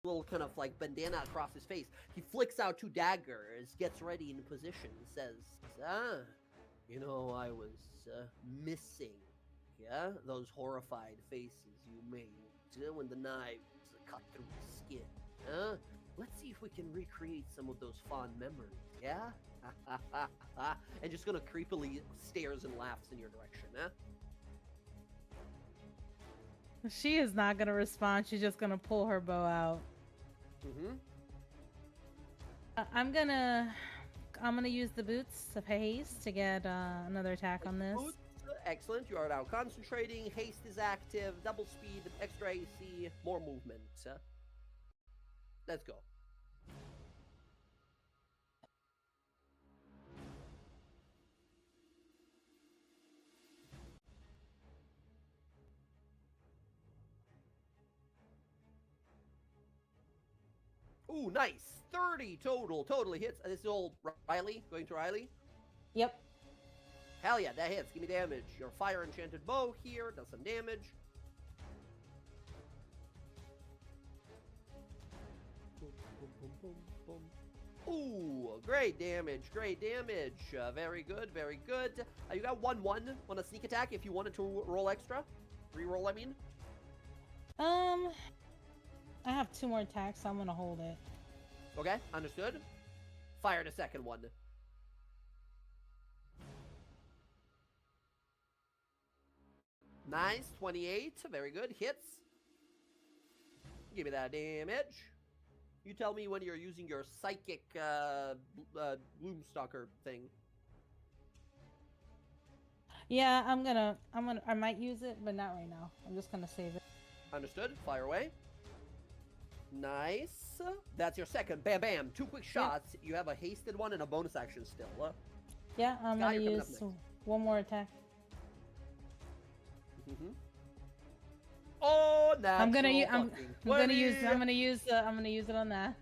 little kind of like bandana across his face. He flicks out 2 daggers, gets ready in position, says, I was missing, yeah, those horrified faces you made when the knives cut through the skin. Let's see if we can recreate some of those fond memories, yeah? And just gonna creepily stares and laughs in your direction, huh? She is not gonna respond. She's just gonna pull her bow out. Mm-hmm. I'm gonna use the boots of haste to get another attack on this. Boots, excellent. You are now concentrating. Haste is active. Double speed, extra AC, more movement. Let's go. Ooh, nice. 30 total. Totally hits. This is old Riley. Going to Riley? Yep. Hell yeah, that hits. Give me damage. Your fire enchanted bow here does some damage. Ooh, great damage. Great damage. Very good. Very good. You got 1/1 on a sneak attack if you wanted to roll extra. Reroll, I mean. I have 2 more attacks, so I'm gonna hold it. Okay, understood. Fire the second one. Nice, 28. Very good. Hits. Give me that damage. You tell me when you're using your psychic Gloomstalker thing. Yeah, I might use it, but not right now. I'm just gonna save it. Understood. Fire away. Nice. That's your second. Bam, bam. 2 quick shots. Yep. You have a hasted one and a bonus action still. Yeah, I'm gonna use 1 more attack. Mm-hmm. Oh, I'm gonna use it on that.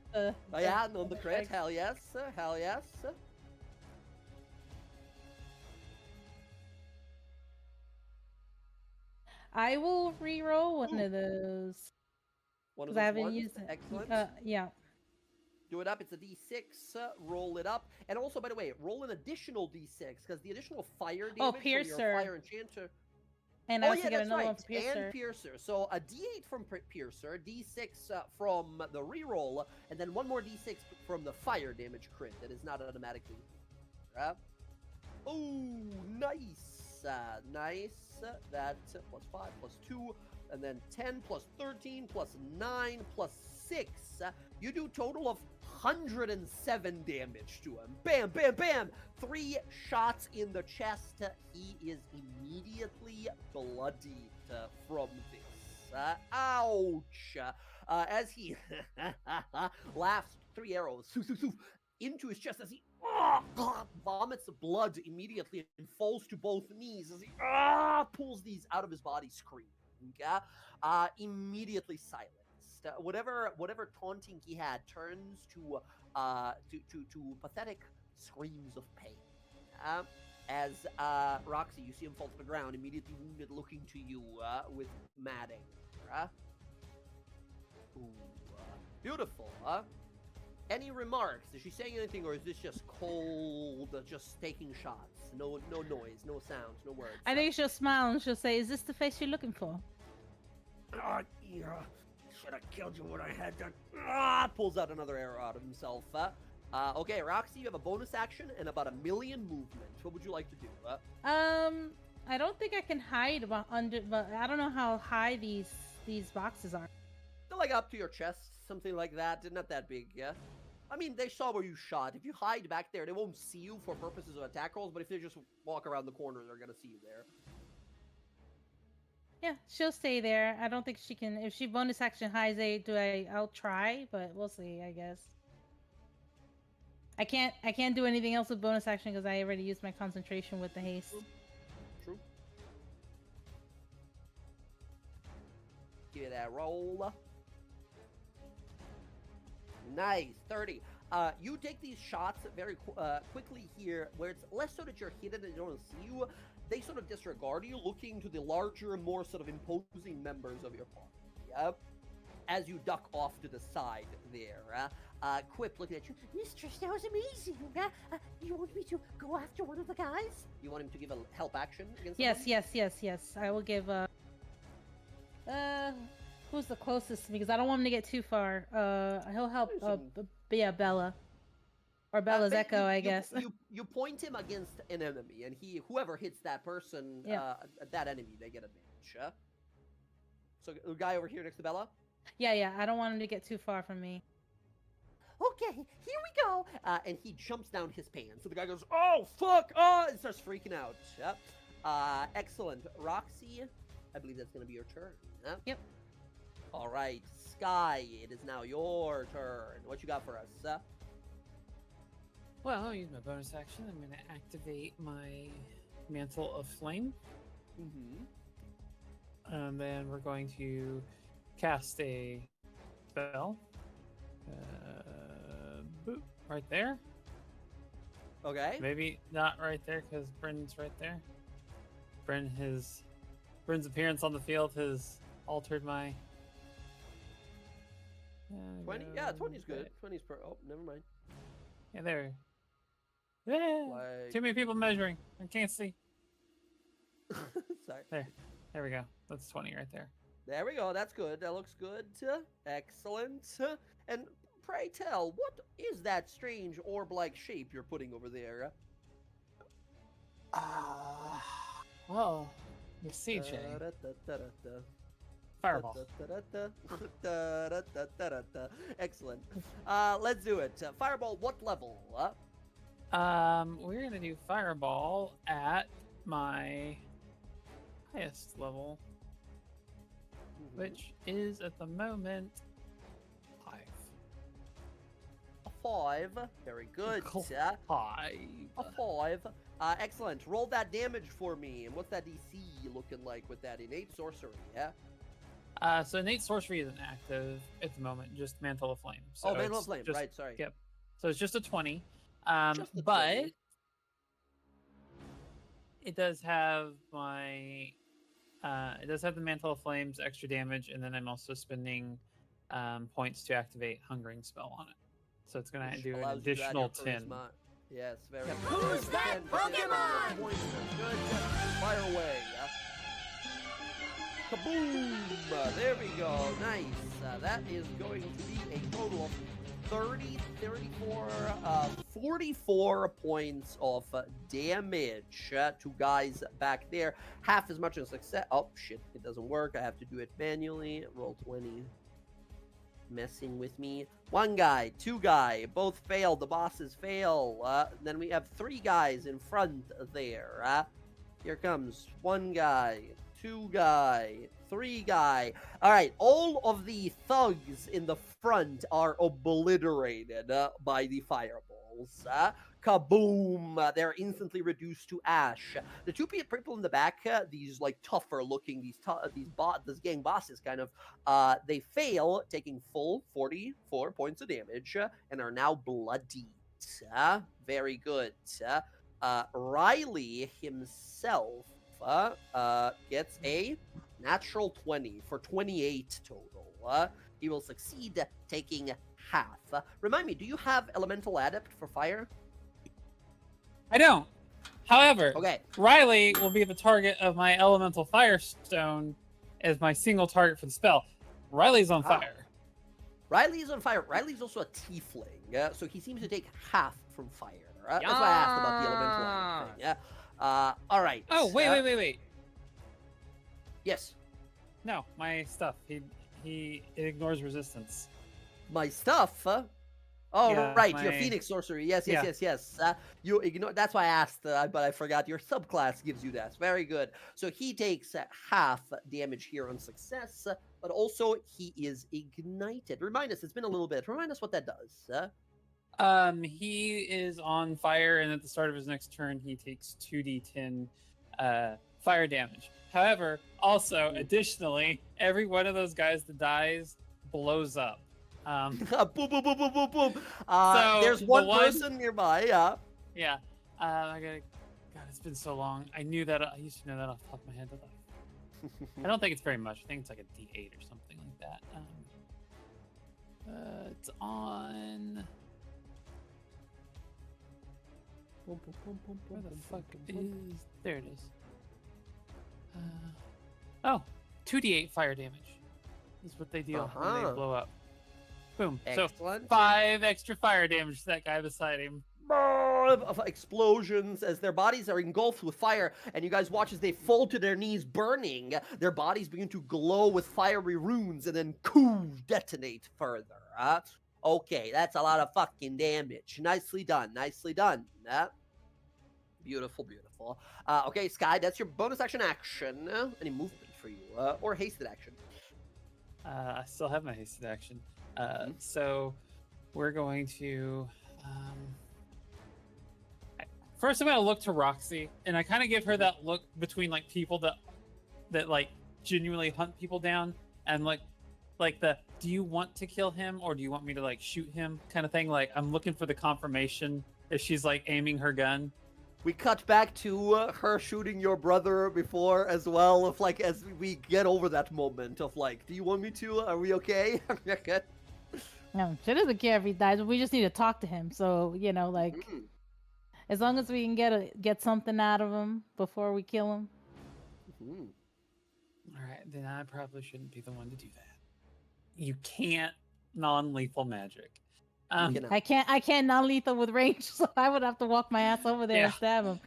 Yeah, on the crit. Hell yes. Hell yes. I will re-roll one of those. One of those I haven't ones. Used it. Excellent. Yeah. Do it up. It's a D6. Roll it up. And also, by the way, roll an additional D6 because the additional fire damage from your fire enchanter. And I also get another one from Piercer. And Piercer. So a D8 from Piercer, D6 from the reroll, and then 1 more D6 from the fire damage crit that is not automatically. Oh, nice. Nice. That plus 5 plus 2, and then 10 plus 13 plus 9 plus 6. You do total of 107 damage to him. Bam, bam, bam. 3 shots in the chest. He is immediately bloodied from this. Ouch. As he laughs, 3 arrows into his chest as he vomits blood immediately and falls to both knees as he pulls these out of his body, screaming. Immediately silenced. Whatever taunting he had turns to pathetic screams of pain. As Roxy, you see him fall to the ground, immediately wounded, looking to you with matting. Ooh, beautiful. Any remarks? Is she saying anything, or is this just cold, just taking shots? No noise, no sounds, no words. I think she'll smile and she'll say, "Is this the face you're looking for?" Yeah. Should have killed you when I had to. Pulls out another arrow out of himself. Okay, Roxy, you have a bonus action and about 1 million movement. What would you like to do? I don't think I can hide under, but I don't know how high these boxes are. They're like up to your chest, something like that. They're not that big, yeah? I mean, they saw where you shot. If you hide back there, they won't see you for purposes of attack rolls, but if they just walk around the corner, they're gonna see you there. Yeah, she'll stay there. I don't think she can. If she bonus action hides I'll try, but we'll see, I guess. I can't do anything else with bonus action because I already used my concentration with the haste. True. Give it that roll. Nice, 30. You take these shots very quickly here, where it's less so that you're hidden and they don't see you. They sort of disregard you, looking to the larger, more sort of imposing members of your party. Yep. as you duck off to the side there. Quip looking at you. Mistress, that was amazing. You want me to go after one of the guys? You want him to give a help action against Yes, someone? yes. I will give who's the closest to me? Because I don't want him to get too far. He'll help. Yeah, Bella. Or Bella's Echo, I guess. You point him against an enemy, and whoever hits that person, that enemy, they get advantage. So the guy over here next to Bella. Yeah. I don't want him to get too far from me. Okay, here we go. And he jumps down his pants. So the guy goes, "Oh fuck!" Oh, and starts freaking out. Yep. Excellent, Roxy. I believe that's gonna be your turn. Yep. All right, Sky. It is now your turn. What you got for us? Well, I'll use my bonus action. I'm going to activate my Mantle of Flame. And then we're going to cast a spell. Boop, right there. Okay. Maybe not right there because Bryn's right there. Bryn's appearance on the field has altered my... 20? Yeah, 20's good. 20's oh, never mind. Yeah, there. Yeah. Like... Too many people measuring. I can't see. Sorry. There we go. That's 20 right there. There we go. That's good. That looks good. Excellent. And pray tell, what is that strange orb-like shape you're putting over there? Well, the CJ. Fireball. Excellent. Let's do it. Fireball, what level? We're gonna do Fireball at my highest level, which is at the moment 5. A 5. Very good. Five. A 5. Excellent. Roll that damage for me. And what's that DC looking like with that innate sorcery? Yeah. So innate sorcery isn't active at the moment, just Mantle of Flame. So Mantle of Flame. Right. Sorry. Yep. So it's just a 20. Just a but 20. it does have my it does have the Mantle of Flame's extra damage, and then I'm also spending points to activate Hungering spell on it. So it's gonna do an additional 10. Yes, very Yep. good. Who's that Pokemon? Good. Fire away. Kaboom! There we go. Nice. That is going to be a total of 44 points of damage to guys back there. Half as much as success. Oh, shit. It doesn't work. I have to do it manually. Roll 20. Messing with me. 1 guy, 2 guy, both failed. The bosses fail. Then we have 3 guys in front there. Here comes 1 guy, 2 guy, 3 guy. All right, all of the thugs in the front are obliterated by the fireballs. Kaboom! They're instantly reduced to ash. The 2 people in the back, these like tougher looking, these gang bosses kind of, they fail, taking full 44 points of damage and are now bloodied. Very good. Riley himself gets a natural 20 for 28 total. He will succeed, taking half. Remind me, do you have Elemental Adept for fire? I don't. However, Okay. Riley will be the target of my Elemental Firestone as my single target for the spell. Riley's on fire. Riley's on fire. Riley's also a tiefling, so he seems to take half from fire. That's why I asked about the elemental adept thing. Yeah. All right. Oh, wait. Yes. No, my stuff. He ignores resistance. My stuff. Oh, Yeah, right. Your Phoenix sorcery. Yes. You ignore. That's why I asked, but I forgot. Your subclass gives you that. Very good. So he takes half damage here on success, but also he is ignited. Remind us. It's been a little bit. Remind us what that does. He is on fire, and at the start of his next turn, he takes 2d10 fire damage. However, also additionally, every one of those guys that dies blows up. Boom, boom, boom, boom, boom, boom. So there's one person nearby. Yeah. Yeah. I gotta. God, it's been so long. I knew that. I used to know that off the top of my head. I don't think it's very much. I think it's like a D8 or something like that. It's on. Where the fuck is? There it is. Oh, 2d8 fire damage is what they deal when they blow up. Boom. Excellent. So 5 extra fire damage to that guy beside him. Of explosions as their bodies are engulfed with fire, and you guys watch as they fall to their knees burning. Their bodies begin to glow with fiery runes and then detonate further. Okay, that's a lot of fucking damage. Nicely done. Nicely done. Beautiful, beautiful. Okay, Sky, that's your bonus action. Any movement for you, or hasted action? I still have my hasted action. So we're going to. First, I'm gonna look to Roxy, and I kind of give her that look between like people that like genuinely hunt people down, and like the do you want to kill him or do you want me to like shoot him kind of thing. Like I'm looking for the confirmation if she's like aiming her gun. We cut back to her shooting your brother before as well. Of like as we get over that moment of like, do you want me to? Are we okay? Good. No, she doesn't care if he dies. We just need to talk to him. So like. As long as we can get something out of him before we kill him. All right, then I probably shouldn't be the one to do that. You can't non-lethal magic. I can't non-lethal with range, so I would have to walk my ass over there and stab him.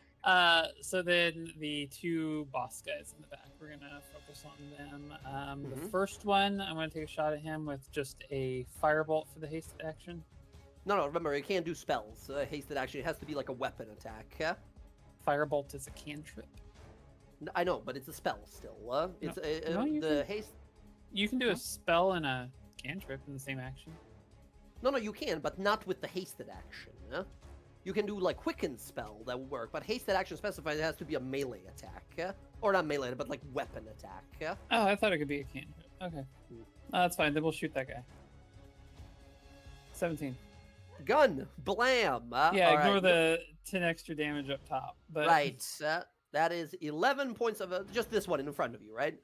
So then the 2 boss guys in the back, we're gonna focus on them. The first one, I'm gonna take a shot at him with just a firebolt for the hasted action. No, remember, you can't do spells. Hasted action, it has to be like a weapon attack. Firebolt is a cantrip. I know, but it's a spell still. It's haste. You can do a spell and a cantrip in the same action. No, you can, but not with the hasted action. You can do like quicken spell that will work, but hasted action specifies it has to be a melee attack. Or not melee, but like weapon attack. Oh, I thought it could be a cantrip. Okay. That's fine, then we'll shoot that guy. 17. Gun, blam. Ignore the 10 extra damage up top. But right, that is 11 points of just this one in front of you, right?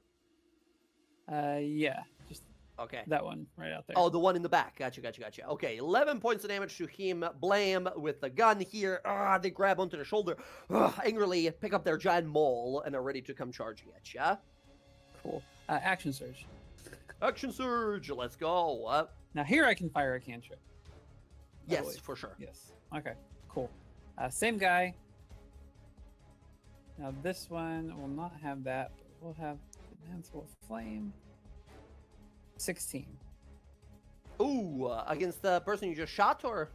Yeah, just okay. That one right out there. Oh, the one in the back. Gotcha. Okay, 11 points of damage to him. Blam with the gun here. They grab onto the shoulder, angrily pick up their giant maul, and are ready to come charging at ya. Cool. Action surge. Action surge. Let's go. Now here I can fire a cantrip. Yes, for sure. Yes. Okay, cool. Same guy. Now this one will not have that, but we'll have Enhanced Flame. 16. Ooh, against the person you just shot, or?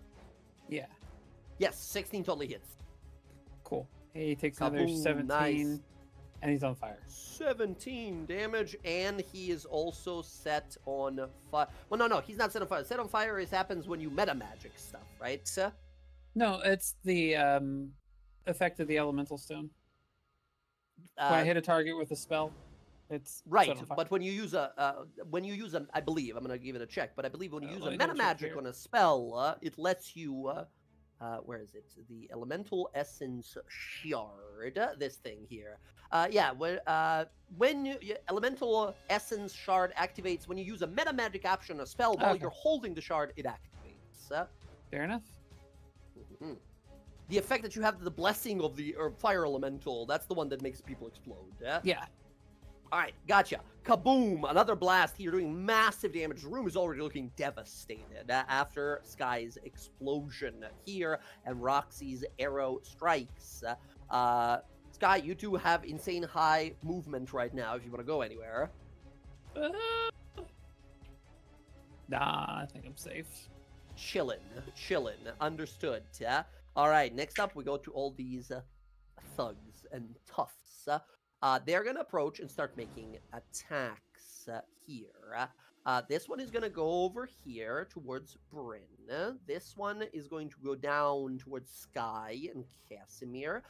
Yeah. Yes, 16 totally hits. Cool. He takes another Kaboom, 17, nice. And he's on fire. 17 damage, and he is also set on fire. Well, no, he's not set on fire. Set on fire happens when you meta magic stuff, right? No, it's the effect of the elemental stone. When I hit a target with a spell, it's right. But when you use I believe I'm gonna give it a check, but I believe when you use a meta magic on a spell, it lets you. Where is it? The elemental essence shard. This thing here. When elemental essence shard activates when you use a meta magic option on a spell while you're holding the shard, it activates. Fair enough. Mm-hmm. The effect that you have the blessing of the fire elemental, that's the one that makes people explode. Yeah. All right, gotcha. Kaboom! Another blast here doing massive damage. The room is already looking devastated after Sky's explosion here and Roxy's arrow strikes. Sky, you two have insane high movement right now if you want to go anywhere. Nah, I think I'm safe. Chillin'. Understood. All right, next up we go to all these thugs and toughs. They're going to approach and start making attacks here. This one is going to go over here towards Bryn. This one is going to go down towards Sky and Casimir.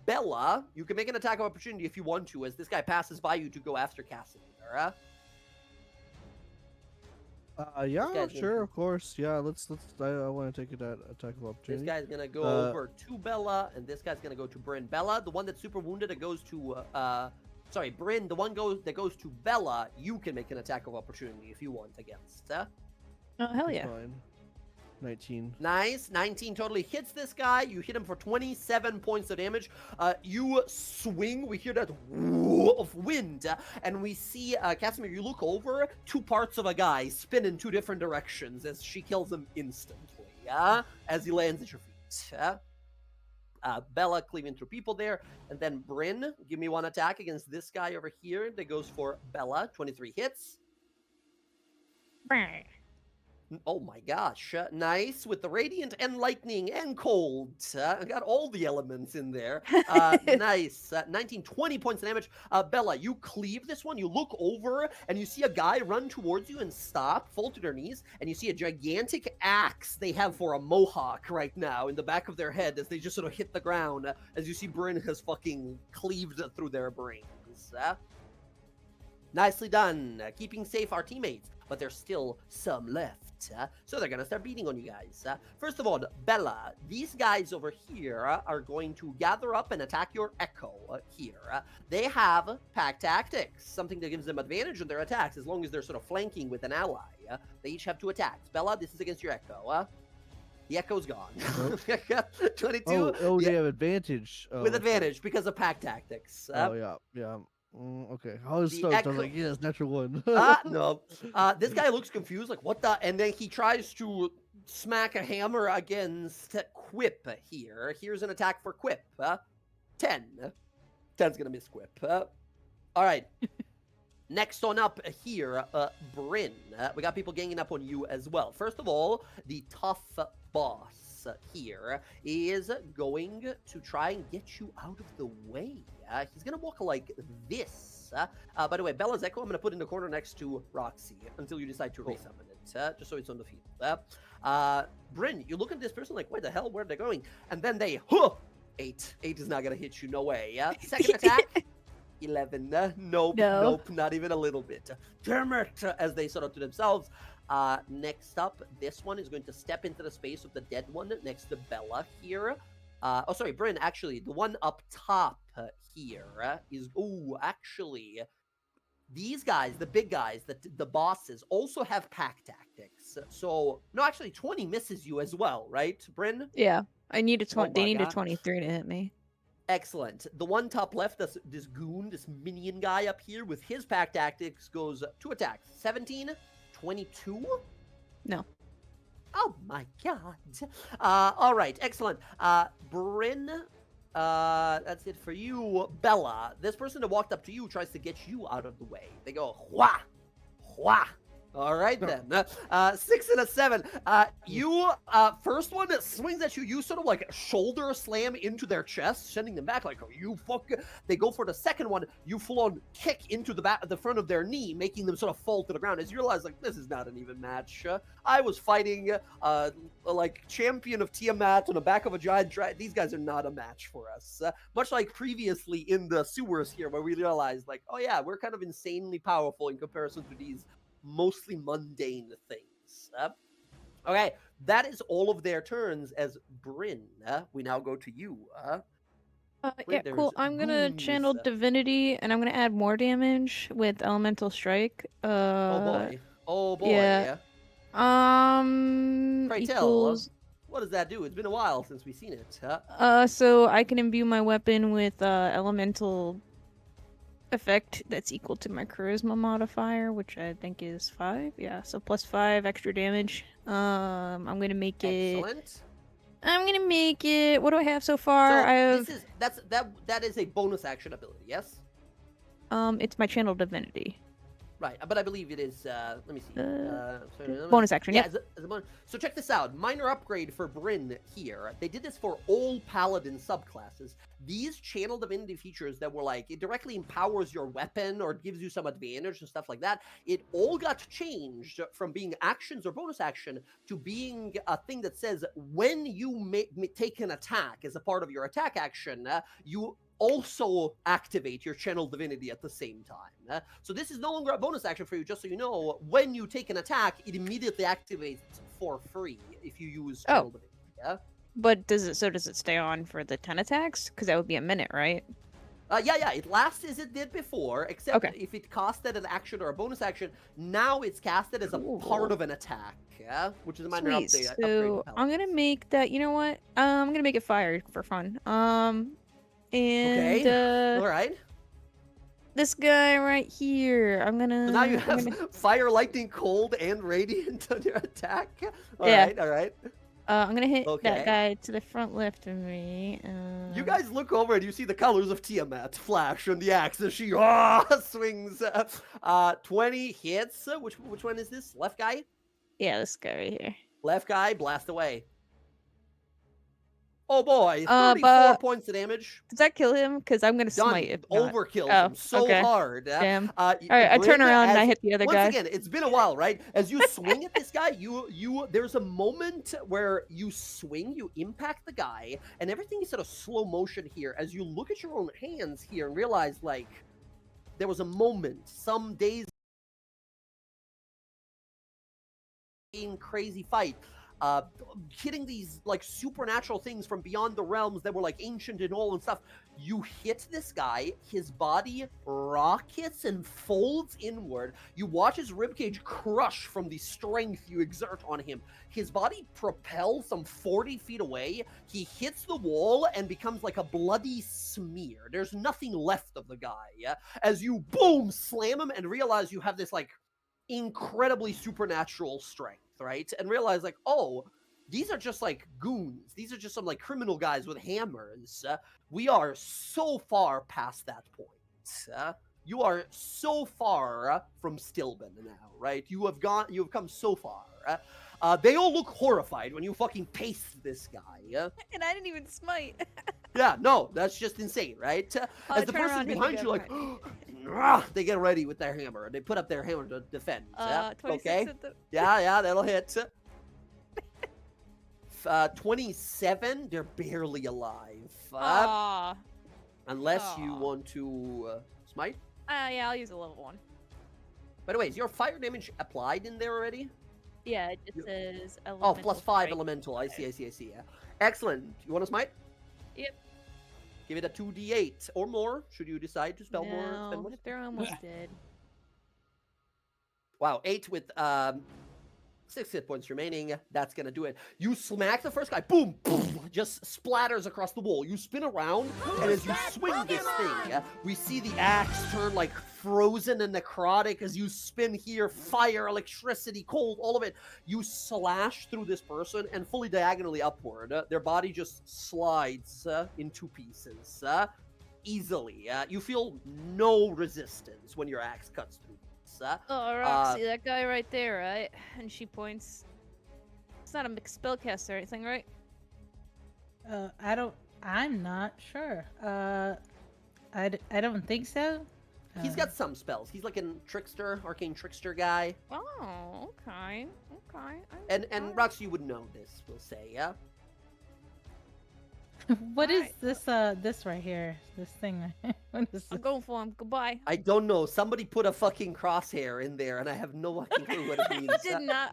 Bella, you can make an attack of opportunity if you want to, as this guy passes by you to go after Casimir. Yeah, sure, of course. Yeah, let's. I want to take that attack of opportunity. This guy's gonna go over to Bella, and this guy's gonna go to Bryn. Bella, the one that's super wounded, it goes to Bryn, the one that goes to Bella. You can make an attack of opportunity if you want against. Oh, hell It's yeah. fine. 19. Nice. 19 totally hits this guy. You hit him for 27 points of damage. You swing. We hear that whoo of wind. And we see, Casimir, you look over. 2 parts of a guy spin in 2 different directions as she kills him instantly. As he lands at your feet. Bella cleaving through people there. And then Bryn, give me 1 attack against this guy over here. That goes for Bella. 23 hits. Oh my gosh. Nice with the radiant and lightning and cold. I got all the elements in there. Nice. 19, 20 points of damage. Bella, you cleave this one. You look over and you see a guy run towards you and stop, fall to their knees, and you see a gigantic axe they have for a mohawk right now in the back of their head as they just sort of hit the ground. As you see Bryn has fucking cleaved through their brains. Nicely done. Keeping safe our teammates. But there's still some left. So they're gonna start beating on you guys. First of all, Bella, these guys over here are going to gather up and attack your Echo here. They have pack tactics, something that gives them advantage on their attacks as long as they're sort of flanking with an ally. They each have 2 attacks. Bella, this is against your Echo. The Echo's gone. Nope. 22. Oh, they have advantage. Oh, With okay. advantage because of pack tactics. Oh, yeah. Okay. I was The stoked. I Echo- was like, yes, natural 1. No. This guy looks confused, like, what the? And then he tries to smack a hammer against Quip here. Here's an attack for Quip. 10. 10's gonna miss Quip. All right. Next on up here, Bryn. We got people ganging up on you as well. First of all, the tough boss here is going to try and get you out of the way. He's going to walk like this. By the way, Bella's Echo, I'm going to put in the corner next to Roxy until you decide to resummon it, just so it's on the field. Bryn, you look at this person like, where the hell, where are they going? And then they, 8. 8 is not going to hit you, no way. Second attack, 11. Nope, nope, not even a little bit. Damn it, as they sort of to themselves. Next up, this one is going to step into the space of the dead one next to Bella here. Oh, sorry, Bryn, actually, the one up top here is... Oh, actually, these guys, the big guys, the bosses, also have pack tactics. So, no, actually, 20 misses you as well, right, Bryn? Yeah, I need a 20. Oh They my need a God. 23 to hit me. Excellent. The one top left, this goon, this minion guy up here with his pack tactics goes 2 attacks. 17, 22? No. Oh my god. All right, excellent. Bryn, that's it for you. Bella, this person that walked up to you tries to get you out of the way. They go, wha, wha. All right then. 6 and a 7. You first one that swings at you, you sort of like shoulder slam into their chest, sending them back like, oh, you fuck. They go for the second one. You full on kick into the front of their knee, making them sort of fall to the ground. As you realize, like, this is not an even match. I was fighting like champion of Tiamat on the back of a giant dragon. These guys are not a match for us. Much like previously in the sewers here, where we realized, like, oh yeah, we're kind of insanely powerful in comparison to these mostly mundane things. Okay, that is all of their turns. As Bryn, we now go to you. Yeah, cool. I'm gonna channel Divinity, and I'm gonna add more damage with Elemental Strike. Oh boy. Yeah. Pray tell, Equals... what does that do? It's been a while since we've seen it. So I can imbue my weapon with Elemental effect that's equal to my charisma modifier, which I think is 5. Yeah, so plus 5 extra damage. I'm gonna make it. Excellent. I'm gonna make it. What do I have so far? So I have. that is a bonus action ability. Yes. It's my channel divinity. Right, but I believe it is. Let me see. Bonus action. Yeah, Yeah. as a bonus. So check this out. Minor upgrade for Bryn here. They did this for all paladin subclasses. These channel divinity features that were like, it directly empowers your weapon or gives you some advantage and stuff like that. It all got changed from being actions or bonus action to being a thing that says when you take an attack as a part of your attack action, you also activate your channel divinity at the same time. So this is no longer a bonus action for you, just so you know. When you take an attack, it immediately activates for free if you use channel divinity. Yeah? But does it stay on for the 10 attacks? Because that would be a minute, right? Yeah, it lasts as it did before, except Okay. if it casted an action or a bonus action, now it's casted as a part of an attack, yeah? Which is a minor Sweet. upgrade. So I'm gonna make that. You know what? I'm gonna make it fire for fun. And All right. this guy right here. I'm gonna. So now you I'm have gonna- fire, lightning, cold, and radiant on your attack. All Yeah. right, all right. I'm gonna hit Okay. that guy to the front left of me. You guys look over and you see the colors of Tiamat flash on the axe as she swings. 20 hits. Which one is this? Left guy? Yeah, this guy right here. Left guy, blast away. Oh boy, 34 but- points of damage. Does that kill him? Because I'm gonna Done. smite if not. Overkill Oh, him so okay. hard. Damn. All right, I turn around and I hit the other guy. Once again, it's been a while, right? As you swing at this guy, there's a moment where you swing, you impact the guy, and everything is sort of slow motion here. As you look at your own hands here and realize, like, there was a moment, some days in crazy fight. Hitting these like supernatural things from beyond the realms that were like ancient and all and stuff. You hit this guy, his body rockets and folds inward. You watch his ribcage crush from the strength you exert on him. His body propels some 40 feet away. He hits the wall and becomes like a bloody smear. There's nothing left of the guy. Yeah? As you boom, slam him and realize you have this like incredibly supernatural strength, right? And realize like, oh, these are just like goons. These are just some like criminal guys with hammers. We are so far past that point. You are so far from Stilben now, right? You have come so far. They all look horrified when you fucking paste this guy. And I didn't even smite. Yeah, no, that's just insane, right? As the turn person around and behind hit you, the like, they get ready with their hammer. They put up their hammer to defend. 26 okay? at the... Yeah, that'll hit. 27, they're barely alive. Aw. Unless you Aw. want to smite. Yeah, I'll use a level 1. By the way, is your fire damage applied in there already? Yeah, it just says Oh, elemental +5 strike. elemental. I see. Yeah. Excellent. You want to smite? Yep. Give it a 2d8 or more, should you decide to spell more. Spend No, more. they're almost dead. Wow, 8 with 6 hit points remaining. That's gonna do it. You smack the first guy. Boom! Boom! Just splatters across the wall. You spin around, and as you swing this thing, we see the axe turn like frozen and necrotic as you spin here. Fire, electricity, cold, all of it. You slash through this person and fully diagonally upward. Their body just slides in 2 pieces. Easily. You feel no resistance when your axe cuts through. Oh, Roxy, that guy right there, right? And she points. It's not a mixed spellcaster or anything, right? I'm not sure. I don't think so. He's got some spells. He's like a trickster, arcane trickster guy. Oh, okay. And Roxy, you would know this, we'll say, yeah? What is Alright. this right here? This thing. What is I'm this? going for him. Goodbye. I don't know. Somebody put a fucking crosshair in there, and I have no fucking clue what it means.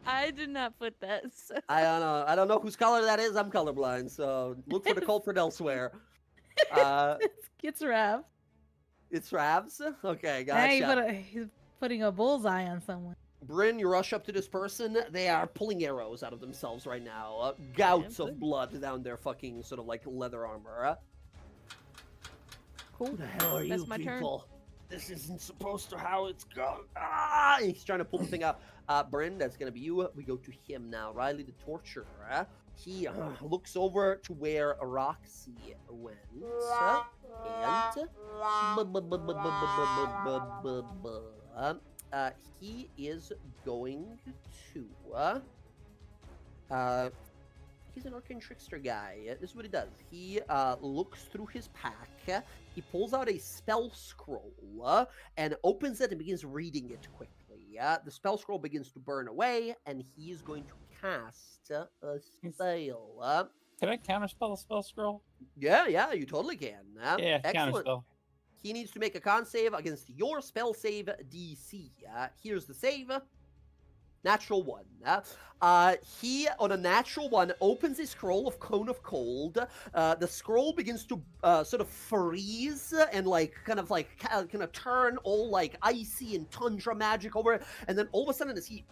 I did not put that. So. I don't know. I don't know whose color that is. I'm colorblind, so look for the culprit elsewhere. It's Rav. It's Ravs? Okay, Hey, gotcha. he's putting a bullseye on someone. Bryn, you rush up to this person. They are pulling arrows out of themselves right now. Gouts of blood down their fucking sort of like leather armor. Cool. Who the hell are That's you my turn. people? This isn't supposed to how it's going. He's trying to pull the thing out. Bryn, that's gonna be you. We go to him now. Riley the Torturer. He looks over to where Roxy went. And he is going to he's an arcane trickster guy. This is what he does. He looks through his pack. He pulls out a spell scroll and opens it and begins reading it quickly. The spell scroll begins to burn away, and he is going to cast a spell. Can I counterspell a spell scroll? Yeah, you totally can. Yeah, Excellent. counterspell. He needs to make a con save against your spell save DC. Here's the save. Natural 1. He, on a natural 1, opens his scroll of Cone of Cold. The scroll begins to sort of freeze and kind of turn all like icy and tundra magic over it. And then all of a sudden, as he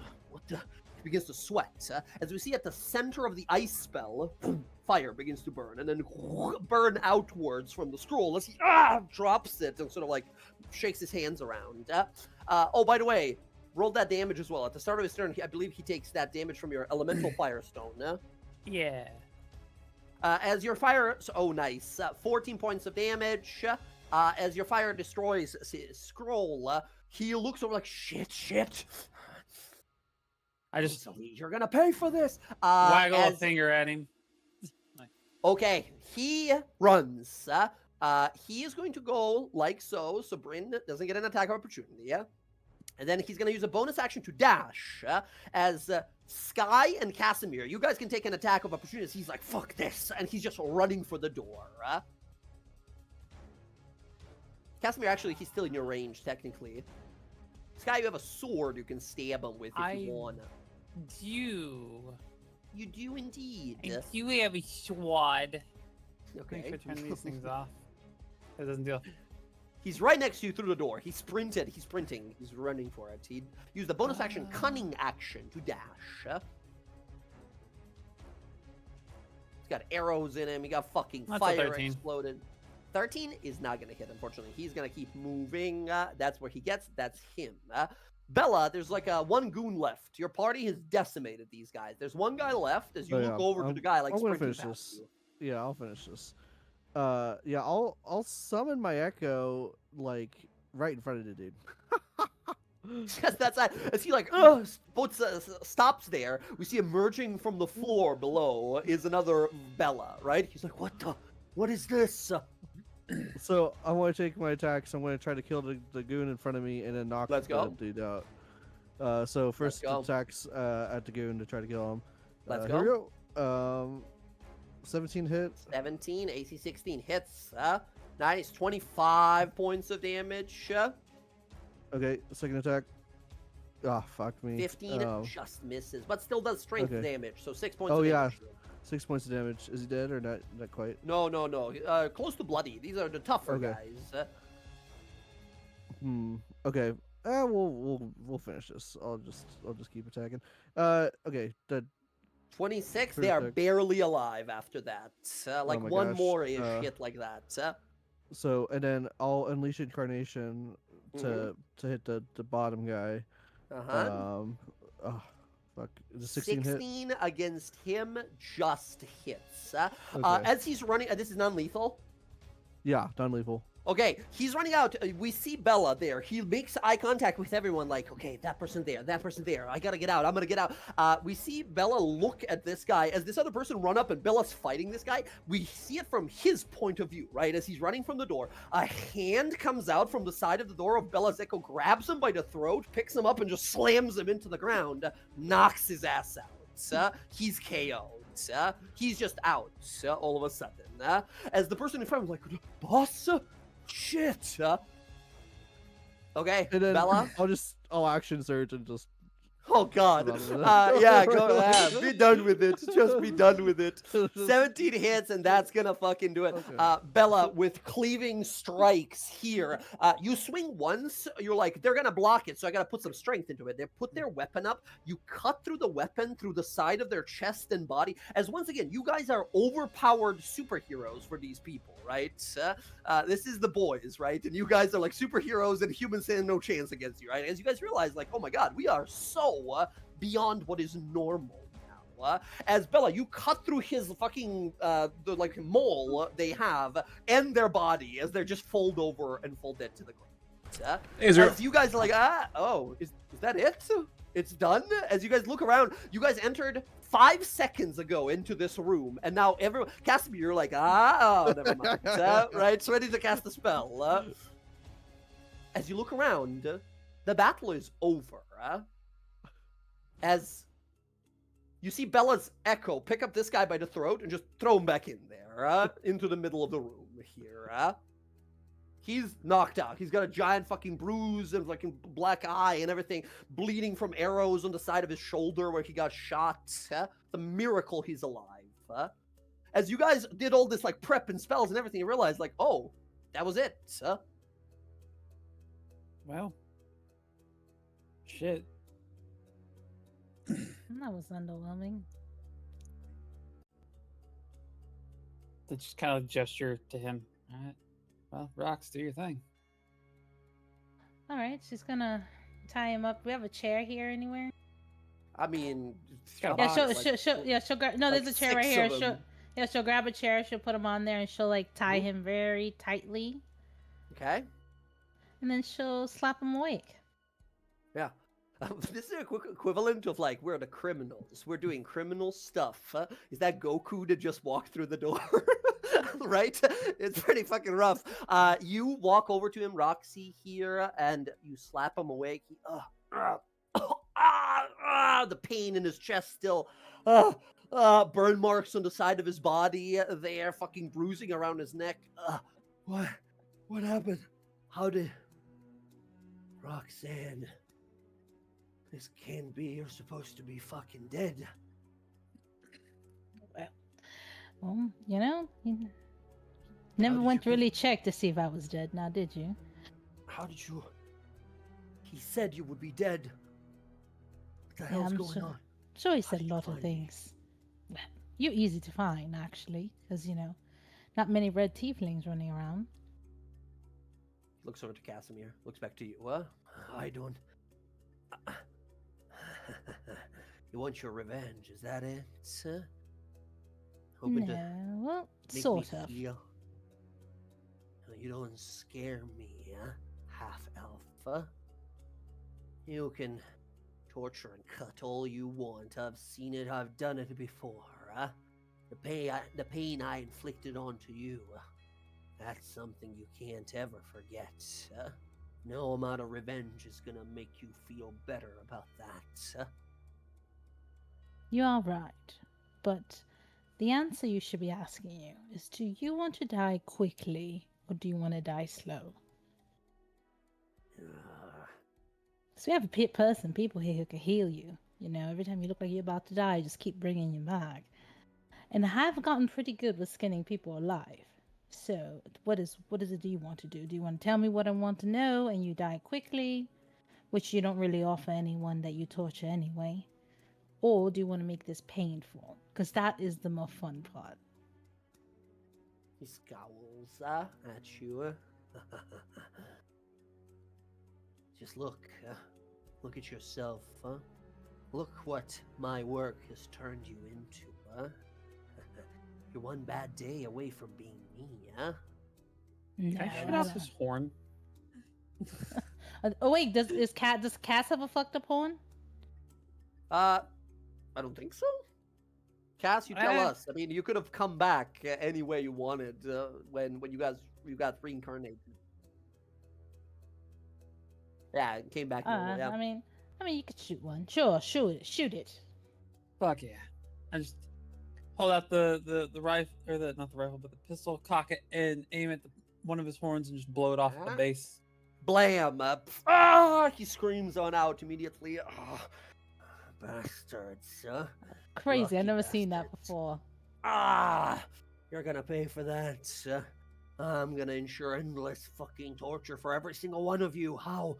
begins to sweat, as we see at the center of the ice spell, fire begins to burn, and then burn outwards from the scroll as he drops it and sort of like shakes his hands around. Oh, by the way, roll that damage as well. At the start of his turn, I believe he takes that damage from your elemental firestone. Yeah. As your fire, oh nice, 14 points of damage. As your fire destroys his scroll, he looks over like shit. I just You're gonna pay for this. waggle a finger at him. Okay, he runs. He is going to go like so. So Bryn doesn't get an attack of opportunity. And then he's going to use a bonus action to dash. As Sky and Casimir, you guys can take an attack of opportunity. He's like, fuck this. And he's just running for the door. Casimir, actually, he's still in your range, technically. Sky, you have a sword you can stab him with if you want. You do indeed. I do have a sword. Okay. Thanks for turning these things off. That doesn't deal. He's right next to you through the door. He sprinted. He's sprinting. He's running for it. He used the bonus action, cunning action, to dash. He's got arrows in him. He got fucking That's fire 13. exploded. 13 is not going to hit, unfortunately. He's going to keep moving. That's where he gets. That's him. Bella, there's like one goon left. Your party has decimated these guys. There's one guy left as you look over to the guy like sprinting finish past this. you. Yeah, I'll finish this. Yeah, I'll summon my echo like right in front of the dude. That's as he stops there. We see emerging from the floor below is another Bella, right? He's like, what is this? So I want to take my attacks. I'm going to try to kill the goon in front of me and then knock the dude out. So first attacks at the goon to try to kill him. Let's Here we go. 17 hits. 17, AC 16 hits. Nice, 25 points of damage. Okay, second attack. Ah, fuck me. 15 just misses, but still does strength damage, so 6 points of damage. Yeah. 6 points of damage. Is he dead or not? Not quite. No. Close to bloody. These are the tougher guys. Okay. We'll finish this. I'll just keep attacking. Okay. The 26. They are barely alive after that. One more ish hit like that. So and then I'll unleash incarnation to hit the bottom guy. Fuck. Is it 16 16 hit? Against him just hits. Okay. As he's running, this is non-lethal. Yeah, non-lethal. Okay, he's running out. We see Bella there. He makes eye contact with everyone like, okay, that person there. I gotta get out. I'm gonna get out. We see Bella look at this guy as this other person run up and Bella's fighting this guy. We see it from his point of view, right? As he's running from the door, a hand comes out from the side of the door of Bella's echo, grabs him by the throat, picks him up and just slams him into the ground, knocks his ass out. He's KO'd. He's just out all of a sudden. As the person in front of him is like, boss? Shit. Okay, and then Bella. I'll action surge and just. Oh God. Yeah, go ahead. Be done with it. Just be done with it. 17 hits, and that's gonna fucking do it. Okay. Bella with cleaving strikes here. You swing once. You're like, they're gonna block it, so I gotta put some strength into it. They put their weapon up. You cut through the weapon through the side of their chest and body. As once again, you guys are overpowered superheroes for these people, right? This is the boys, right? And you guys are like superheroes, and humans stand no chance against you, right? As you guys realize, like, oh my God, we are so beyond what is normal now. As Bella, you cut through his fucking the mole they have and their body as they're just fold over and fall dead to the ground. As you guys are like, is that it? It's done? As you guys look around, you guys entered 5 seconds ago into this room, and now everyone, Casimir, you're like, never mind. Right, it's ready to cast the spell. As you look around, the battle is over. As you see Bella's echo pick up this guy by the throat and just throw him back in there, into the middle of the room here. he's knocked out. He's got a giant fucking bruise and fucking black eye and everything, bleeding from arrows on the side of his shoulder where he got shot. It's a miracle he's alive. As you guys did all this like prep and spells and everything, you realized like, oh, that was it. Well, shit. That was underwhelming. They just kind of gesture to him. All right. Well, Rox, do your thing. All right, she's gonna tie him up. We have a chair here anywhere? I mean, got a Yeah, box, she'll grab. No, like there's a chair right here. 6 of them. She'll grab a chair. She'll put him on there, and she'll like tie him very tightly, okay. and then she'll slap him awake. Yeah. This is a quick equivalent of like, we're the criminals. We're doing criminal stuff. Is that Goku to just walk through the door? Right? It's pretty fucking rough. You walk over to him, Roxy, here, and you slap him awake. The pain in his chest still. Burn marks on the side of his body. There, fucking bruising around his neck. What happened? How did... Roxanne... This can't be. You're supposed to be fucking dead. Well, you know, you never did went to you really check to see if I was dead. Now, did you? How did you... He said you would be dead. What the hell's I'm going on? Sure, he How said did a you lot of find me? things. Well, you're easy to find, actually, because you know, not many red tieflings running around. Looks over to Casimir. Looks back to you. What? I don't... You want your revenge, is that it? Hoping to No, well, make sort me of. feel... You don't scare me, huh? Half-elf. You can torture and cut all you want. I've seen it, I've done it before, huh? The pain I inflicted onto you, that's something you can't ever forget. No amount of revenge is gonna make you feel better about that. You are right, but the answer you should be asking you is: do you want to die quickly, or do you want to die slow? So we have a people here who can heal you. You know, every time you look like you're about to die, just keep bringing you back. And I have gotten pretty good with skinning people alive. So, what is it do you want to do? Do you want to tell me what I want to know and you die quickly, which you don't really offer anyone that you torture anyway? Or do you want to make this painful? Because that is the more fun part. He scowls at you. Just look at yourself, huh? Look what my work has turned you into, huh? You're one bad day away from being me, huh? No, Can I shoot off his horn? Oh wait, does Cass have a fucked up horn? I don't think so. Cass, you tell us. I mean, you could have come back any way you wanted when you got reincarnated. Yeah, it came back. Normal, yeah. I mean, you could shoot one. Sure, shoot it. Fuck yeah. I just hold out the rifle, or not the rifle, but the pistol, cock it, and aim at one of his horns and just blow it off the base. Blam! He screams on out immediately. Bastards, Crazy, Lucky I've never seen that bastards. before. You're gonna pay for that. I'm gonna ensure endless fucking torture for every single one of you. How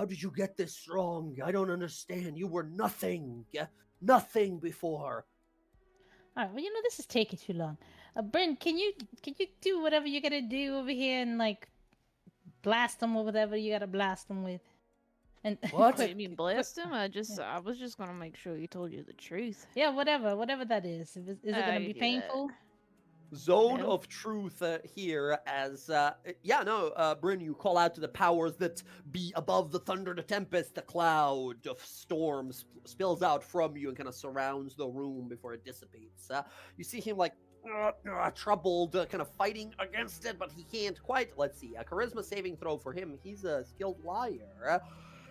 did you get this strong? I don't understand. You were nothing before. All right, well, you know, this is taking too long. Bryn, can you do whatever you gotta do over here and like blast them or whatever you gotta blast them with? And What? Wait, you mean blast him? I was just gonna make sure he told you the truth. Yeah, whatever that is. Is it gonna you be do that. painful? Zone No. of truth here as Bryn, you call out to the powers that be above the thunder, the tempest, the cloud of storms spills out from you and kind of surrounds the room before it dissipates. You see him like troubled, kind of fighting against it, but he can't quite. Let's see, a charisma saving throw for him. He's a skilled liar.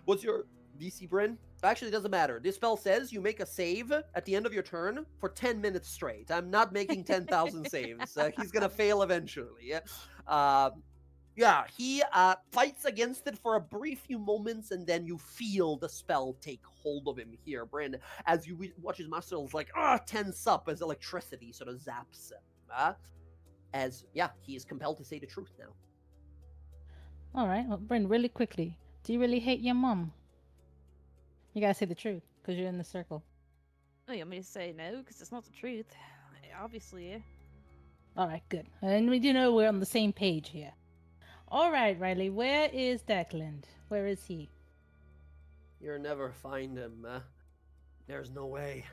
What's your DC, Bryn? Actually, it doesn't matter. This spell says you make a save at the end of your turn for 10 minutes straight. I'm not making 10,000 saves. He's going to fail eventually. Yeah, he fights against it for a brief few moments, and then you feel the spell take hold of him here, Bryn, as you watch his muscles like tense up as electricity sort of zaps him. He is compelled to say the truth now. All right, well, Bryn, really quickly, do you really hate your mom? You gotta say the truth, because you're in the circle. Oh, you want me to say no? Because it's not the truth. Obviously, yeah. All right, good. And we do know we're on the same page here. All right, Riley, where is Declan? Where is he? You'll never find him. There's no way.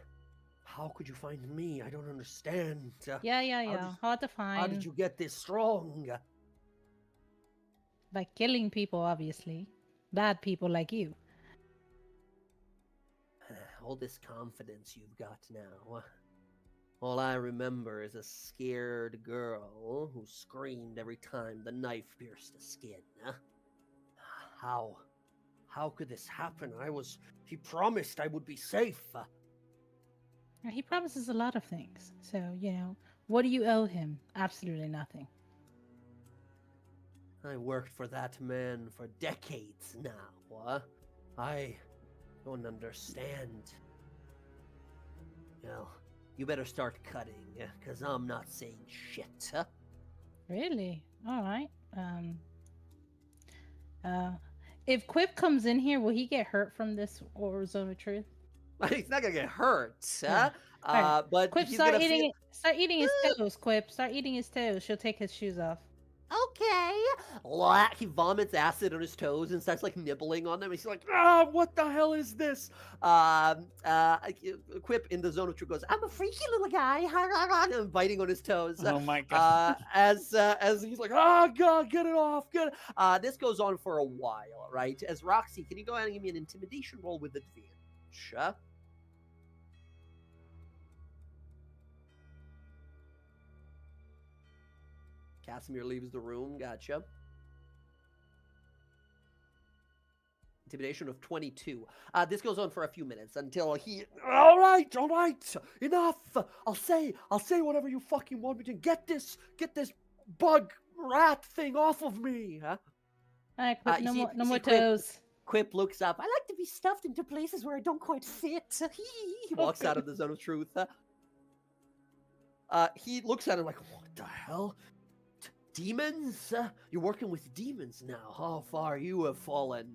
How could you find me? I don't understand. Yeah. Hard to find. How did you get this strong? By killing people, obviously. Bad people like you. All this confidence you've got now. All I remember is a scared girl who screamed every time the knife pierced the skin. How? How could this happen? He promised I would be safe. He promises a lot of things. So, what do you owe him? Absolutely nothing. I worked for that man for decades now. I don't understand. Well, you better start cutting, because I'm not saying shit. Really? All right. If Quip comes in here, will he get hurt from this or Zone of Truth? He's not gonna get hurt, Yeah. Right. but Quip, he's start gonna eating feel... it. Start eating his toes, Quip. Start eating his toes. She'll take his shoes off. Okay. He vomits acid on his toes and starts like nibbling on them. He's like, what the hell is this? Quip in the Zone of Truth goes, I'm a freaky little guy. and biting on his toes. Oh my god. As he's like, oh god, get it off, get it. This goes on for a while, right? As Roxy, can you go ahead and give me an intimidation roll with advantage? Casimir leaves the room. Gotcha. Intimidation of 22. This goes on for a few minutes until he... All right, enough. I'll say whatever you fucking want me to. Get this bug rat thing off of me. Huh? All right, Quip, no more toes. Quip looks up. I like to be stuffed into places where I don't quite fit. He walks out of the Zone of Truth. He looks at him like, what the hell? Demons? You're working with demons now. How far you have fallen.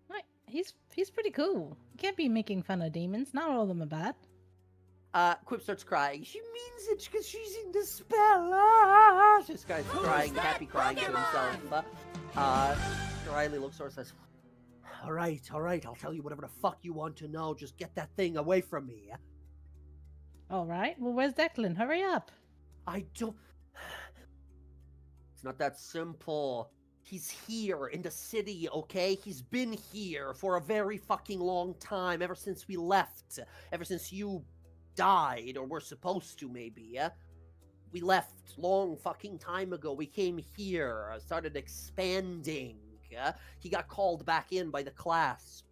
Right. He's pretty cool. You can't be making fun of demons. Not all of them are bad. Quip starts crying. She means it because she's in the spell. This guy's crying, happy crying to himself. Riley looks over and says, all right, I'll tell you whatever the fuck you want to know. Just get that thing away from me. All right. Well, where's Declan? Hurry up. I don't... It's not that simple. He's here in the city, okay? He's been here for a very fucking long time, ever since we left. Ever since you died, or were supposed to, maybe. We left long fucking time ago. We came here, started expanding. He got called back in by the clasp.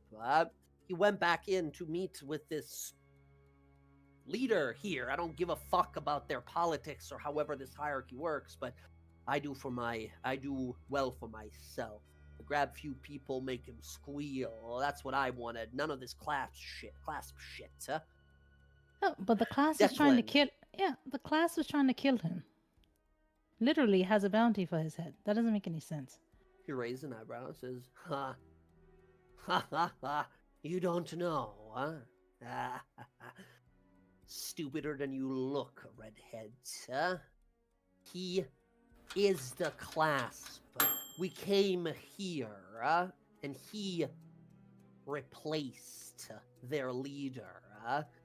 He went back in to meet with this leader here. I don't give a fuck about their politics or however this hierarchy works, but I do well for myself. I grab few people, make them squeal. That's what I wanted. None of this clasp shit, huh? Oh, but the class is trying to kill... Yeah, the class was trying to kill him. Literally has a bounty for his head. That doesn't make any sense. He raises an eyebrow and says, ha, you don't know, huh? Stupider than you look, redhead, huh? He is the clasp. We came here, and he replaced their leader.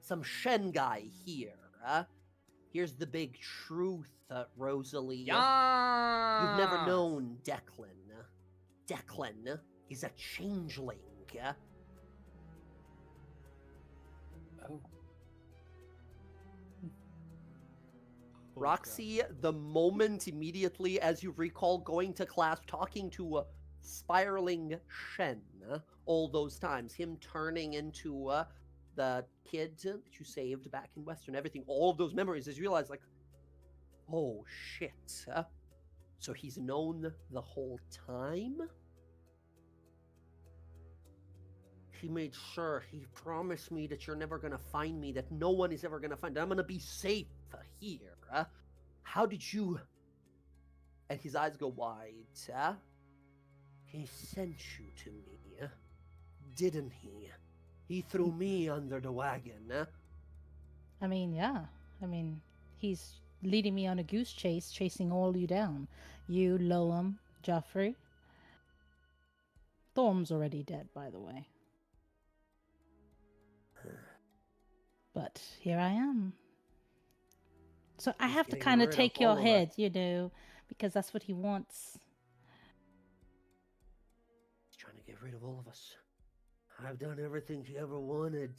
Some Shen guy here. Here's the big truth, Rosalie. Yeah. You've never known Declan. Declan is a changeling. Oh. Roxy, the moment immediately as you recall going to class, talking to a spiraling Shen, all those times, him turning into the kid that you saved back in Western, everything, all of those memories, as you realize, like, oh shit. So he's known the whole time? He made sure, he promised me that you're never gonna find me, that no one is ever gonna find me. I'm gonna be safe here. How did you... And his eyes go wide. He sent you to me, didn't he? He threw me under the wagon. I mean, yeah. I mean, he's leading me on a goose chase, chasing all you down. You, Loam, Joffrey. Thorm's already dead, by the way. But here I am. So I He's have to getting kind of rid of take your all of head, us. you know, because that's what he wants. He's trying to get rid of all of us. I've done everything he ever wanted.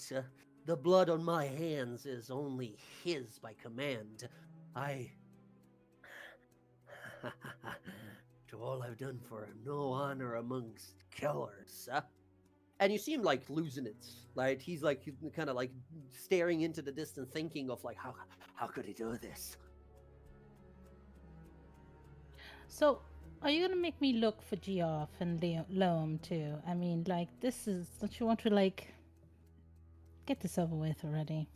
The blood on my hands is only his by command. To all I've done for him, no honor amongst killers. And you see him like losing it. Like he's like kind of like staring into the distance, thinking of like how could he do this? So, are you gonna make me look for Geoff and Loam too? I mean, like, this is... Don't you want to, like, get this over with already?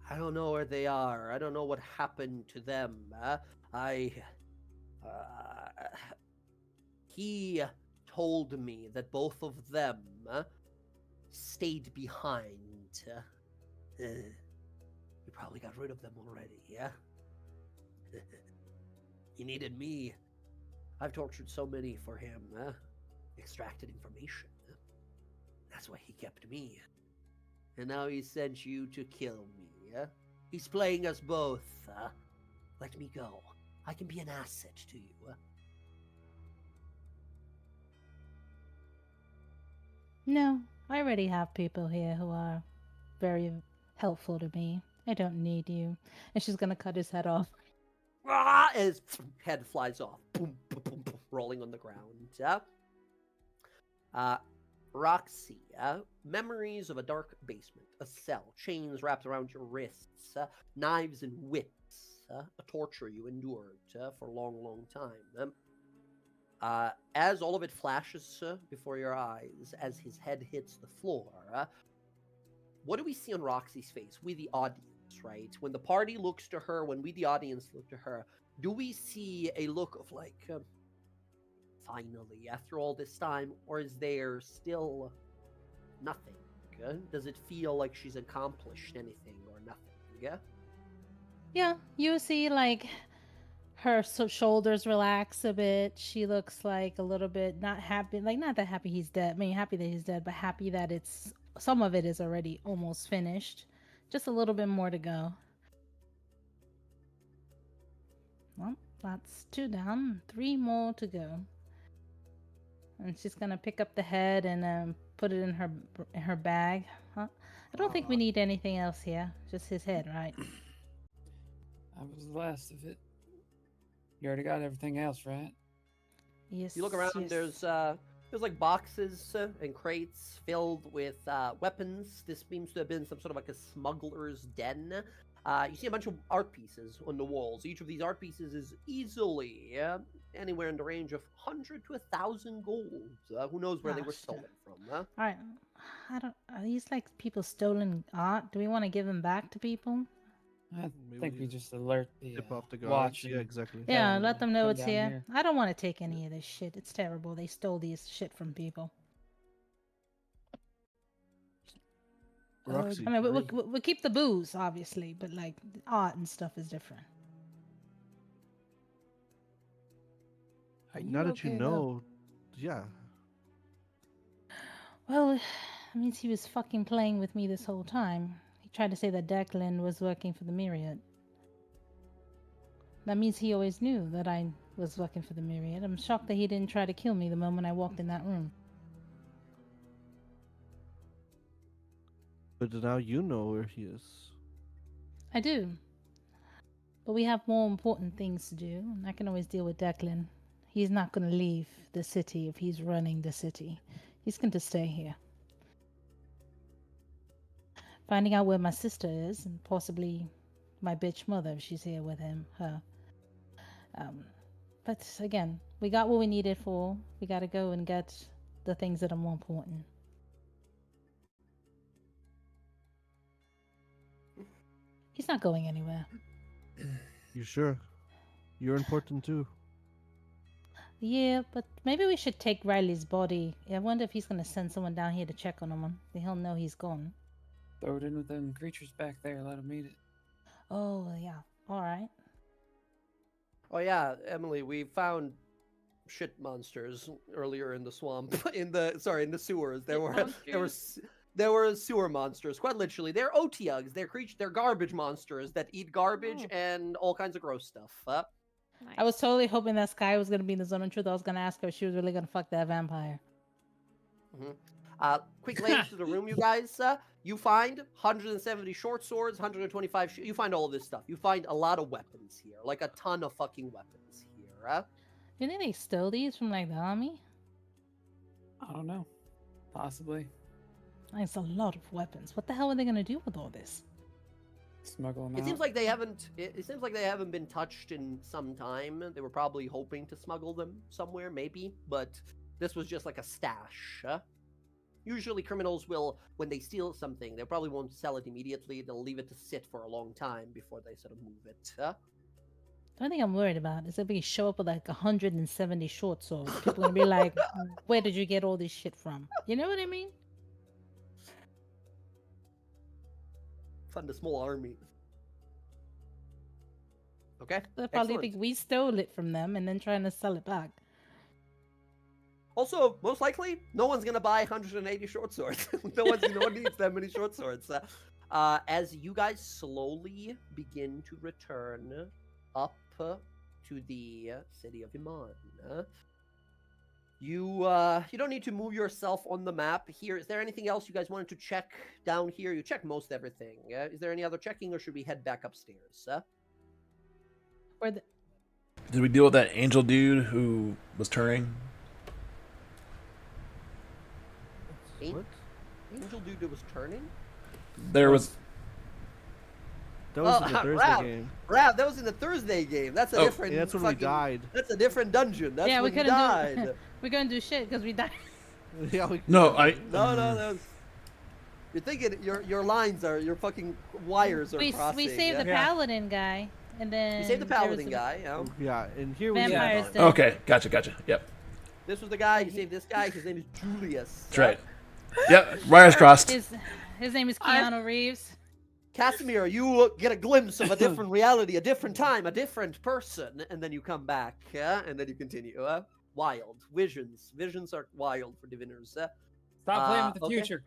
I don't know where they are. I don't know what happened to them. He told me that both of them stayed behind. You probably got rid of them already, yeah? He needed me. I've tortured so many for him, extracted information. That's why he kept me. And now he sent you to kill me. He's playing us both. Let me go. I can be an asset to you. No, I already have people here who are very helpful to me. I don't need you. And she's gonna cut his head off. His head flies off, boom, boom, boom, boom, rolling on the ground. Roxy, memories of a dark basement, a cell, chains wrapped around your wrists, knives and whips, a torture you endured for a long, long time. As all of it flashes before your eyes, as his head hits the floor, what do we see on Roxy's face? We, the audience, right? When the party looks to her, when we, the audience, look to her, do we see a look of like, finally, after all this time, or is there still nothing? Does it feel like she's accomplished anything or nothing? Yeah, you see, like, her shoulders relax a bit. She looks like a little bit not happy, like, not that happy he's dead. I mean, happy that he's dead, but happy that it's... Some of it is already almost finished. Just a little bit more to go. Well, that's 2 down, 3 more to go. And she's gonna pick up the head and put it in her bag. Huh? I don't think we need anything else here. Just his head, right? That was the last of it. You already got everything else, right? Yes. You look around. Yes. There's like boxes and crates filled with weapons. This seems to have been some sort of like a smuggler's den. You see a bunch of art pieces on the walls. Each of these art pieces is easily anywhere in the range of 100 to 1,000 gold. Who knows where they were stolen from? All right. Are these like people stolen art? Do we want to give them back to people? I Maybe think we just alert the tip off the guards. watch. Yeah, and exactly. tell Yeah, them let to them know come it's down here. I don't want to take any of this shit. It's terrible. They stole these shit from people. Roxy, I mean, really? we keep the booze, obviously, but like art and stuff is different. Are Now that you okay, know, yeah. Well, it means he was fucking playing with me this whole time. He tried to say that Declan was working for the Myriad. That means he always knew that I was working for the Myriad. I'm shocked that he didn't try to kill me the moment I walked in that room. But now you know where he is. I do. But we have more important things to do, and I can always deal with Declan. He's not going to leave the city if he's running the city. He's going to stay here. Finding out where my sister is, and possibly my bitch mother if she's here with him, her. But again, we got what we needed for. We gotta go and get the things that are more important. He's not going anywhere. You sure? You're important too. Yeah, but maybe we should take Riley's body. I wonder if he's gonna send someone down here to check on him. He'll know he's gone. Throw it in with them creatures back there. Let them eat it. Oh, yeah. Alright. Oh yeah, Emily, we found shit monsters earlier in the swamp. in the sewers. There were sewer monsters. Quite literally, they're Otiugs. They're garbage monsters that eat garbage and all kinds of gross stuff. Nice. I was totally hoping that Sky was gonna be in the zone of truth. I was gonna ask her if she was really gonna fuck that vampire. Quick glance to the room, you guys. You find 170 short swords, 125. You find all of this stuff. You find a lot of weapons here, like a ton of fucking weapons here. Do you think they stole these from like the army? I don't know. Possibly. It's a lot of weapons. What the hell are they gonna do with all this? Smuggle them It out. seems like they haven't. It seems like they haven't been touched in some time. They were probably hoping to smuggle them somewhere, maybe, but this was just like a stash. Usually, criminals will, when they steal something, they probably won't sell it immediately. They'll leave it to sit for a long time before they sort of move it. The only thing I'm worried about is if we show up with like 170 short swords, people are gonna be like, "Where did you get all this shit from?" You know what I mean? Fund a small army. Okay. They'll probably excellent. think we stole it from them and then trying to sell it back. Also, most likely, no one's gonna buy 180 short swords. no one needs that many short swords. As you guys slowly begin to return up to the city of Iman, you don't need to move yourself on the map here. Is there anything else you guys wanted to check down here? You checked most everything. Is there any other checking, or should we head back upstairs? Did we deal with that angel dude who was turning? What? Angel dude that was turning? There was. That was in the Thursday game. Rav, that was in the Thursday game. That's a different. Yeah, that's when we died. That's a different dungeon. That's Yeah, we when you couldn't died. do. We couldn't do shit because we died. Yeah, we. No, No, that was. You're thinking your lines are your fucking wires are crossing. We saved the paladin guy, and then You saved the there was paladin a- guy. Yeah. Yeah, and here we Vampires are. dead. Okay, gotcha. Yep, This was the guy. You saved this guy. His name is Julius. that's right. Yep, wires crossed. His name is Keanu Reeves. Casimir, you get a glimpse of a different reality, a different time, a different person, and then you come back, and then you continue. Wild visions. Visions are wild for diviners. Stop playing with the okay. future.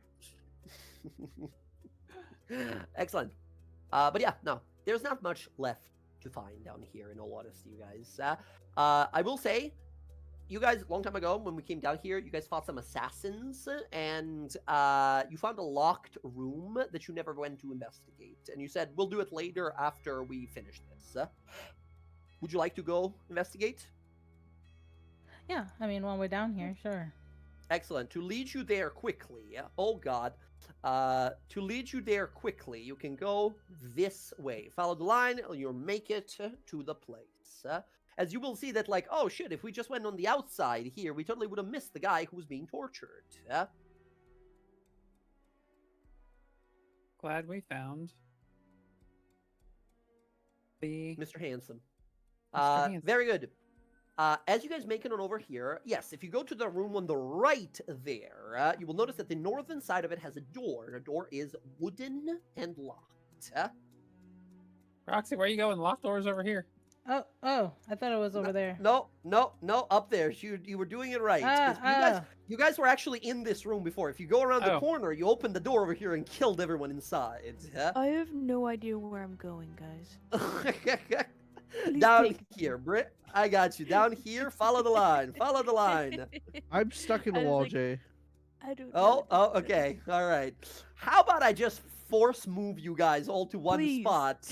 Excellent. But yeah, no, there's not much left to find down here, in all honesty, you guys. I will say, you guys, a long time ago, when we came down here, you guys fought some assassins, and you found a locked room that you never went to investigate. And you said, we'll do it later after we finish this. Would you like to go investigate? Yeah, I mean, while we're down here, sure. Excellent. To lead you there quickly, oh god, to lead you there quickly, you can go this way. Follow the line, and you'll make it to the place. As you will see that, like, oh shit, if we just went on the outside here, we totally would have missed the guy who was being tortured. Glad we found the Mr. Handsome. Mr. Handsome. Very good. As you guys make it on over here, yes, if you go to the room on the right there, you will notice that the northern side of it has a door, and the door is wooden and locked. Roxy, where you going? Locked doors over here. Oh, I thought it was over there. No, up there. You were doing it right. 'Cause you guys were actually in this room before. If you go around the Oh. corner, you opened the door over here and killed everyone inside. I have no idea where I'm going, guys. Please Down take- here, Britt. I got you. Down here, follow the line. Follow the line. I'm stuck in the I was wall, like- Jay. I don't know. Oh, okay. All right. How about I just force move you guys all to one Please. spot?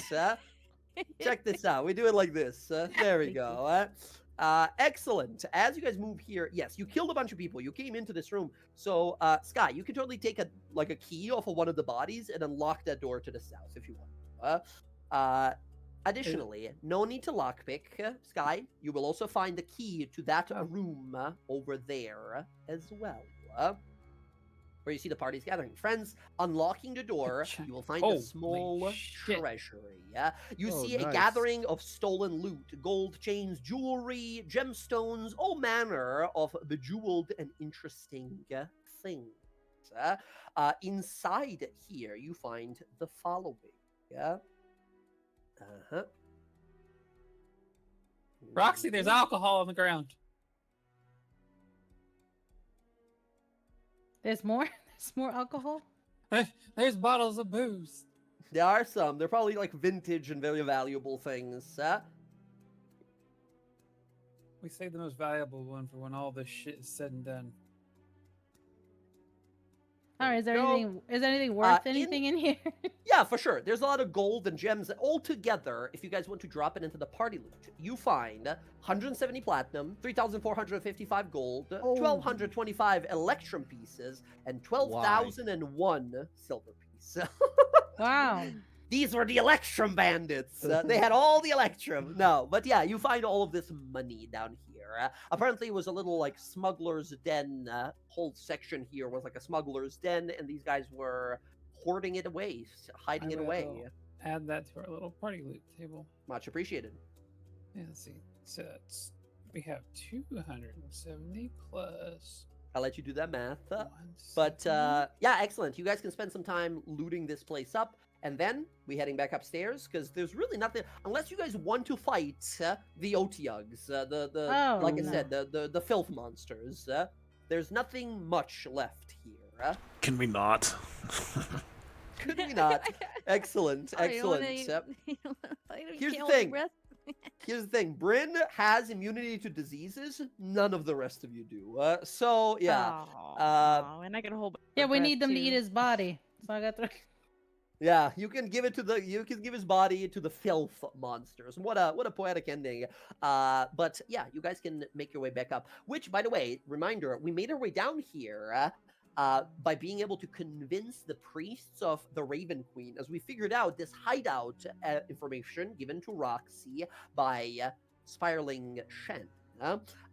Check this out. We do it like this. There we Thank go. Excellent. As you guys move here, yes, you killed a bunch of people. You came into this room. So, Sky, you can totally take a key off of one of the bodies and unlock that door to the south if you want. Additionally, no need to lockpick, Sky. You will also find the key to that room over there as well. Where you see the party's gathering. Friends, unlocking the door, you will find a Holy small shit. treasury. You Oh, see a nice. gathering of stolen loot, gold chains, jewelry, gemstones, all manner of bejeweled and interesting things. Inside here, you find the following. Roxy, there's alcohol on the ground. There's more. There's more alcohol. There's bottles of booze. There are some. They're probably like vintage and very valuable things. We saved the most valuable one for when all this shit is said and done. All right. Is there Go. anything? Is there anything worth in- anything in here? Yeah, for sure. There's a lot of gold and gems. All together, if you guys want to drop it into the party loot, you find 170 platinum, 3,455 gold, 1,225 electrum pieces, and 12,001 silver piece. Wow. These were the electrum bandits. They had all the electrum. No, but yeah, you find all of this money down here. Apparently, it was a little like smuggler's den. Whole section here was like a smuggler's den, and these guys were hoarding it away, hiding it away. Add that to our little party loot table. Much appreciated. Yeah, let's see. So we have 270 plus. I'll let you do that math. But 170. yeah, excellent. You guys can spend some time looting this place up, and then we heading back upstairs because there's really nothing unless you guys want to fight the Otyugs, like I said, the filth monsters. There's nothing much left here. Can we not? Could we not? Excellent, excellent. Here's the thing. Here's the thing. Bryn has immunity to diseases. None of the rest of you do. So yeah. And I can hold. Yeah, we need them to eat his body. So I got to. Yeah, you can give his body to the filth monsters. What a poetic ending. But yeah, you guys can make your way back up. Which, by the way, reminder, we made our way down here by being able to convince the priests of the Raven Queen, as we figured out this hideout information given to Roxy by Spiraling Shen.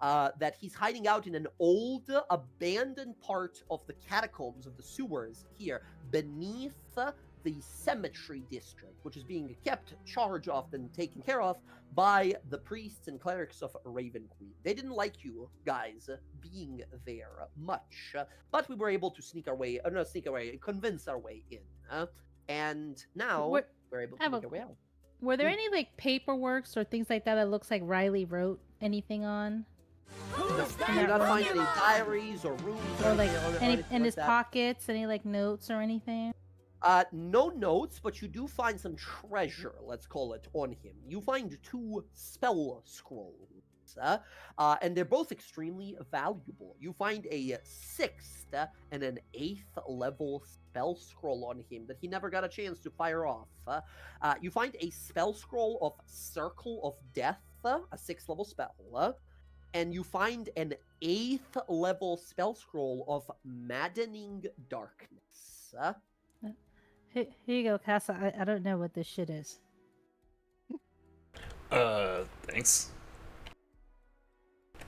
That he's hiding out in an old, abandoned part of the catacombs of the sewers here beneath the cemetery district, which is being kept charge of and taken care of by the priests and clerics of Raven Queen. They didn't like you guys being there much, but we were able to convince our way in. And now we're able to make our way out. Were there any like paperworks or things like that looks like Riley wrote anything on? You do not find any diaries or rooms Or like any anything in like his that. pockets, any like notes or anything? No notes, but you do find some treasure, let's call it, on him. You find 2 spell scrolls, and they're both extremely valuable. You find a 6th and an 8th level spell scroll on him that he never got a chance to fire off. You find a spell scroll of Circle of Death, a 6th level spell, and you find an 8th level spell scroll of Maddening Darkness. Here you go, Casa. I don't know what this shit is. Thanks.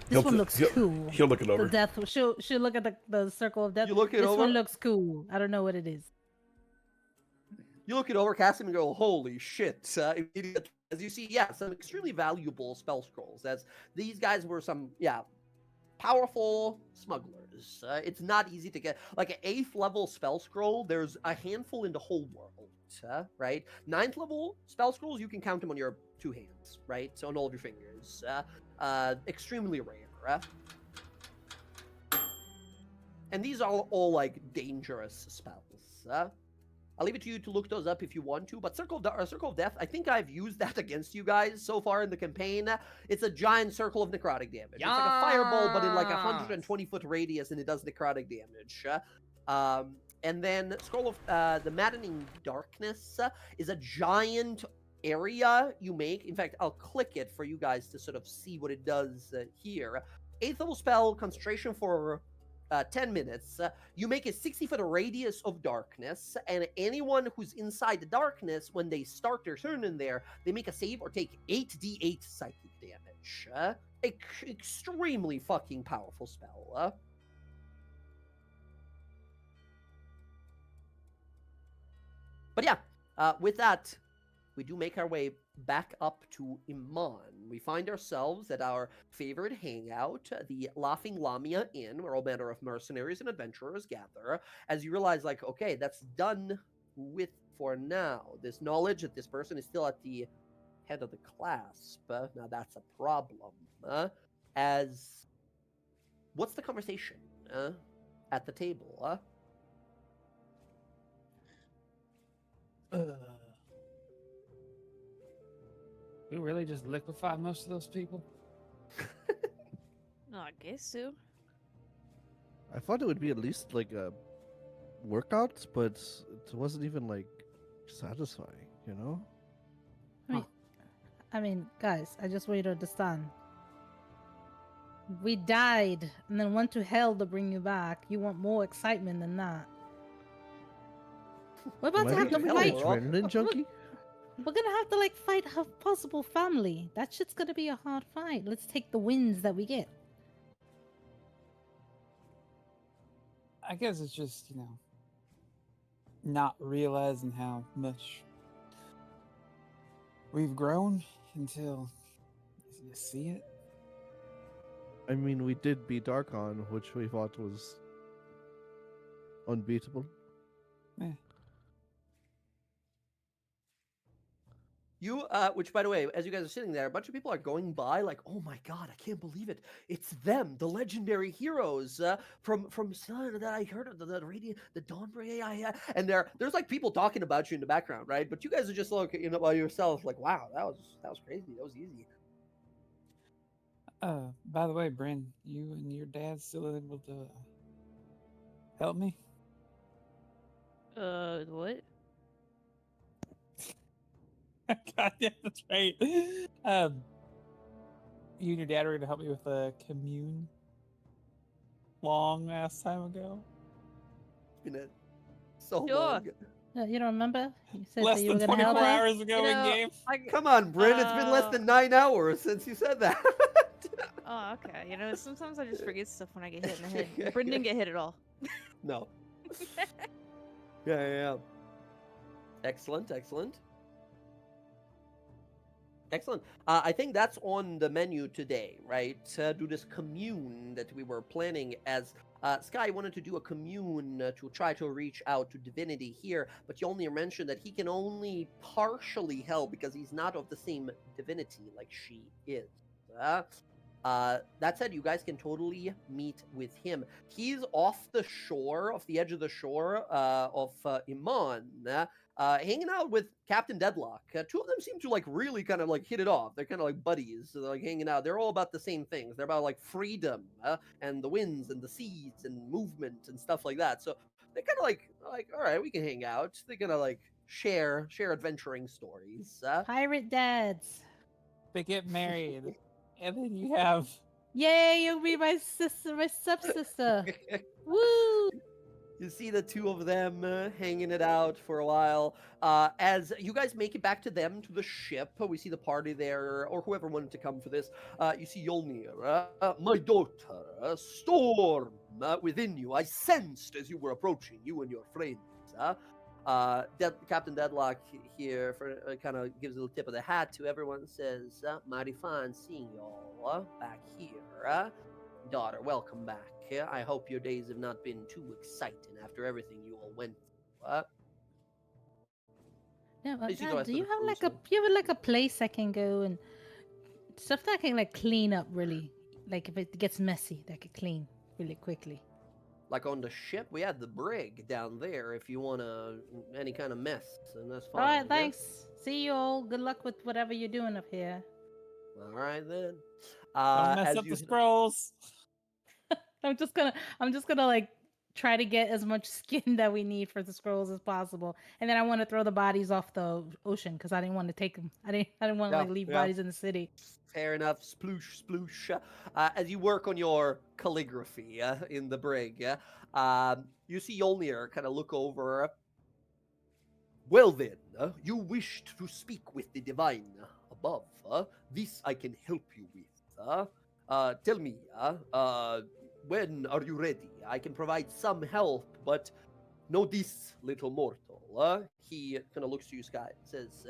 This one looks cool. He'll look it over. The death. She'll look at the circle of death. You look it this over? one looks cool. I don't know what it is. You look it over, cast him, and go, holy shit. As you see, yeah, some extremely valuable spell scrolls. As these guys were some, powerful smugglers. It's not easy to get. Like an 8th level spell scroll, there's a handful in the whole world, right? 9th level spell scrolls, you can count them on your 2 hands, right? So on all of your fingers. Extremely rare. And these are all like dangerous spells. I'll leave it to you to look those up if you want to, but Circle of Death, I think I've used that against you guys so far in the campaign. It's a giant circle of necrotic damage. It's like a fireball, but in like a 120-foot radius, and it does necrotic damage. And then Scroll of the Maddening Darkness is a giant area you make. In fact, I'll click it for you guys to sort of see what it does here. 8th level spell, concentration for 10 minutes, you make a 60-foot radius of darkness, and anyone who's inside the darkness, when they start their turn in there, they make a save or take 8d8 psychic damage. Extremely fucking powerful spell. But yeah, with that, we do make our way back up to Iman. We find ourselves at our favorite hangout, the Laughing Lamia Inn, where all manner of mercenaries and adventurers gather. As you realize, like, okay, that's done with for now. This knowledge that this person is still at the head of the clasp, now that's a problem. As what's the conversation at the table? We really just liquefy most of those people? No, I guess so. I thought it would be at least like a workout, but it wasn't even like satisfying, you know? I mean, guys, I just want you to understand. We died and then went to hell to bring you back. You want more excitement than that? We're about Am to I have to an fight. adrenaline junkie? We're gonna have to like fight a possible family. That shit's gonna be a hard fight. Let's take the wins that we get. I guess it's just, you know, not realizing how much we've grown until you see it. I mean, we did beat Archon, which we thought was unbeatable. Yeah. You, which by the way, as you guys are sitting there, a bunch of people are going by like, oh my god, I can't believe it. It's them, the legendary heroes from that I heard of, the Tal'Dorei, and there's like people talking about you in the background, right? But you guys are just looking, you know, by yourself, like, wow, that was crazy, that was easy. By the way, Bryn, you and your dad still able to help me? What? God, yeah, that's right. You and your dad were going to help me with a commune long ass time ago. It's been so Sure. long. You don't remember? You said Less that you were than gonna 24 help us. hours ago in game. Come on, Bryn, it's been less than 9 hours since you said that. Oh, okay. You know, sometimes I just forget stuff when I get hit in the head. Bryn didn't get hit at all. No. Yeah. Excellent. I think that's on the menu today, right? Do this commune that we were planning as Sky wanted to do a commune to try to reach out to Divinity here, but you only mentioned that he can only partially help because he's not of the same divinity like she is. That said, you guys can totally meet with him. He's off the shore, off the edge of the shore of Iman, hanging out with Captain Deadlock. Two of them seem to like really kind of like hit it off. They're kind of like buddies, so they're like hanging out. They're all about the same things. They're about like freedom and the winds and the seas and movement and stuff like that. So they're kind of like all right, we can hang out. They're gonna like share adventuring stories. Pirate dads. They get married. And then you have... Yay, you'll be my sister, my stepsister. Woo! You see the two of them hanging it out for a while. As you guys make it back to the ship, we see the party there, or whoever wanted to come for this. You see Yolnir, my daughter, storm within you. I sensed as you were approaching, you and your friends. Captain Deadlock here for kind of gives a little tip of the hat to everyone. Says, "Mighty fine seeing y'all back here, daughter. Welcome back. I hope your days have not been too exciting after everything you all went through." Yeah, but Please go Dad, after do you the have like a cruiser. place I can go and stuff that I can like clean up really, like if it gets messy, that I could clean really quickly. Like on the ship, we had the brig down there if you want any kind of mess, and that's fine. All right, yeah? thanks. See you all. Good luck with whatever you're doing up here. All right then. Don't mess as up you the scrolls. I'm just gonna like try to get as much skin that we need for the scrolls as possible, and then I want to throw the bodies off the ocean because I didn't want to take them. I didn't want to like leave bodies in the city. Fair enough. Sploosh, sploosh. As you work on your calligraphy in the brig, you see Yolnir kind of look over. Well then, you wished to speak with the divine above. This I can help you with. Tell me, when are you ready? I can provide some help, but know this, little mortal. He kind of looks to you, Sky, and says,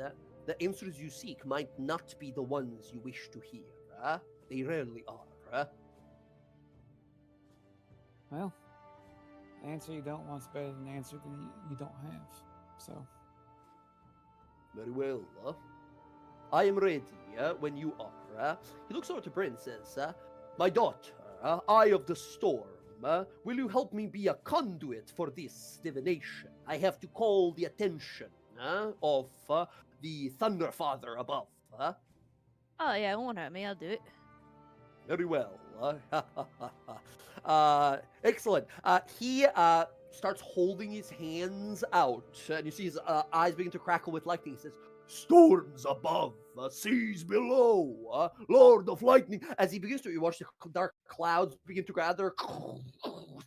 the answers you seek might not be the ones you wish to hear. They rarely are. Well, the answer you don't want's better than the answer that you don't have. So. Very well. I am ready when you are. He looks over to Bryn and says, my daughter, Eye of the Storm, will you help me be a conduit for this divination? I have to call the attention of the Thunder Father above. Oh yeah, it won't hurt me. I'll do it. Very well. Excellent. He starts holding his hands out, and you see his eyes begin to crackle with lightning. He says, storms above, seas below, Lord of Lightning. As he begins to, you watch the dark clouds begin to gather.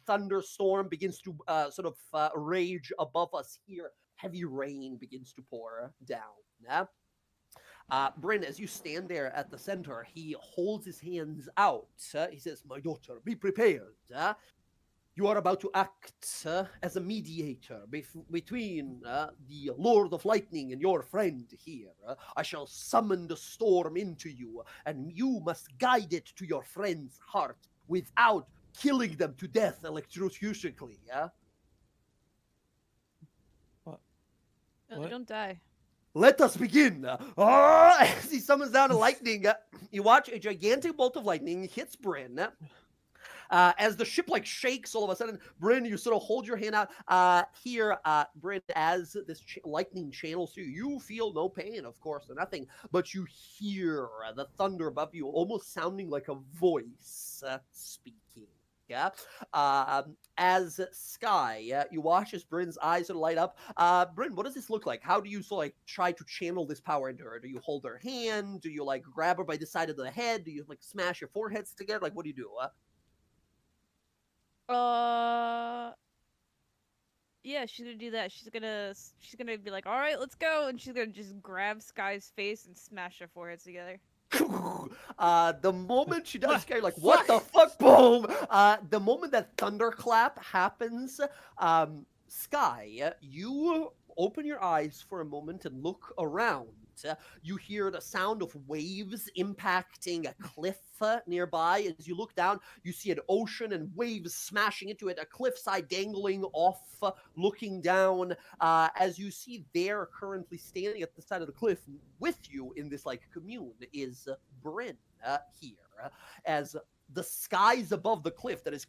Thunderstorm begins to sort of rage above us here. Heavy rain begins to pour down. Bryn, as you stand there at the center, he holds his hands out. He says, my daughter, be prepared. You are about to act as a mediator between the Lord of Lightning and your friend here. I shall summon the storm into you, and you must guide it to your friend's heart without killing them to death electrocutionally. What? Don't die. Let us begin. As he summons down a lightning, you watch a gigantic bolt of lightning hits Bryn. As the ship like shakes all of a sudden, Bryn, you sort of hold your hand out. Here, Bryn, as this lightning channels through you, feel no pain, of course, or nothing, but you hear the thunder above you, almost sounding like a voice speaking. Yeah. As Sky, you watch as Bryn's eyes sort of light up. Bryn, what does this look like? How do you sort of like try to channel this power into her? Do you hold her hand? Do you like grab her by the side of the head? Do you like smash your foreheads together? Like, what do you do? Yeah, she's gonna do that. She's gonna be like, all right, let's go, and she's gonna just grab Sky's face and smash their foreheads together. The moment she does, Sky, like, what the fuck? Boom! The moment that thunderclap happens, Sky, you open your eyes for a moment and look around. You hear the sound of waves impacting a cliff nearby. As you look down, you see an ocean and waves smashing into it, a cliffside dangling off, looking down. As you see there, currently standing at the side of the cliff with you in this like commune is Bryn here. As the skies above the cliff that is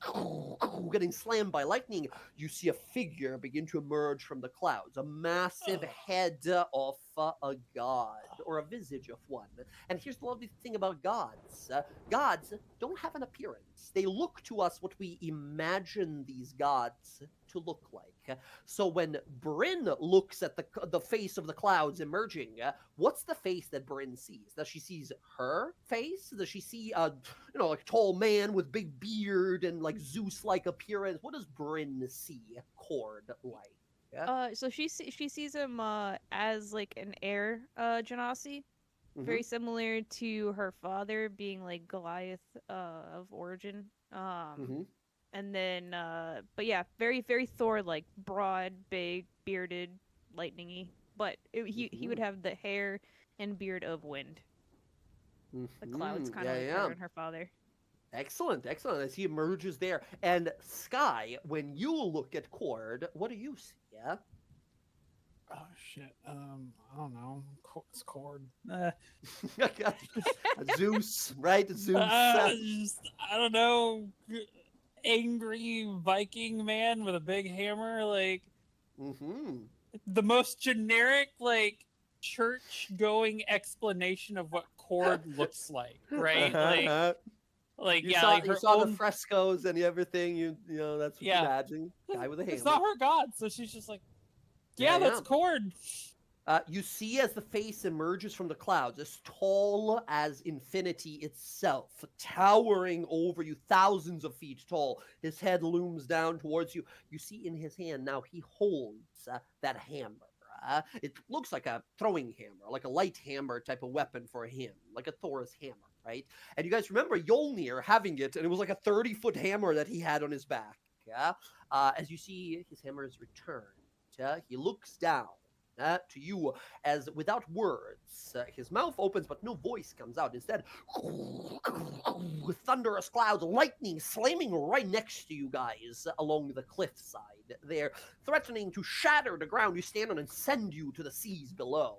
getting slammed by lightning, you see a figure begin to emerge from the clouds, a massive head of a god, or a visage of one. And here's the lovely thing about gods. Gods don't have an appearance. They look to us what we imagine these gods to look like. So when Bryn looks at the face of the clouds emerging, what's the face that Bryn sees? Does she see her face? Does she see a like tall man with big beard and like Zeus-like appearance? What does Bryn see Cord like? Yeah? So she sees him as like an heir genasi, very similar to her father being like Goliath of origin. And then, but yeah, very, very Thor-like, broad, big, bearded, lightningy. But he would have the hair and beard of wind. The clouds kind of like her and her father. Excellent, excellent. As he emerges there. And Sky, when you look at Cord, what do you see? Yeah? Oh, shit. I don't know. It's Cord. Zeus, right? Zeus. I don't know. Angry Viking man with a big hammer, like the most generic like church going explanation of what Cord looks like, right? Like, You yeah, saw, like you her saw own... the frescoes and everything. You know that's what Yeah. you imagine. Guy with a hammer. It's not her god, so she's just like, Yeah, yeah, that's yeah. Cord. You see as the face emerges from the clouds, as tall as infinity itself, towering over you, thousands of feet tall. His head looms down towards you. You see in his hand now he holds that hammer. It looks like a throwing hammer, like a light hammer type of weapon for him, like a Thor's hammer, right? And you guys remember Yolnir having it, and it was like a 30-foot hammer that he had on his back. Yeah. As you see his hammer is returned, he looks down to you as without words his mouth opens but no voice comes out. Instead, thunderous clouds, lightning slamming right next to you guys along the cliffside there, threatening to shatter the ground you stand on and send you to the seas below.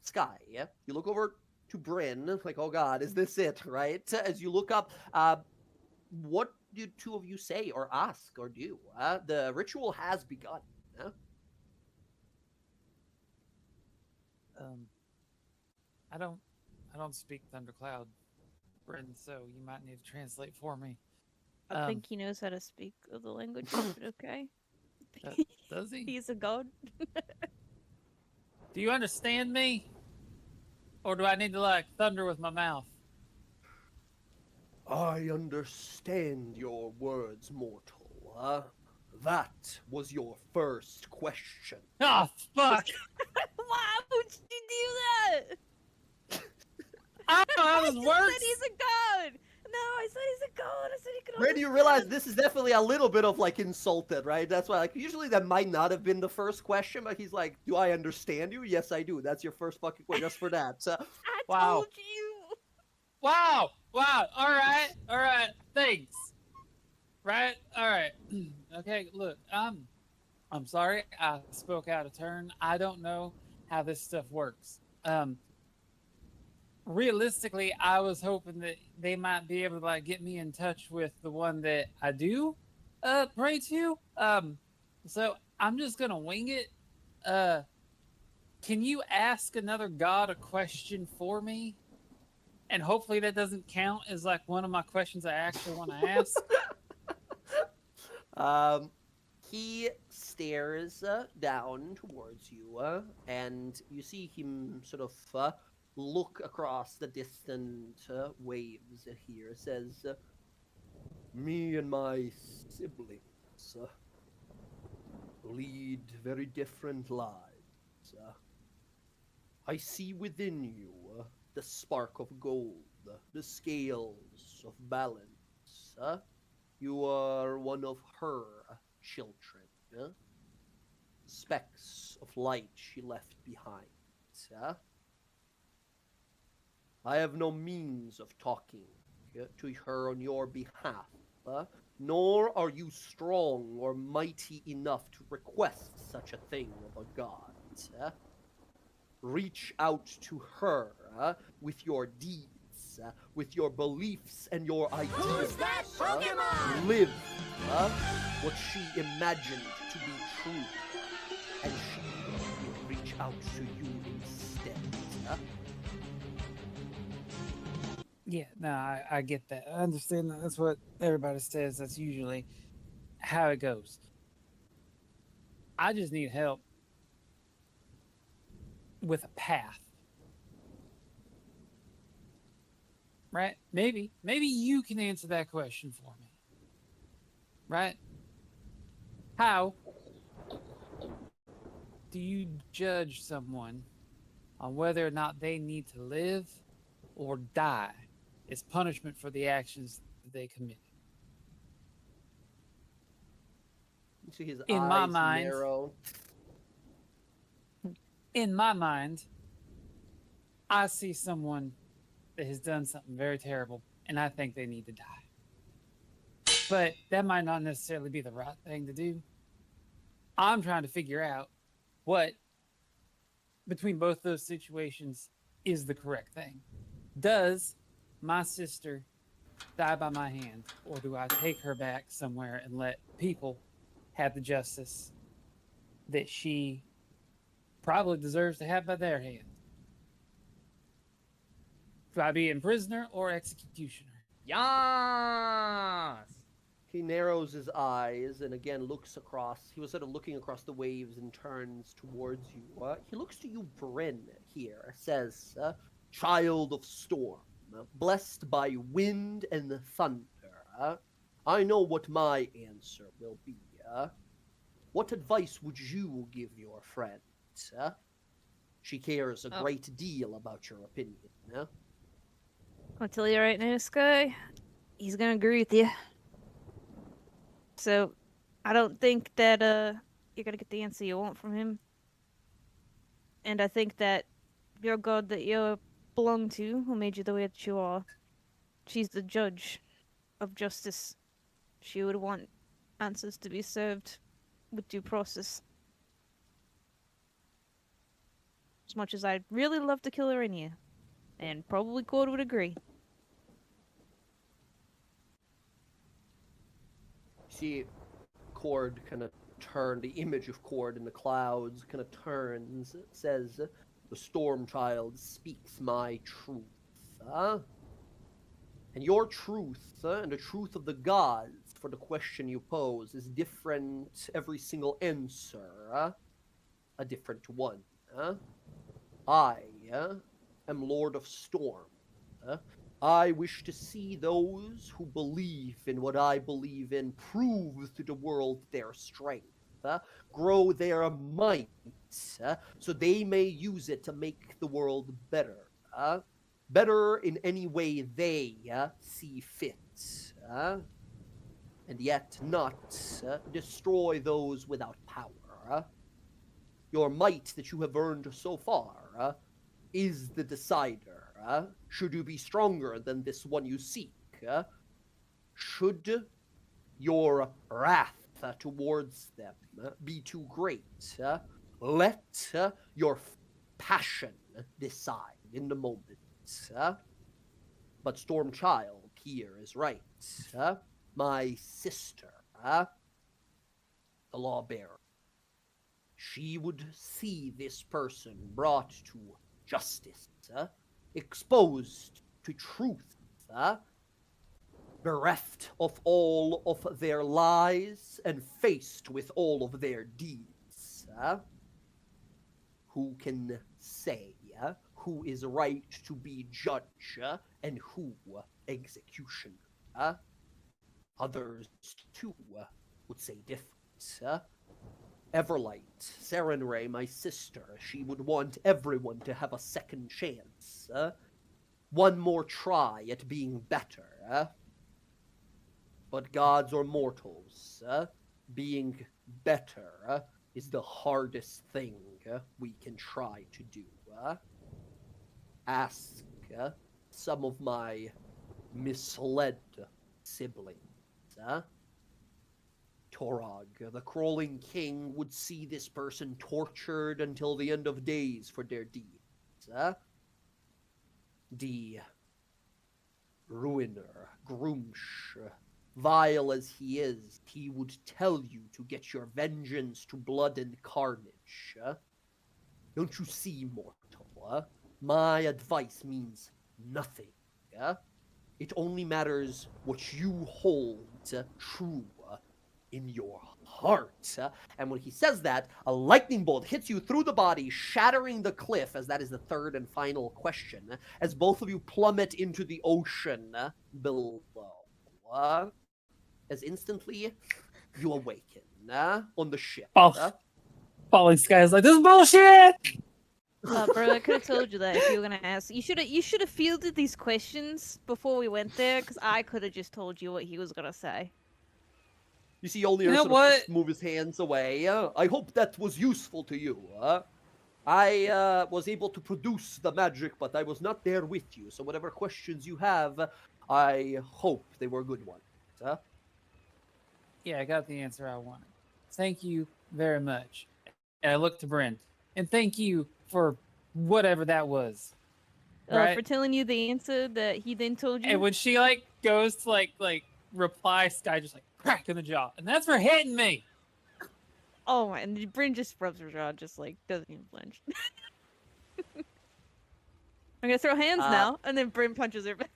Sky, you look over to Bryn like, oh god, is this it, right? As you look up, what do two of you say or ask or do? The ritual has begun. I don't speak Thundercloud, Bryn, so you might need to translate for me. I think he knows how to speak the language, but okay. Does he? He's a god. Do you understand me? Or do I need to, like, thunder with my mouth? I understand your words, mortal. That was your first question. Oh, fuck! Why would you do that? I don't know how this I works! said he's a god! No, I said he's a god! I said he could Where do you realize this is definitely a little bit of, like, insulted, right? That's why, like, usually that might not have been the first question, but he's like, do I understand you? Yes, I do. That's your first fucking question, just for that. So, I told you! Wow! Wow! Alright, thanks! Right? Alright. Okay, look, I'm sorry I spoke out of turn. I don't know how this stuff works. Realistically, I was hoping that they might be able to, like, get me in touch with the one that I do pray to. So I'm just gonna wing it. Can you ask another god a question for me? And hopefully that doesn't count as, like, one of my questions I actually want to ask. He stares down towards you, and you see him sort of look across the distant waves here. Says, me and my siblings lead very different lives. I see within you the spark of gold, the scales of balance. You are one of her children. Specks of light she left behind. I have no means of talking to her on your behalf, nor are you strong or mighty enough to request such a thing of a god. Reach out to her with your deeds, with your beliefs and your ideas. Who's that Pokemon? Live what she imagined to be true, and she will reach out to you instead. Yeah, no, I get that. I understand that. That's what everybody says. That's usually how it goes. I just need help with a path. Right? Maybe you can answer that question for me. Right? How do you judge someone on whether or not they need to live or die as punishment for the actions that they committed? You see his In eyes my mind, narrow. In my mind, I see someone that has done something very terrible, and I think they need to die. But that might not necessarily be the right thing to do. I'm trying to figure out what, between both those situations, is the correct thing. Does my sister die by my hand, or do I take her back somewhere and let people have the justice that she probably deserves to have by their hand? by being prisoner or executioner. Yas! He narrows his eyes and again looks across. He was sort of looking across the waves and turns towards you. He looks to you, Bryn, here. Says, Child of storm, blessed by wind and thunder. I know what my answer will be. What advice would you give your friend? She cares a great deal about your opinion. I'll tell you right now, Sky, he's gonna agree with you. So, I don't think that you're gonna get the answer you want from him. And I think that your god that you belong to, who made you the way that you are, she's the judge of justice. She would want answers to be served with due process. As much as I'd really love to kill her in you. And probably Cord would agree. See, Cord kind of the image of Cord in the clouds kind of turns, says, the storm child speaks my truth. And your truth, and the truth of the gods for the question you pose is different, every single answer, a different one. I am Lord of Storm. I wish to see those who believe in what I believe in prove to the world their strength, grow their might, so they may use it to make the world better. Better in any way they see fit. And yet not destroy those without power. Your might that you have earned so far is the decider. Should you be stronger than this one you seek? Should your wrath towards them be too great? Let your passion decide in the moment. But Stormchild here is right. My sister, the lawbearer, she would see this person brought to justice, exposed to truth, bereft of all of their lies and faced with all of their deeds. Who can say who is right to be judge and who executioner? Others, too, would say different. Everlight, Serenray, my sister, she would want everyone to have a second chance. One more try at being better. But gods or mortals, being better is the hardest thing we can try to do. Ask some of my misled siblings. Torog, the crawling king, would see this person tortured until the end of days for their deeds. The ruiner, Grumsh, vile as he is, he would tell you to get your vengeance to blood and carnage. Don't you see, mortal? My advice means nothing. It only matters what you hold true in your heart. And when he says that, a lightning bolt hits you through the body, shattering the cliff, as that is the third and final question, as both of you plummet into the ocean below. As instantly you awaken on the ship. Falling Sky is like, this is bullshit! Bro, I could have told you that if you were gonna ask. You should have fielded these questions before we went there, because I could have just told you what he was gonna say. You see Olnir sort of move his hands away. I hope that was useful to you. I was able to produce the magic, but I was not there with you. So whatever questions you have, I hope they were good ones. Yeah, I got the answer I wanted. Thank you very much. And I look to Brent. And thank you for whatever that was. Right? For telling you the answer that he then told you. And when she goes to reply, Sky just crack in the jaw. And that's for hitting me. Oh my, and Bryn just rubs her jaw, just doesn't even flinch. I'm gonna throw hands now, and then Brim punches her back.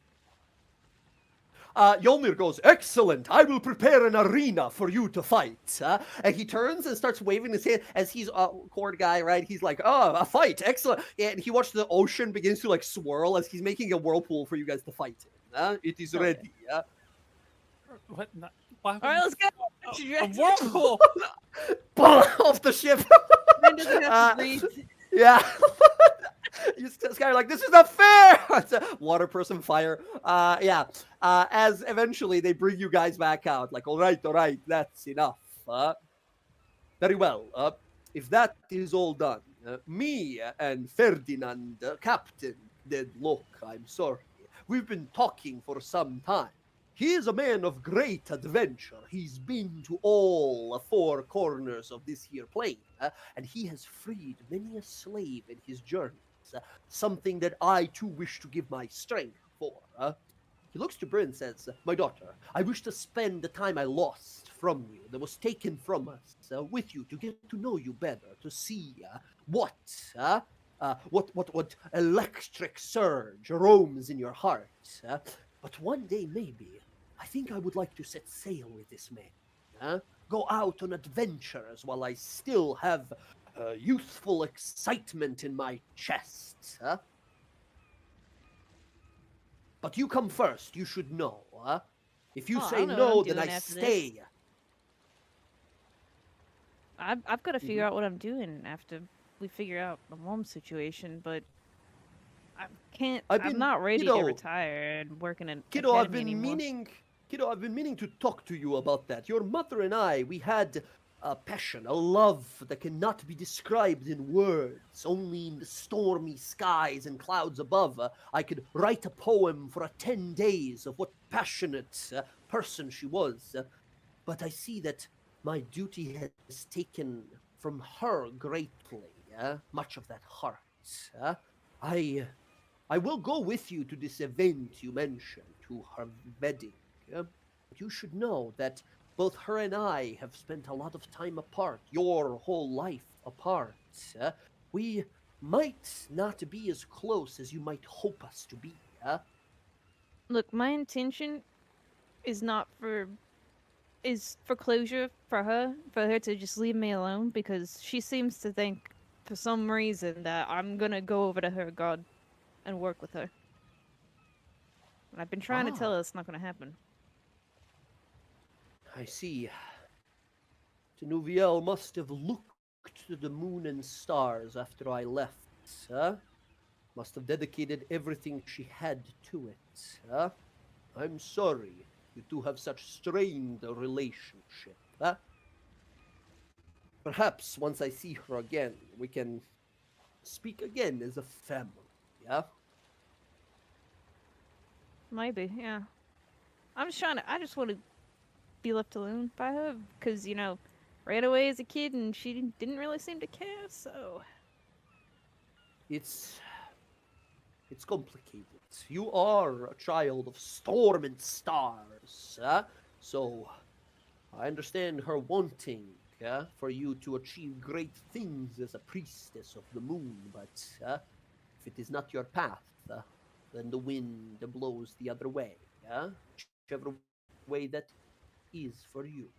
Yolmir goes, excellent, I will prepare an arena for you to fight. And he turns and starts waving his hand as he's a cord guy, right? He's like, oh, a fight, excellent. And he watches the ocean begins to like swirl as he's making a whirlpool for you guys to fight in. It is ready. What? Why All right, let's go. a whirlpool. Off the ship. Brim doesn't have to breathe. Yeah. This guy like, this is not fair. It's a water person fire. As eventually they bring you guys back out. Like, all right, that's enough. Very well. If that is all done, me and Ferdinand, Captain Deadlock, I'm sorry. We've been talking for some time. He is a man of great adventure. He's been to all four corners of this here plane, and he has freed many a slave in his journey. Something that I too wish to give my strength for. He looks to Bryn and says, my daughter, I wish to spend the time I lost from you, that was taken from us, with you, to get to know you better, to see what electric surge roams in your heart. But one day, maybe, I think I would like to set sail with this man. Go out on adventures while I still have youthful excitement in my chest. But you come first, you should know. If you say no, then I stay. I've got to figure out what I'm doing after we figure out the mom situation, but I can't. I'm not ready to retire and work in an academy anymore. Kiddo, I've been meaning to talk to you about that. Your mother and I, we had a passion, a love that cannot be described in words. Only in the stormy skies and clouds above, I could write a poem for 10 days of what passionate person she was. But I see that my duty has taken from her greatly, much of that heart. I will go with you to this event you mentioned, to her wedding. But you should know that both her and I have spent a lot of time apart, your whole life apart. We might not be as close as you might hope us to be. Look, my intention is for closure for her to just leave me alone, because she seems to think, for some reason, that I'm gonna go over to her god and work with her. And I've been trying to tell her it's not gonna happen. I see. Tenuviel must have looked to the moon and stars after I left, Must have dedicated everything she had to it, I'm sorry you two have such strained a relationship, Perhaps once I see her again, we can speak again as a family, Maybe, yeah. I just want to be left alone by her, because, ran away as a kid and she didn't really seem to care, so... It's complicated. You are a child of storm and stars, so I understand her wanting for you to achieve great things as a priestess of the moon, but if it is not your path, then the wind blows the other way, whichever way that is for you.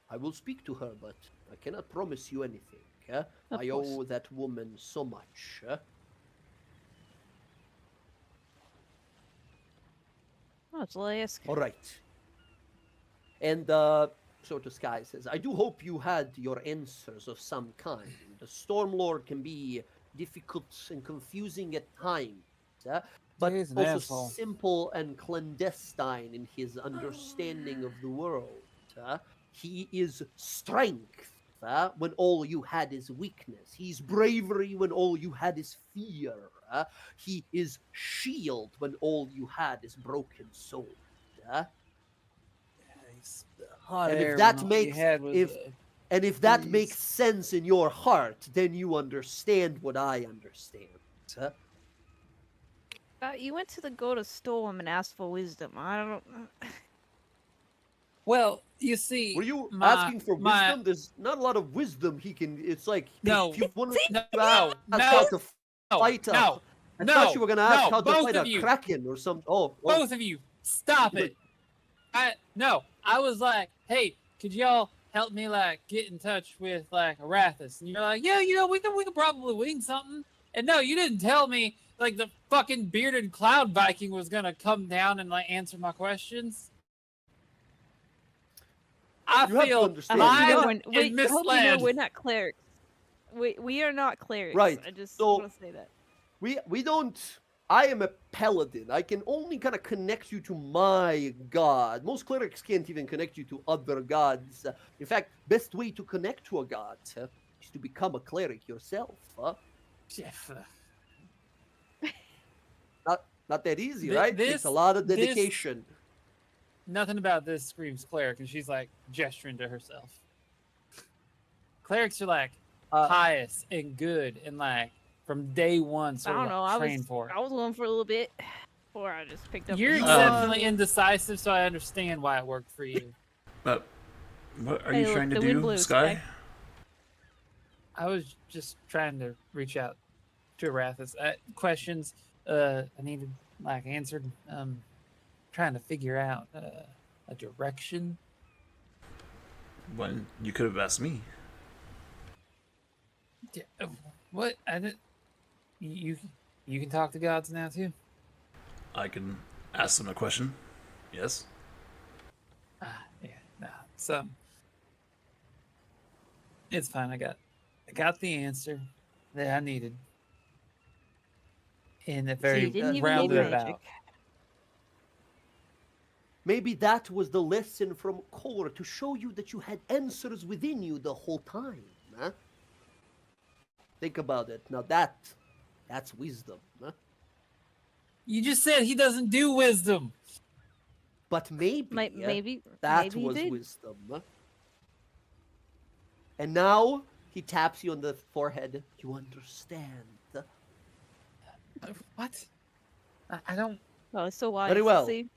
I will speak to her, but I cannot promise you anything. I owe that woman so much. Oh, it's all I ask. All right. And so to Sky says, I do hope you had your answers of some kind. The Stormlord can be difficult and confusing at times, but also asshole. simple and clandestine in his understanding of the world. He is strength when all you had is weakness. He's bravery when all you had is fear. He is shield when all you had is broken soul. And if that makes sense in your heart, then you understand what I understand. You went to the God of Storm and asked for wisdom. I don't... Well, you see... Were you asking for wisdom? There's not a lot of wisdom he can... It's like... No. If you want No. fight no, I no, thought you were gonna ask no, how to both fight of a you. kraken or some. Oh, Both of you, stop it. I was like, hey, could y'all help me like get in touch with like Arathis? And you're like, yeah, we can probably wing something. And no, you didn't tell me like the fucking bearded cloud Viking was gonna come down and like answer my questions. I You have to feel understand. lied Wait, and I hope you know misled. we're not clerics. We are not clerics. Right, I just so- want to say that. we don't. I am a paladin. I can only kind of connect you to my god. Most clerics can't even connect you to other gods. In fact, best way to connect to a god is to become a cleric yourself. Not that easy, right? It's a lot of dedication. Nothing about this screams cleric, and she's like gesturing to herself. Clerics are like pious and good, and like from day one, I sort don't of know. like, trained for it. I was going for a little bit before I just picked up. You're the exceptionally indecisive, so I understand why it worked for you. But what are Hey, you look, trying to the wind do, blows, Sky? okay? I was just trying to reach out to Arathis. Questions I needed like answered. Trying to figure out a direction. When you could have asked me. What? I didn't. You can talk to gods now too. I can ask them a question. Yes. Yeah. Nah. So it's fine. I got the answer that I needed in a very you didn't even need roundabout. magic. Maybe that was the lesson from Kor to show you that you had answers within you the whole time. Huh? Think about it. Now that's wisdom. Huh? You just said he doesn't do wisdom. But maybe Maybe that maybe he was did. wisdom. Huh? And now he taps you on the forehead. You understand. Huh? What? I don't. Oh, it's so wise. Very well. See?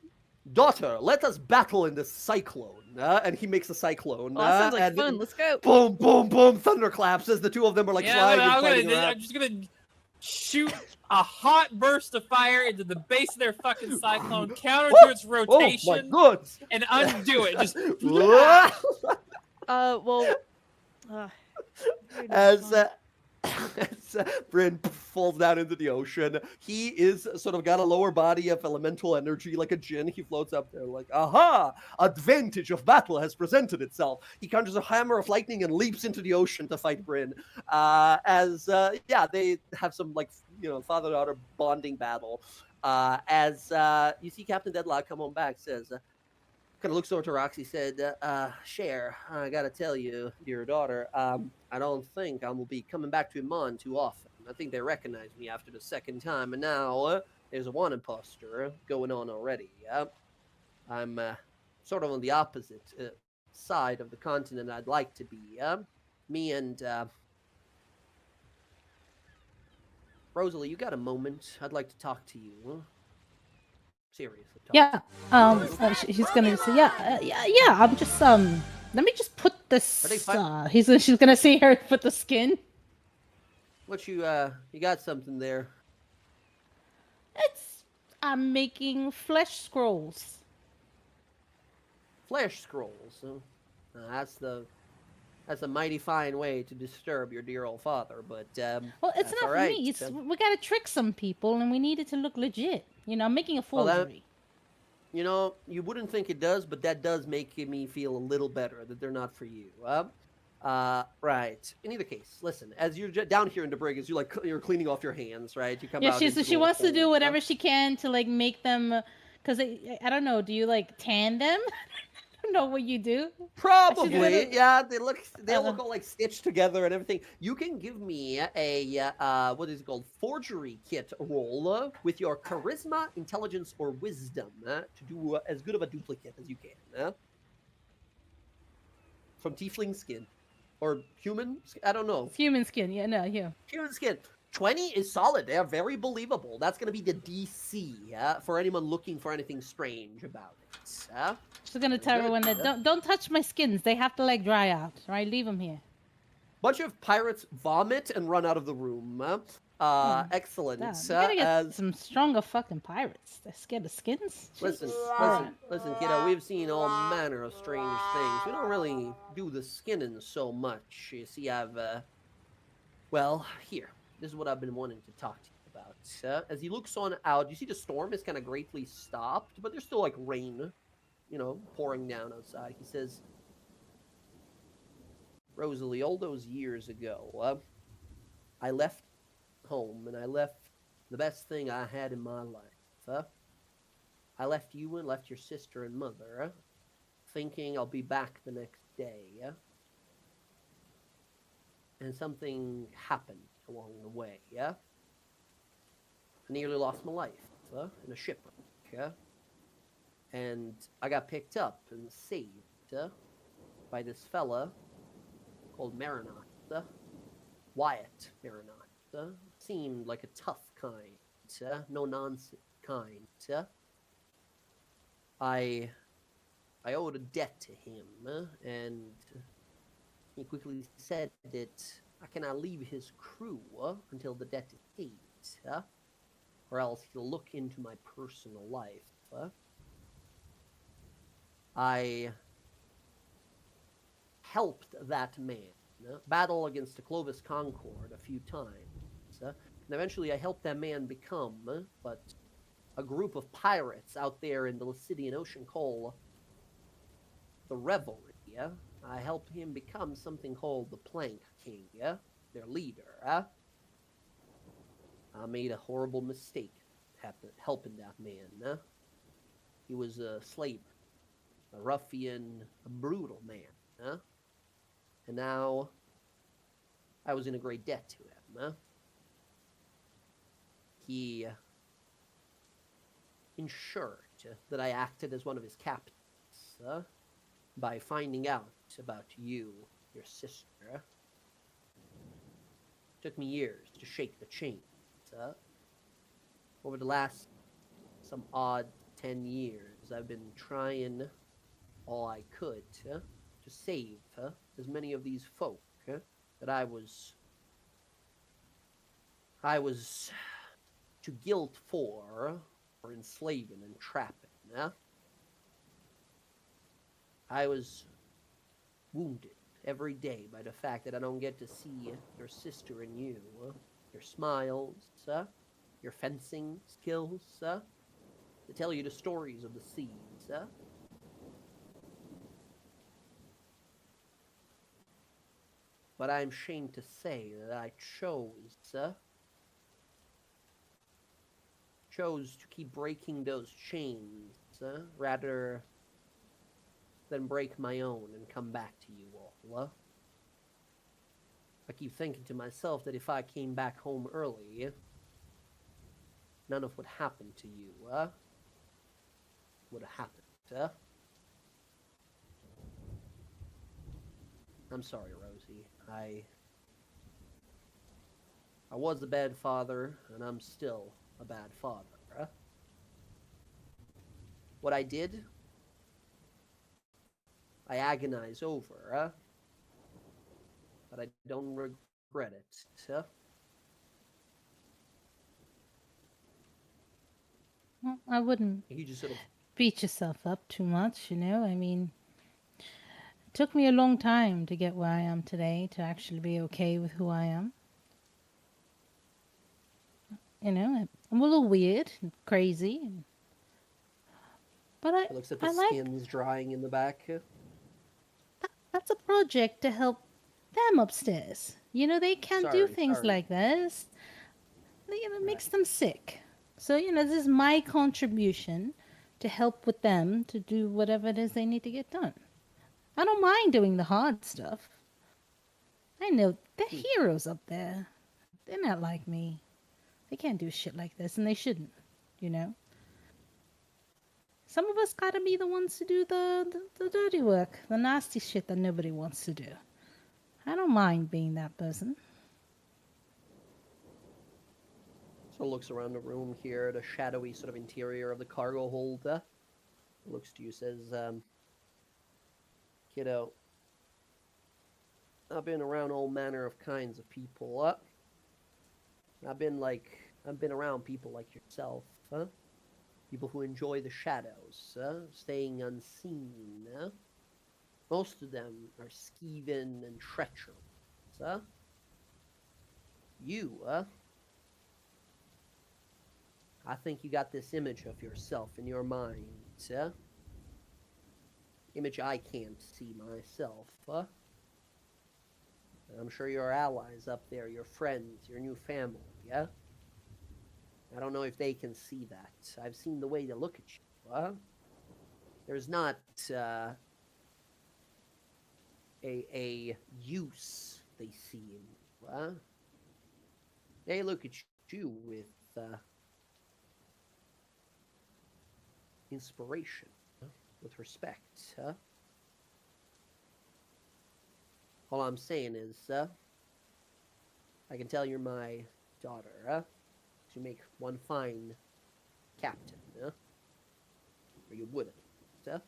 Daughter, let us battle in this cyclone. And he makes a cyclone. Oh, that sounds like and fun. Let's go. Boom, boom, boom. Thunderclaps as the two of them are like flying and fighting around. I'm just gonna shoot a hot burst of fire into the base of their fucking cyclone, counter to its rotation, Oh my god! and undo it. Just Well. as Bryn falls down into the ocean, he is sort of got a lower body of elemental energy like a djinn. He floats up there like, aha! Advantage of battle has presented itself. He conjures a hammer of lightning and leaps into the ocean to fight Bryn. They have some like father-daughter bonding battle. As you see Captain Deadlock come on back, says, kind of looks over to Roxy, said, Cher, I gotta tell you, dear daughter, I don't think I will be coming back to Iman too often. I think they recognize me after the second time, and now there's a one imposter going on already. I'm sort of on the opposite side of the continent I'd like to be. Me and Rosalie, you got a moment? I'd like to talk to you. Huh? Seriously. Yeah. He's gonna say, yeah. I'm just Let me just put this. Are they fine? She's gonna see her put the skin. What you got something there? I'm making flesh scrolls. Flesh scrolls. Huh? That's a mighty fine way to disturb your dear old father, but Well, it's that's not all for right. me. We gotta trick some people, and we need it to look legit. I'm making a Well, forgery. You wouldn't think it does, but that does make me feel a little better that they're not for you. Right. In either case, listen. As you're down here in the brig, as you're cleaning off your hands, right? You come out. She wants to do whatever she can to like make them, because I don't know. Do you like tan them? I don't know what you do. Probably, yeah. They look all like stitched together and everything. You can give me a what is it called, forgery kit roll with your charisma, intelligence, or wisdom to do as good of a duplicate as you can. From tiefling skin or human? I don't know. It's human skin. Yeah, no, yeah. Human skin. 20 is solid. They are very believable. That's going to be the DC for anyone looking for anything strange about it. She's gonna tell everyone that don't touch my skins. They have to like dry out, right? Leave them here. Bunch of pirates vomit and run out of the room. Excellent. Damn, you gotta get As some stronger fucking pirates. They're scared of skins. listen, Jesus. listen, kiddo. We've seen all manner of strange things. We don't really do the skinning so much. You see, well, here. This is what I've been wanting to talk to you about. As he looks on out, you see the storm is kind of greatly stopped, but there's still like rain, pouring down outside. He says, Rosalie, all those years ago, I left home and I left the best thing I had in my life. I left you and left your sister and mother, thinking I'll be back the next day. And something happened along the way. I nearly lost my life in a shipwreck. And I got picked up and saved by this fella called Marinot. Wyatt Marinot. Seemed like a tough kind, no nonsense kind. I owed a debt to him, and he quickly said that I cannot leave his crew until the debt is paid, or else he'll look into my personal life. I helped that man battle against the Clovis Concord a few times, and eventually I helped that man become but a group of pirates out there in the Lycidian Ocean called the Revelry. I helped him become something called the Plank King, their leader. I made a horrible mistake helping that man. He was a slaver, a ruffian, a brutal man. And now I was in a great debt to him. He ensured that I acted as one of his captains by finding out about you, your sister. It took me years to shake the chains. Over the last some odd 10 years, I've been trying all I could to save as many of these folk that I was to guilt for enslaving and trapping. I was wounded every day by the fact that I don't get to see your sister and you, your smiles, your fencing skills, to tell you the stories of the seas. But I'm ashamed to say that I chose to keep breaking those chains rather than break my own and come back to you all. I keep thinking to myself that if I came back home early, none of what happened to you would have happened. I'm sorry, Rosie. I was a bad father, and I'm still a bad father. What I did, I agonize over, but I don't regret it. Well, I wouldn't He just sort of beat yourself up too much, I mean, it took me a long time to get where I am today, to actually be okay with who I am. I'm a little weird and crazy, but He looks at the skins drying in the back. That's a project to help them upstairs. They can't do things like this. It makes them sick. So, this is my contribution to help with them to do whatever it is they need to get done. I don't mind doing the hard stuff. I know they're heroes up there. They're not like me. They can't do shit like this, and they shouldn't, Some of us gotta be the ones to do the dirty work, the nasty shit that nobody wants to do. I don't mind being that person. So looks around the room here, the shadowy sort of interior of the cargo hold. Looks to you, says, kiddo, I've been around all manner of kinds of people. I've been around people like yourself, huh? People who enjoy the shadows, staying unseen, huh? Most of them are skeeving and treacherous, huh? You, I think you got this image of yourself in your mind, huh? Image I can't see myself, huh? I'm sure your allies up there, your friends, your new family, yeah? I don't know if they can see that. I've seen the way they look at you, huh? There's not a use they see in you, huh? They look at you with inspiration, with respect, huh? All I'm saying is, I can tell you're my daughter, huh? You make one fine captain, huh? Or you wouldn't, huh?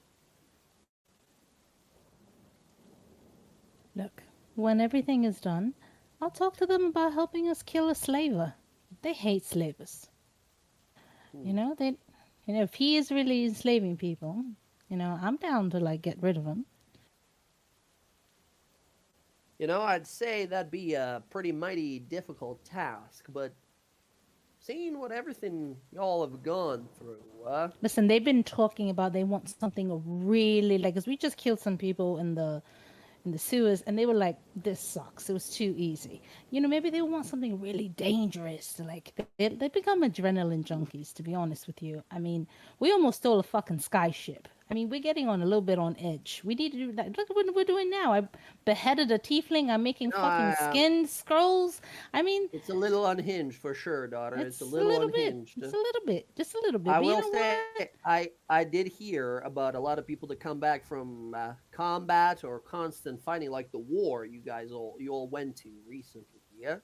Look, when everything is done, I'll talk to them about helping us kill a slaver. They hate slavers. You know, if he is really enslaving people, I'm down to like get rid of him. I'd say that'd be a pretty mighty difficult task, but seeing what everything y'all have gone through, Listen, they've been talking about they want something really like, because we just killed some people in the sewers, and they were like, this sucks, it was too easy. Maybe they want something really dangerous to like, they become adrenaline junkies, to be honest with you. I mean, we almost stole a fucking skyship. I mean, we're getting on a little bit on edge. We need to do that. Look at what we're doing now. I beheaded a tiefling. I'm making fucking skin scrolls. I mean, it's a little unhinged for sure, daughter. It's a little unhinged. It's a little bit, just a little bit. I will say, I did hear about a lot of people that come back from combat or constant fighting, like the war you all went to recently. Yeah,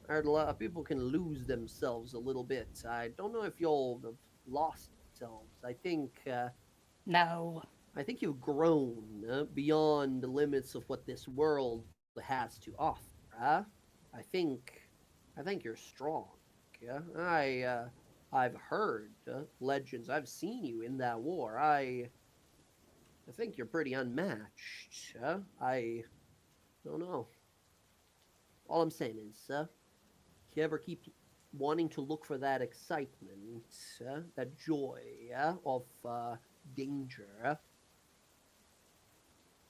I heard a lot of people can lose themselves a little bit. I don't know if y'all have lost yourselves. I think. No. I think you've grown beyond the limits of what this world has to offer. I think you're strong. Yeah, I've heard legends. I've seen you in that war. I think you're pretty unmatched. I don't know. All I'm saying is, if you ever keep wanting to look for that excitement, that joy of danger,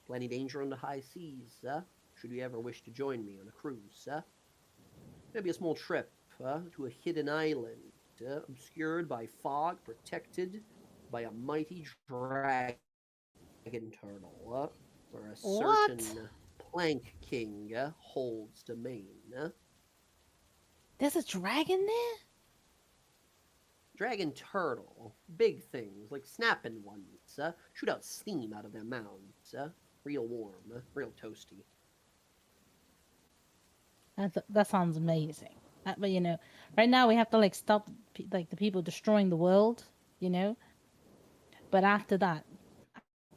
plenty danger on the high seas, should you ever wish to join me on a cruise, maybe a small trip to a hidden island, obscured by fog, protected by a mighty dragon turtle, where a certain plank king holds domain. There's a dragon there? Dragon turtle, big things, like snapping ones, shoot out steam out of their mouths, real warm, real toasty. That sounds amazing. But right now we have to like stop like the people destroying the world, But after that,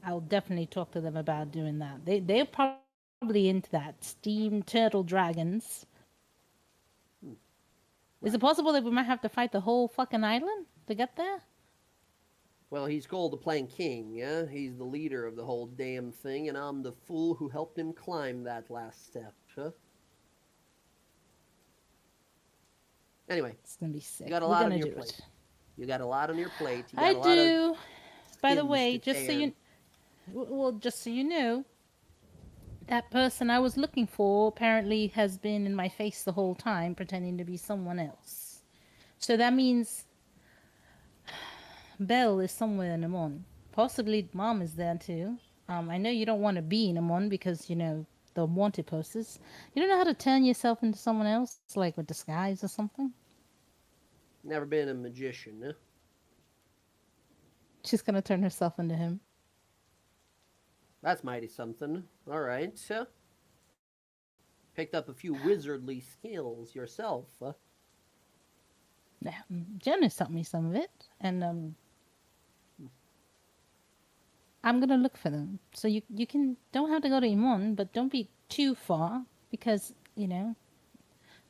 I'll definitely talk to them about doing that. They're probably into that. Steam turtle dragons. Is it possible that we might have to fight the whole fucking island to get there? Well, he's called the Plank King, yeah? He's the leader of the whole damn thing, and I'm the fool who helped him climb that last step, huh? Anyway, it's gonna be sick. You got a lot on your plate. You got a lot on your plate. I do. By the way, just so you know, that person I was looking for apparently has been in my face the whole time, pretending to be someone else. So that means Belle is somewhere in Amon. Possibly Mom is there too. I know you don't want to be in Amon because, the wanted posters. You don't know how to turn yourself into someone else, like with disguise or something? Never been a magician, huh? She's gonna turn herself into him. That's mighty something. All right. Picked up a few wizardly skills yourself. Yeah, Jenna taught me some of it, and I'm gonna look for them. So you don't have to go to Imon, but don't be too far because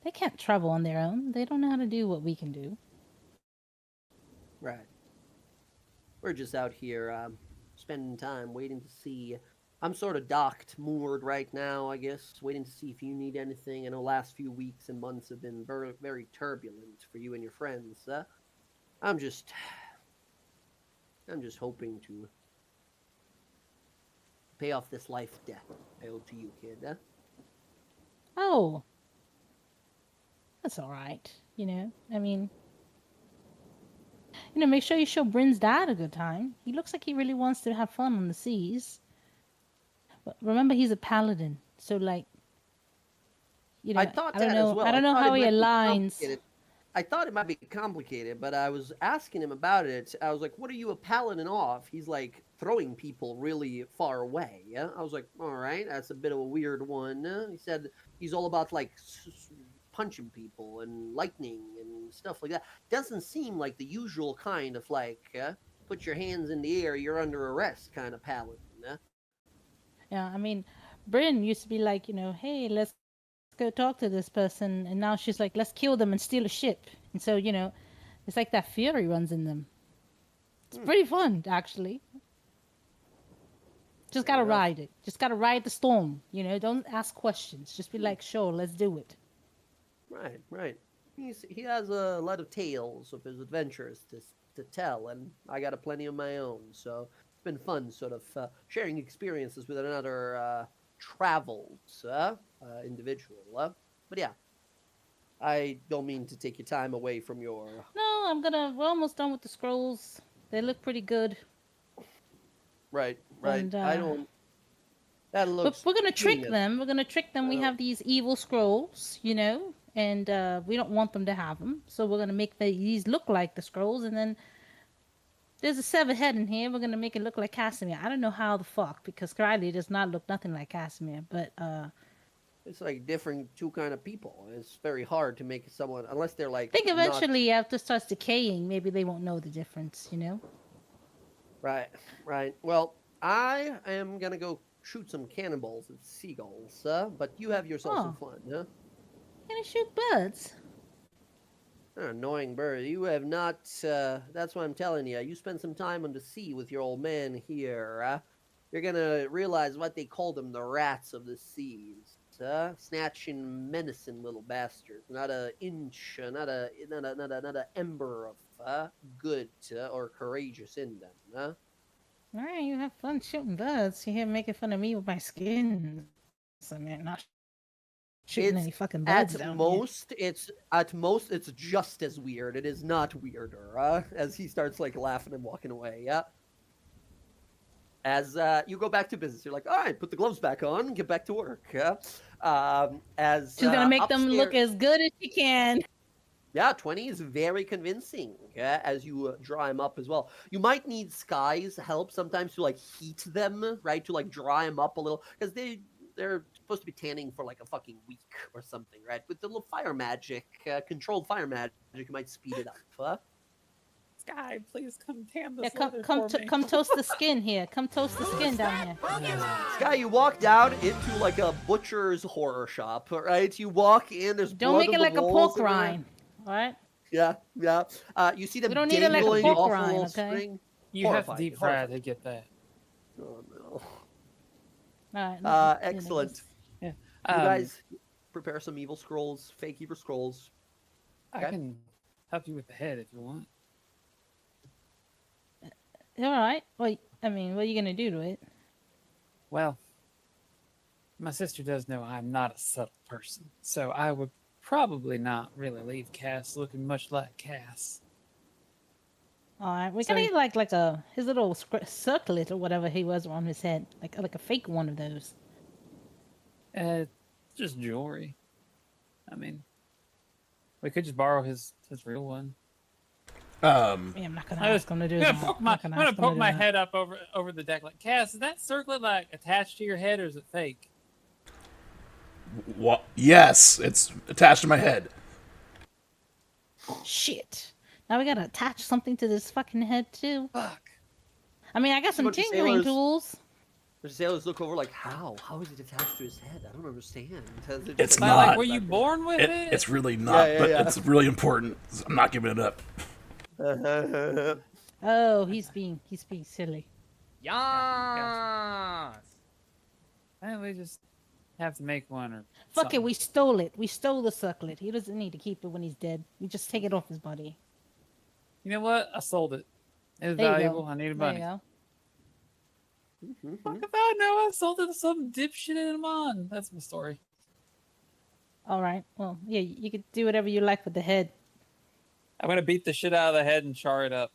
They can't travel on their own. They don't know how to do what we can do. Right. We're just out here spending time waiting to see. I'm sort of docked, moored right now, I guess, waiting to see if you need anything. I know last few weeks and months have been very, very turbulent for you and your friends. I'm just hoping to pay off this life debt I owe to you, kid. Oh. That's all right. You know, I mean, make sure you show Bryn's dad a good time. He looks like he really wants to have fun on the seas. But remember, he's a paladin, so like, I thought I don't that know. as well. I don't know how he aligns. I thought it might be complicated, but I was asking him about it. I was like, "What are you a paladin of?" He's like throwing people really far away. Yeah, I was like, "All right, that's a bit of a weird one." He said he's all about like punching people and lightning and stuff like that. Doesn't seem like the usual kind of like put your hands in the air, you're under arrest kind of paladin. Yeah, I mean, Bryn used to be like, hey, let's go talk to this person, and now she's like, let's kill them and steal a ship. And so, it's like that fury runs in them. It's pretty fun, actually. Just gotta ride it. Just gotta ride the storm. Don't ask questions. Just be like, sure, let's do it. Right. He has a lot of tales of his adventures to tell, and I got plenty of my own. So it's been fun, sort of sharing experiences with another traveled individual. But yeah, I don't mean to take your time away from your. No, we're almost done with the scrolls. They look pretty good. Right. And, I don't. That looks. But we're gonna trick genius. them. We're gonna trick them. We have these evil scrolls, and we don't want them to have them. So we're gonna make these look like the scrolls, and then there's a severed head in here. We're gonna make it look like Casimir. I don't know how the fuck, because Riley does not look nothing like Casimir, but it's like different two kind of people. It's very hard to make someone unless they're like. I think eventually after it starts decaying, maybe they won't know the difference. Right. Well, I am gonna go shoot some cannonballs at seagulls, but you have yourself some fun, huh? Gonna shoot birds? Annoying bird. You have not, that's what I'm telling you. You spend some time on the sea with your old man here, you're gonna realize what they call them, the rats of the seas, snatching menacing little bastards. Not a inch, not a ember of good or courageous in them, All right, you have fun shooting birds. You're here making fun of me with my skin. I mean, not shooting any fucking birds down here. At most it's just as weird. It is not weirder. As he starts like laughing and walking away. Yeah. As you go back to business, you're like, all right, put the gloves back on and get back to work. As she's gonna make upstairs, them look as good as she can. Yeah, 20 is very convincing as you dry them up as well. You might need Sky's help sometimes to like heat them, right? To like dry them up a little because they're supposed to be tanning for like a fucking week or something, right? With the little fire magic, controlled fire magic, you might speed it up. Sky, please come tan this come toast the skin here. Come toast the skin down here. Sky, you walk down into like a butcher's horror shop, right? You walk in, there's don't blood make it like a pork rind. All right. Yeah. You see them we don't need it like a pork rind, okay? String. You have to deep fry to get that. Oh no. All right. Excellent. Yeah. You guys prepare some evil scrolls, fake evil scrolls. I can help you with the head if you want. All right. Well, I mean, what are you gonna do to it? Well, my sister does know I'm not a subtle person, so I would probably not really leave Cass looking much like Cass. All right, we're gonna get like his little circlet or whatever he was on his head, like a fake one of those. Just jewelry. I mean, we could just borrow his real one. Yeah, I'm not gonna ask him to do that. I'm gonna poke my head up over the deck like, Cass, is that circlet like attached to your head or is it fake? What? Yes, it's attached to my head. Shit. Now we gotta attach something to this fucking head too. Fuck. I mean, I got some tinkering tools. The sailors look over like, how? How is it attached to his head? I don't understand. It's Am I not. like, were you born with it? It's really not, but yeah. it's really important. I'm not giving it up. Oh, he's being silly. Yes. Why don't we just have to make one or Fuck something? it, we stole it. We stole the circlet. He doesn't need to keep it when he's dead. We just take it off his body. You know what? I sold it. It was There you valuable. go. I needed There money. you go. Fuck if I know. I sold it to some dipshit in Amon. That's my story. All right. Well, yeah, you could do whatever you like with the head. I'm gonna beat the shit out of the head and char it up.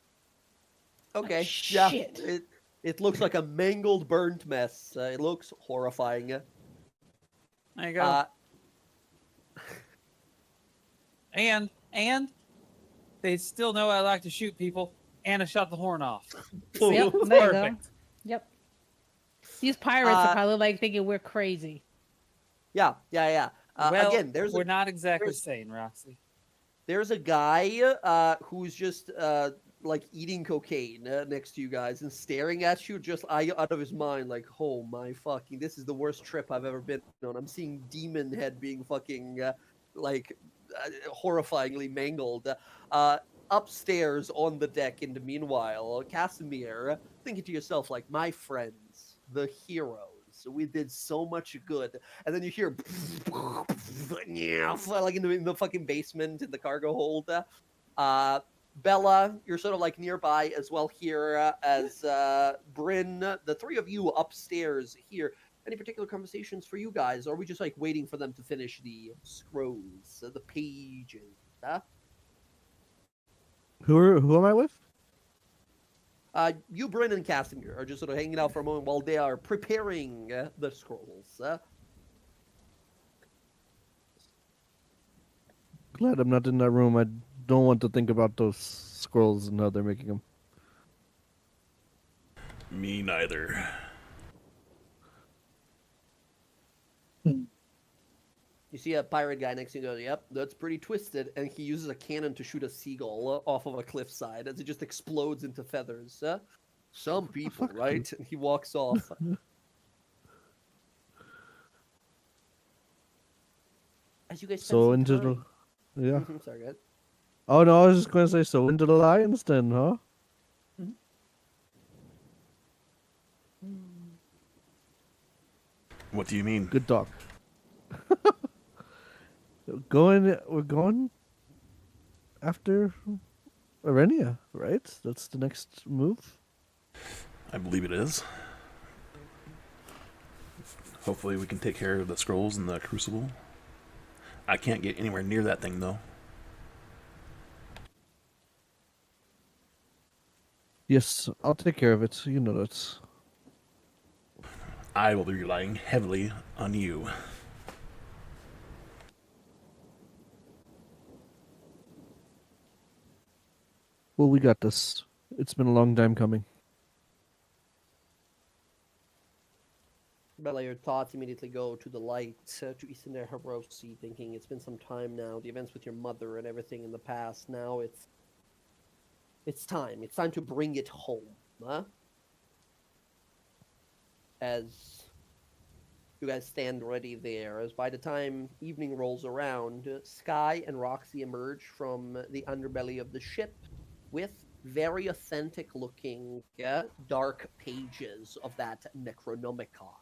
Okay. Shit. Yeah. It looks like a mangled, burnt mess. It looks horrifying. There you go. And they still know I like to shoot people, and I shot the horn off. Yep, there you go. Perfect. Yep. These pirates are probably like thinking we're crazy. Yeah. Well, Again, we're not exactly sane, Roxy. there's a guy who's just like eating cocaine next to you guys and staring at you just out of his mind, like, oh my fucking, this is the worst trip I've ever been on. I'm seeing Demon Head being fucking horrifyingly mangled. Upstairs on the deck, in the meanwhile, Casimir, thinking to yourself, like, my friends, the heroes. We did so much good, and then you hear like in the fucking basement in the cargo hold. Bella, you're sort of like nearby as well here as Bryn. The three of you upstairs here. Any particular conversations for you guys, or are we just like waiting for them to finish the scrolls, the pages? Who am I with? You, Bryn, and Casimir are just sort of hanging out for a moment while they are preparing the scrolls. Glad I'm not in that room. I don't want to think about those scrolls and how they're making them. Me neither. You see a pirate guy next to you and goes, yep, that's pretty twisted. And he uses a cannon to shoot a seagull off of a cliffside as it just explodes into feathers. Some people, right? And he walks off. As you guys spend So some into the time- yeah. Sorry, go ahead. Oh no, I was just gonna say so into the lions then, huh? What do you mean? Good talk. We're going after Arenia, right? That's the next move. I believe it is. Hopefully we can take care of the scrolls and the crucible. I can't get anywhere near that thing though. Yes, I'll take care of it. You know that. I will be relying heavily on you. Well, we got this. It's been a long time coming. Bella, your thoughts immediately go to the light, to Isender Harosi, thinking it's been some time now, the events with your mother and everything in the past. Now it's time. It's time to bring it home. As you guys stand ready there, as by the time evening rolls around, Sky and Roxy emerge from the underbelly of the ship with very authentic looking dark pages of that Necronomicon.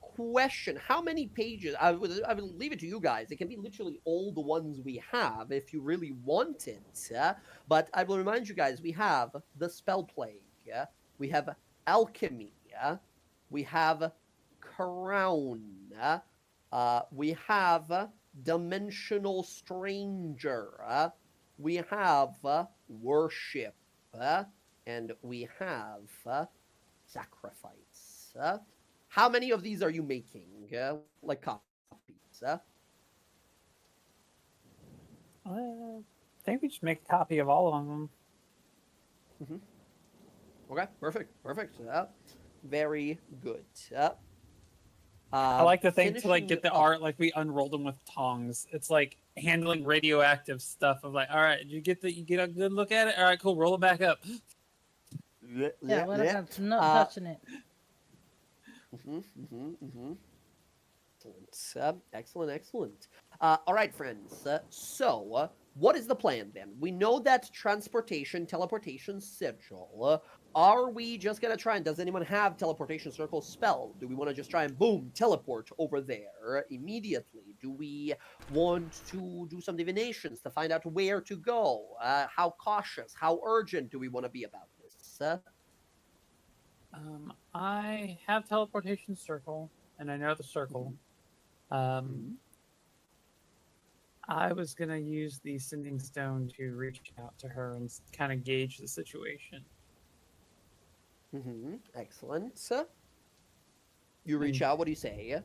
Question: how many pages? I would leave it to you guys. It can be literally all the ones we have if you really want it. But I will remind you guys: we have the Spell Plague. We have Alchemy. We have Crown. We have Dimensional Stranger. We have Worship. And we have Sacrifice. How many of these are you making? Like copies? I think we just make a copy of all of them. Okay, perfect. Very good. I like to think to like finishing get the up- art like we unrolled them with tongs. It's like handling radioactive stuff. Of like, all right, you get a good look at it. All right, cool. Roll it back up. Yeah, we're not Uh, touching it. Excellent, excellent. All right, friends. So, what is the plan then? We know that teleportation sigil. Are we just gonna try and does anyone have teleportation circle spell? Do we want to just try and boom teleport over there immediately? Do we want to do some divinations to find out where to go? How cautious, how urgent do we want to be about this? I have teleportation circle, and I know the circle. I was gonna use the sending stone to reach out to her and kind of gauge the situation. Excellent. You reach out. What do you say?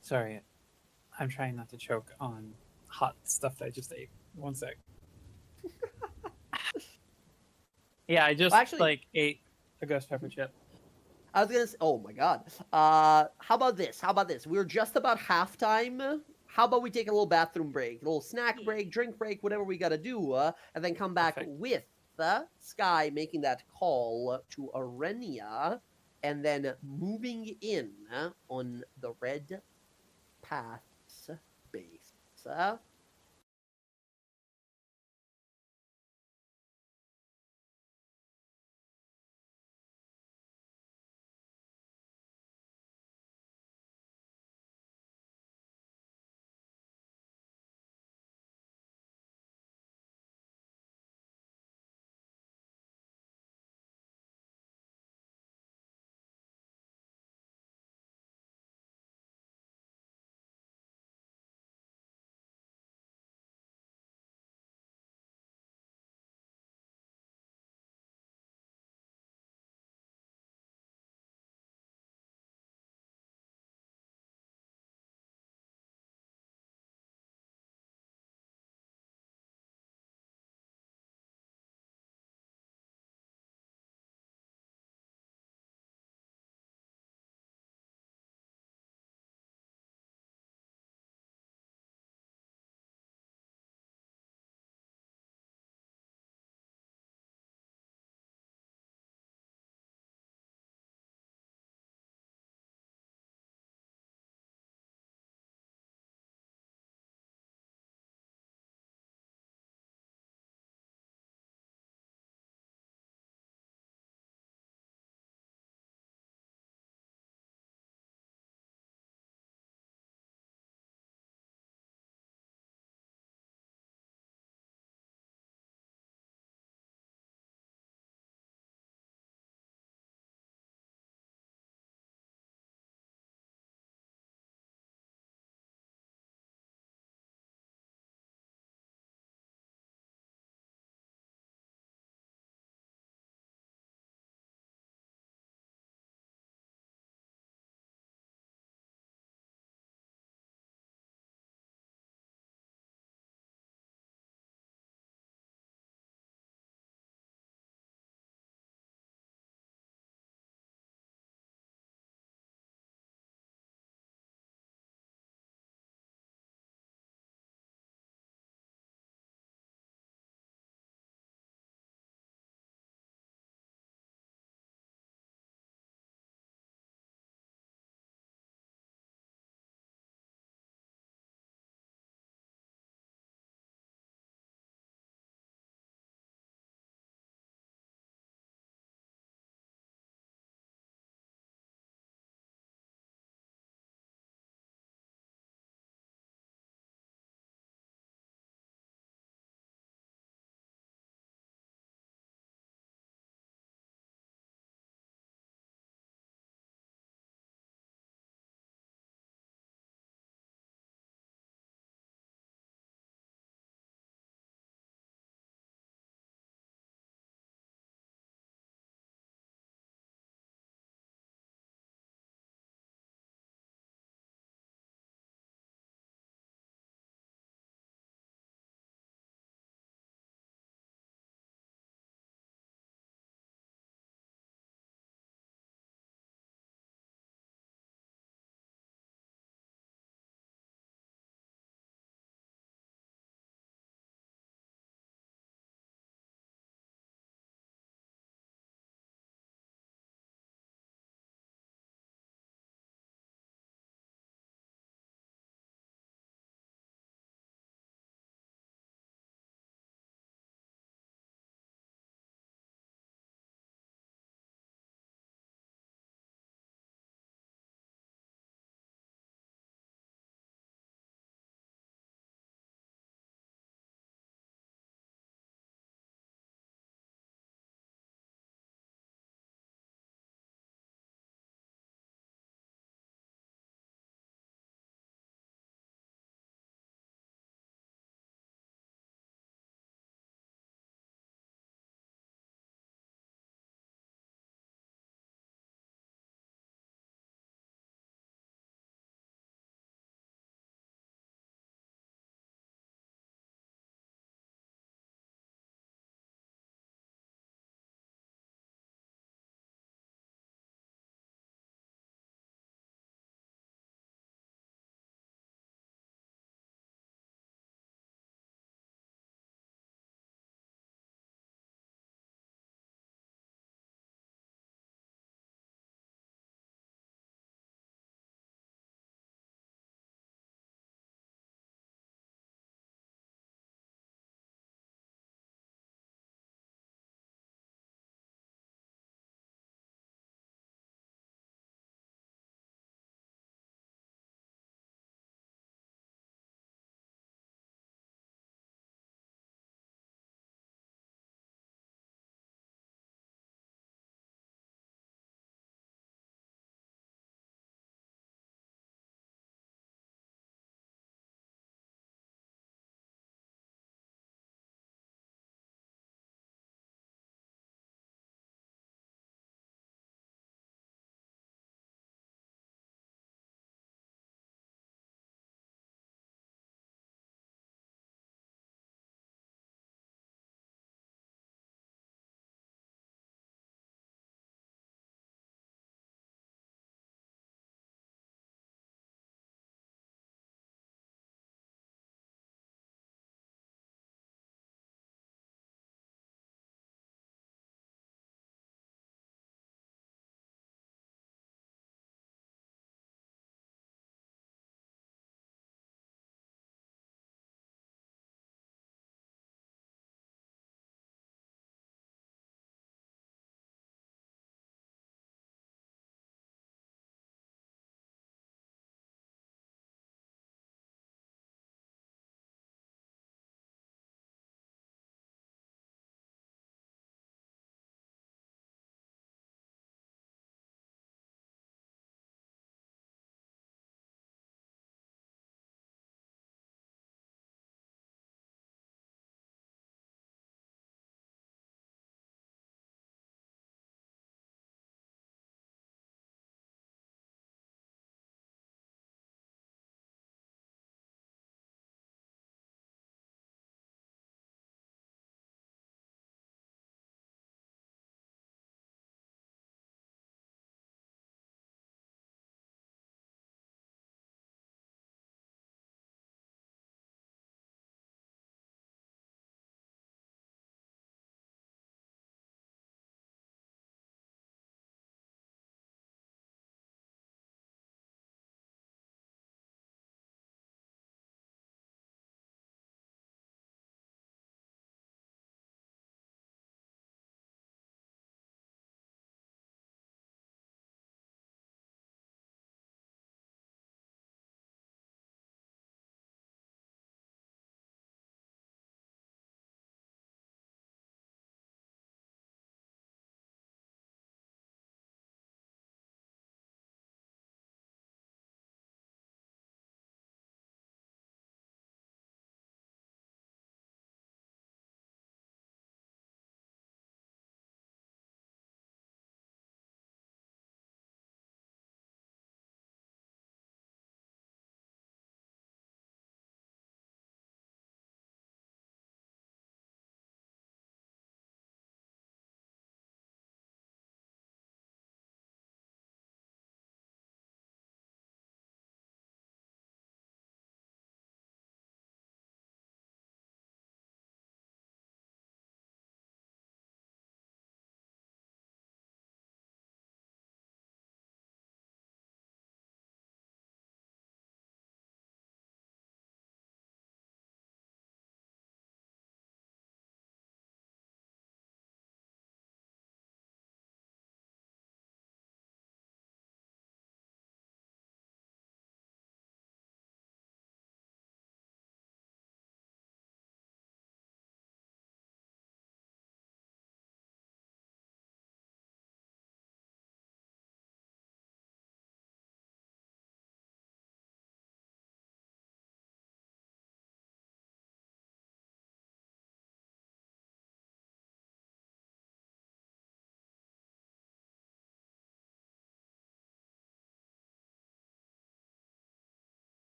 Sorry, I'm trying not to choke on hot stuff that I just ate. One sec. Yeah, I just ate a ghost pepper chip. I was gonna say, oh my god. How about this? We're just about halftime. How about we take a little bathroom break, a little snack break, drink break, whatever we gotta do, and then come back with Sky making that call to Arenia, and then moving in on the Red Path's base.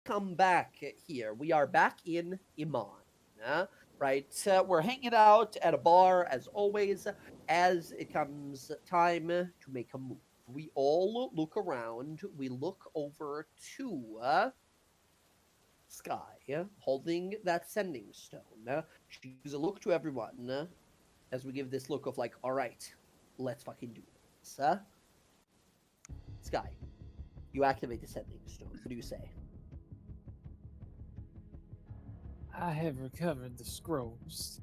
come back here. We are back in Iman, right? We're hanging out at a bar as always. As it comes time to make a move, we all look around. We look over to Sky holding that sending stone. She gives a look to everyone as we give this look of like, all right, let's fucking do this. Sky, you activate the sending stone. What do you say? I have recovered the scrolls.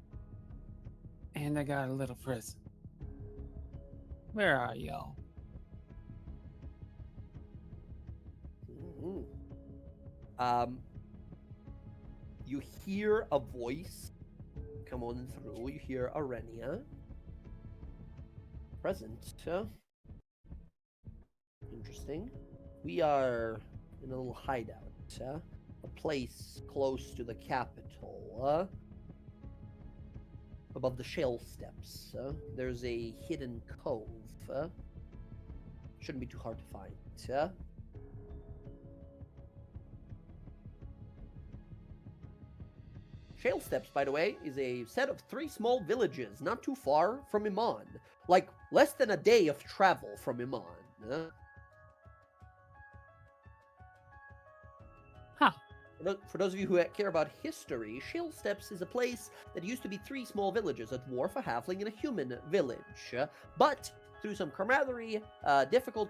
And I got a little present. Where are y'all? Mm-hmm. You hear a voice come on through. You hear Arenia. Present. Interesting. We are in a little hideout. A place close to the capital. Above the shale steps. There's a hidden cove. Shouldn't be too hard to find. Shale Steps, by the way, is a set of 3 small villages not too far from Iman. Like, less than a day of travel from Iman. Huh. For those of you who care about history, Shale Steps is a place that used to be 3 small villages, a dwarf, a halfling, and a human village. But through some camaraderie, difficult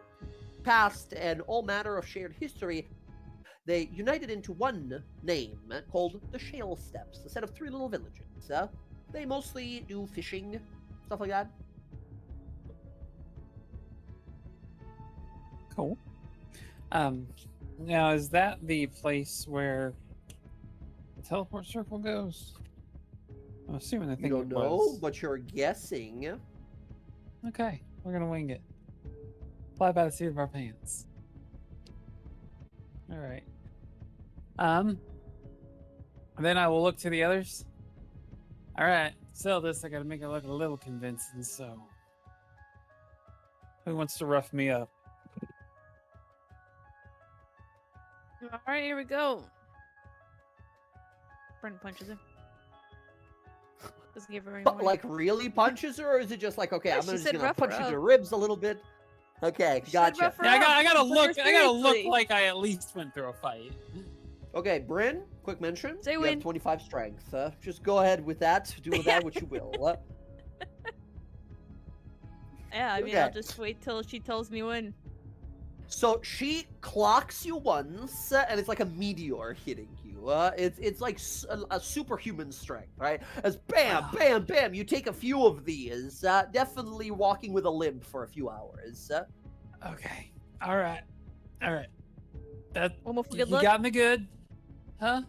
past, and all manner of shared history, they united into one name called the Shale Steps, a set of 3 little villages. They mostly do fishing, stuff like that. Cool. Now, is that the place where the teleport circle goes? I'm assuming the thing You don't know, but you're guessing. Okay, we're gonna wing it. Fly by the seat of our pants. All right. Then I will look to the others. All right, sell this. I gotta make it look a little convincing. So, who wants to rough me up? All right, here we go. Brendan punches him. Doesn't give her any warning. Like, really punches her, or is it just like, okay, Yeah, I'm she just said gonna rough punch her you in up. the ribs a little bit? Okay, She said gotcha. rough her Yeah, I up. gotta Took her look. I gotta look seriously. like I at least went through a fight. Okay, Bryn, quick mention. Say you win. have 25 strength. Just go ahead with that. Do with that what you will. Yeah, I mean, Okay. I'll just wait till she tells me when. So she clocks you once, and it's like a meteor hitting you. It's like a superhuman strength, right? As bam, bam, bam, you take a few of these. Definitely walking with a limp for a few hours. Okay. All right. That One more for you good luck. got me good, huh?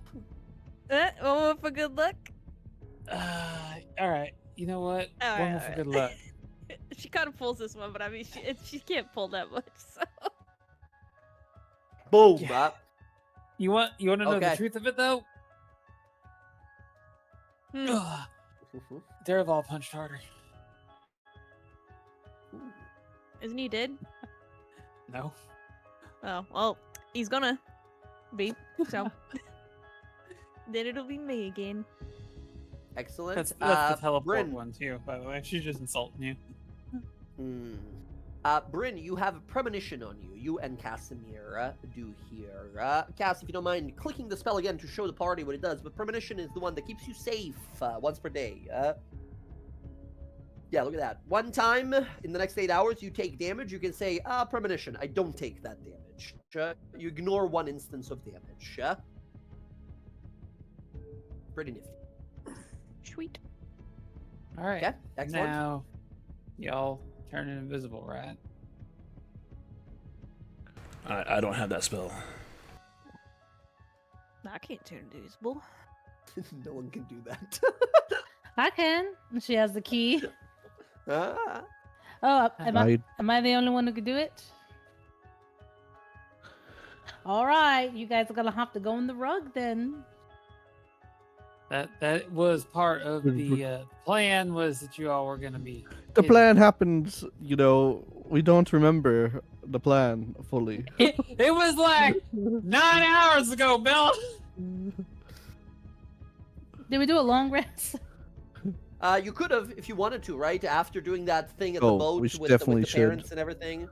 One more for good luck. All right. You know what? All One right, more for all good right. luck. She kind of pulls this one, but I mean, she can't pull that much. So. Boom. Yeah. You want to know the Okay. truth of it though? Ugh, Derival punched harder. Isn't he dead? No. Oh well, he's gonna be. So then it'll be me again. Excellent. That's the teleport Bryn. one too, by the way. She's just insulting you. Bryn, you have a premonition on you. You and Casimir do here. Cass, if you don't mind clicking the spell again to show the party what it does, but premonition is the one that keeps you safe once per day. Yeah, look at that. One time in the next 8 hours, you take damage. You can say, premonition, I don't take that damage. You ignore 1 instance of damage. Pretty nifty. Sweet. All right. Okay, excellent. Now, y'all turn invisible, right? I don't have that spell. I can't turn invisible. No one can do that. I can. She has the key. Ah. Oh, am I I the only one who could do it? All right, you guys are gonna have to go in the rug then. That was part of the plan. Was that you all were gonna be the hidden. plan happened, we don't remember the plan fully. It was like 9 hours ago, Bill. Did we do a long rest? You could have, if you wanted to, right? After doing that thing at the Oh, boat we with the definitely should. parents and everything.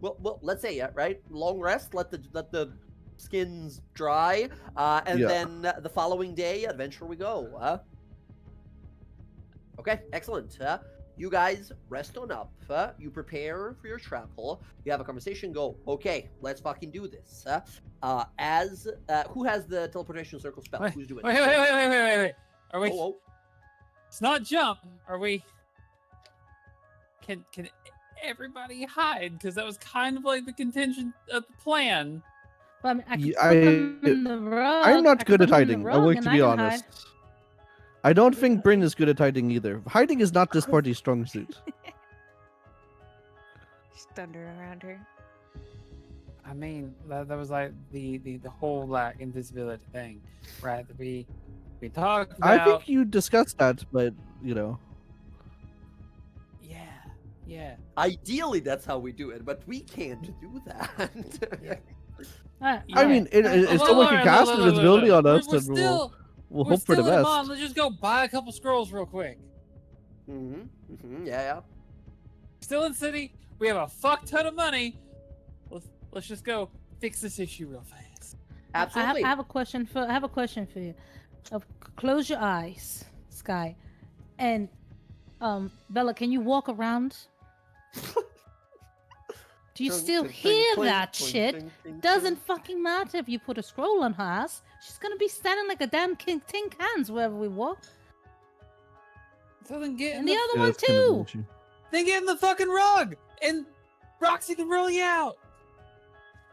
Well, let's say right. Long rest. Let the skins dry, and Yeah. then the following day, adventure we go. Okay, excellent. You guys rest on up. You prepare for your travel. You have a conversation. Go. Okay, let's fucking do this. As who has the teleportation circle spell? Wait, Who's doing Wait. it? Are we? Oh, It's not jump. Are we? Can everybody hide? Because that was kind of like the contingent of the plan. Well, I mean, I could Yeah, put them in the rug. I'm I not could good put at them in the hiding. I rug want and to I be can honest. hide. I don't think Bryn is good at hiding either. Hiding is not this party's strong suit. Just thunder around her. I mean, that was like the whole like invisibility thing, right? That we talked about. I think you discussed that, but you know. Yeah. ideally, that's how we do it, but we can't do that. Alright, I alright. mean, if someone can cast invisibility on us, then we'll hope for the still in best. Mon. Let's just go buy a couple scrolls real quick. Yeah. Still in city. We have a fuck ton of money. Let's just go fix this issue real fast. Absolutely. I have a question for you. Close your eyes, Sky, and Bella, can you walk around? Do you still hear that shit? Doesn't fucking matter if you put a scroll on her ass. She's gonna be standing like a damn tin cans wherever we walk. So then get And in the the, other one that's kind of an too. issue. then get in the fucking rug, and Roxy can roll you out.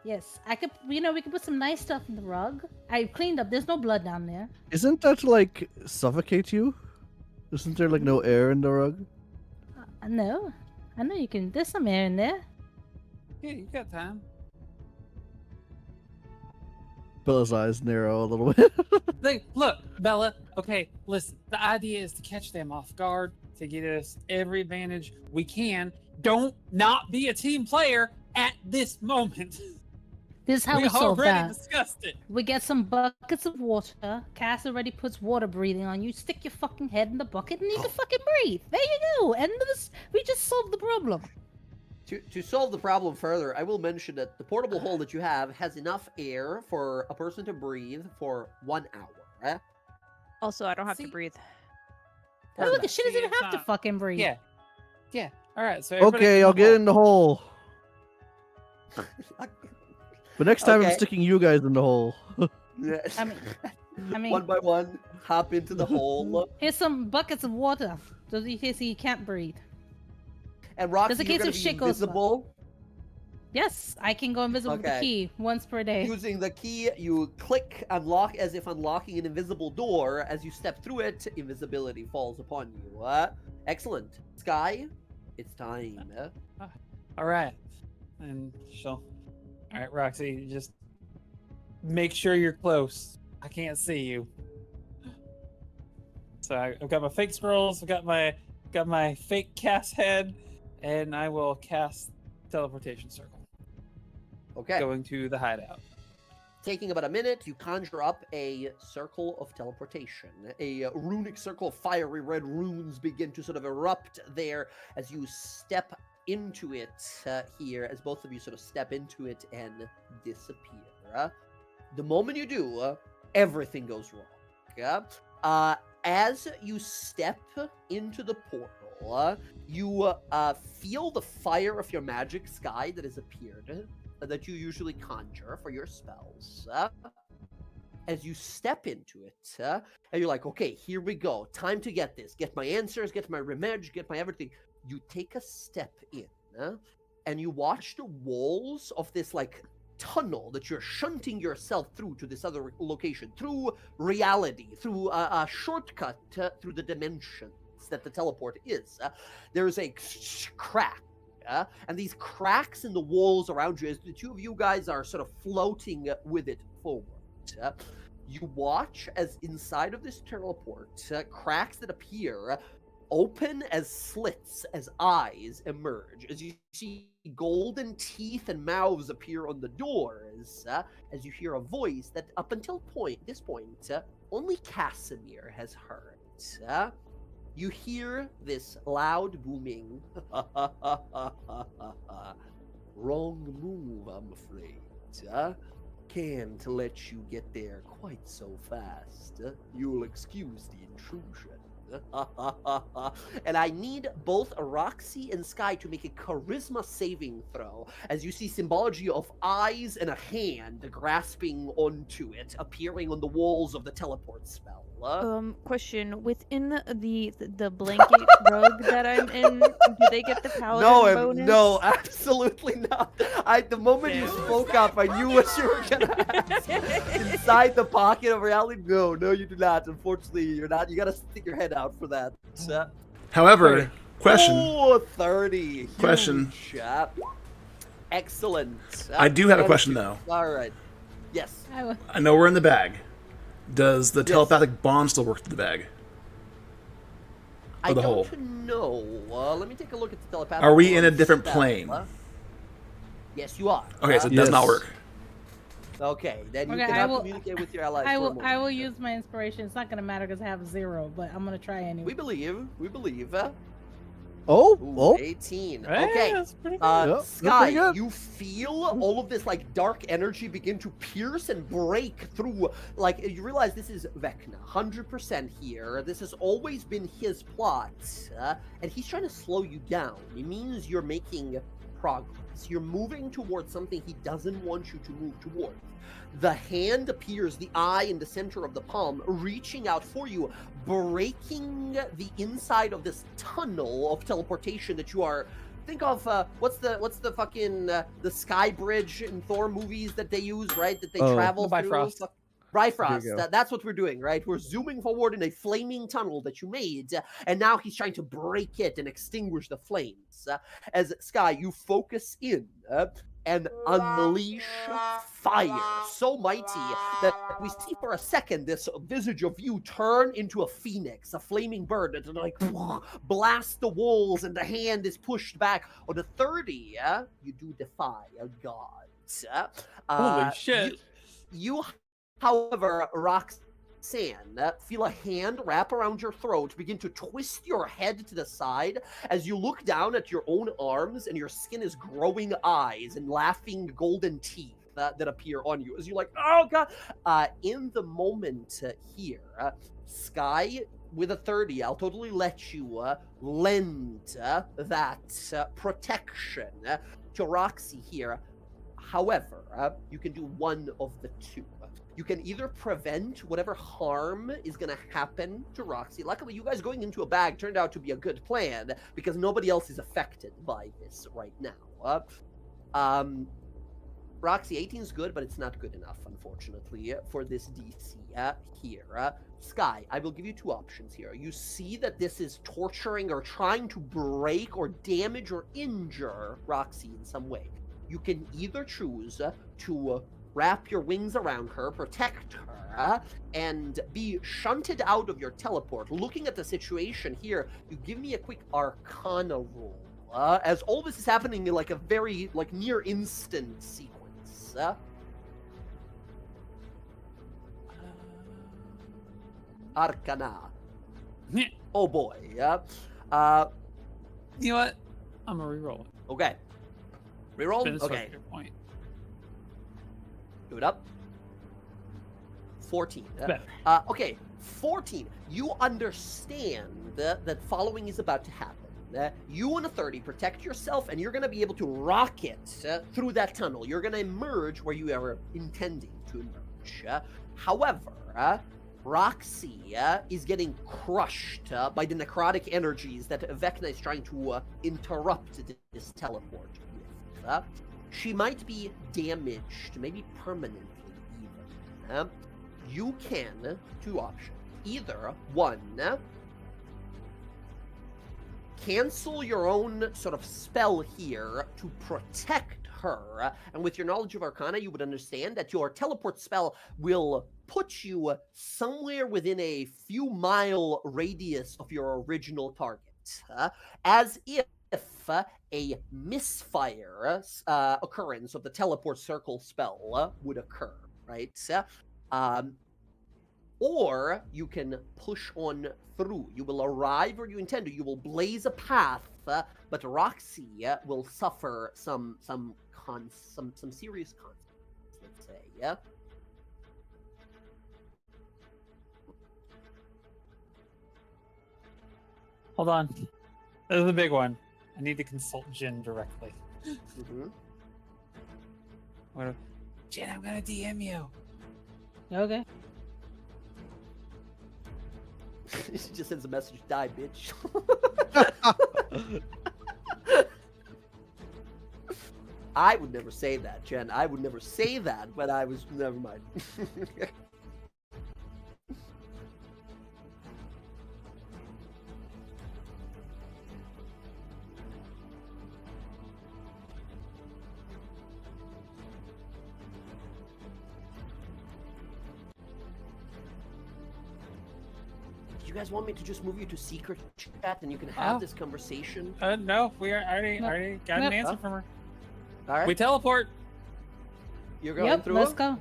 Yes, I could. You know, we could put some nice stuff in the rug. I cleaned up. There's no blood down there. Isn't that like suffocate you? Isn't there like no air in the rug? No, I know you can. There's some air in there. Yeah, you got time. Bella's eyes narrow a little bit. Look, Bella. Okay, listen. The idea is to catch them off guard, to get us every advantage we can. Don't not be a team player at this moment. This is how we solve already that. discussed it. We get some buckets of water. Cass already puts water breathing on you. Stick your fucking head in the bucket and you can fucking breathe. There you go. End of this. We just solved the problem. To solve the problem further, I will mention that the portable hole that you have has enough air for a person to breathe for 1 hour. Also, I don't have to See? breathe. Oh, look, she doesn't See, even it's have to not- fucking breathe. Yeah. All right. So everybody Okay, in I'll the get hole. in the hole. But next time I'm Okay. sticking you guys in the hole. I mean, One by one, hop into the hole. here's some buckets of water. So you can't breathe. And Roxy, Just in you're case gonna if be shit goes wrong. invisible. Yes, I can go invisible with the Okay. key once per day. Using the key, you click unlock as if unlocking an invisible door. As you step through it, invisibility falls upon you. Excellent. Sky, it's time. All right. And she'll. All right, Roxy, just make sure you're close. I can't see you. So I've got my fake scrolls. I've got my fake cast head, and I will cast teleportation circle. Okay. Going to the hideout. Taking about a minute, you conjure up a circle of teleportation. A runic circle of fiery red runes begin to sort of erupt there as you step into it here, as both of you sort of step into it and disappear. The moment you do, everything goes wrong. As you step into the portal, you feel the fire of your magic, Sky, that has appeared, that you usually conjure for your spells. As you step into it, and you're like, okay, here we go. Time to get this. Get my answers, get my remedge, get my everything. You take a step in, and you watch the walls of this, like, tunnel that you're shunting yourself through to this other location, through reality, through a shortcut through the dimensions that the teleport is. There's a crack. And these cracks in the walls around you, as the two of you guys are sort of floating with it forward, you watch as inside of this teleport, cracks that appear open as slits as eyes emerge, as you see golden teeth and mouths appear on the doors, as you hear a voice that up until this point, only Casimir has heard. You hear this loud booming, wrong move, I'm afraid. Can't let you get there quite so fast. You'll excuse the intrusion. And I need both Roxy and Sky to make a charisma saving throw, as you see symbology of eyes and a hand grasping onto it, appearing on the walls of the teleport spell. Question: within the blanket rug that I'm in, do they get the paladin bonus? No, absolutely not. The moment you spoke up, I knew what you were gonna ask. Inside the pocket of reality, no, you do not. Unfortunately, you're not. You gotta stick your head out for that. However, question. 30. Question. Excellent. I do have a question though. All right. Yes. I know we're in the bag. Does the telepathic bond still work through the bag? I the hole? don't know. Let me take a look at the telepathic. Are we in a bond different spell. plane? Yes, you are. Okay, so it does not work. Okay, then you Okay, cannot communicate with your allies. I will use my inspiration. It's not gonna matter because I have 0, but I'm gonna try anyway. We believe. Oh, 18. Hey, Okay. that's pretty good. Sky, you feel all of this like dark energy begin to pierce and break through. Like you realize this is Vecna, 100% here. This has always been his plot, and he's trying to slow you down. It means you're making progress. You're moving towards something he doesn't want you to move towards. The hand appears, the eye in the center of the palm, reaching out for you, breaking the inside of this tunnel of teleportation that you are. Think of what's the fucking the sky bridge in Thor movies that they use, right? That they travel the through. Bifrost. Bifrost. There you go. That's what we're doing, right? We're zooming forward in a flaming tunnel that you made, and now he's trying to break it and extinguish the flames. As Sky, you focus in and unleash fire so mighty that we see for a second this visage of you turn into a phoenix, a flaming bird that like blasts the walls, and the hand is pushed back. On the 30, you do defy a god. Holy shit! You however, Roxanne, feel a hand wrap around your throat, begin to twist your head to the side as you look down at your own arms, and your skin is growing eyes and laughing golden teeth that appear on you as you're like, oh god. In the moment here, Sky, with a 30, I'll totally let you lend that protection to Roxy here. However, you can do one of the two. You can either prevent whatever harm is going to happen to Roxy. Luckily, you guys going into a bag turned out to be a good plan because nobody else is affected by this right now. Roxy, 18 is good, but it's not good enough, unfortunately, for this DC here. Sky, I will give you two options here. You see that this is torturing or trying to break or damage or injure Roxy in some way. You can either choose to wrap your wings around her, protect her, and be shunted out of your teleport. Looking at the situation here, you give me a quick Arcana roll, as all this is happening in like a very near instant sequence. Arcana. Oh boy. You know what? I'm gonna reroll it. Okay. Reroll? Finish Okay. your point. Do it up. 14. Better. Okay, 14. You understand that following is about to happen. You and a 30 protect yourself, and you're going to be able to rocket through that tunnel. You're going to emerge where you are intending to emerge. However, Roxy is getting crushed by the necrotic energies that Vecna is trying to interrupt this teleport with. She might be damaged, maybe permanently even. You can, two options. Either, one, cancel your own sort of spell here to protect occur. And with your knowledge of Arcana, you would understand that your teleport spell will put you somewhere within a few mile radius of your original target, as if a misfire occurrence of the teleport circle spell would occur, right? Or you can push on through. You will arrive where you intend to. You will blaze a path, but Roxy will suffer some serious consequences, let's say, yeah? Hold on. This is the big one. I need to consult Jin directly. Mm-hmm. Jin, I'm gonna DM you. Okay. She just sends a message, die, bitch. I would never say that, Jen. I would never say that, but I was... Never mind. You guys want me to just move you to secret chat and you can have this conversation? No, we already got an answer from her. All right. We teleport. You're going through? Let's go.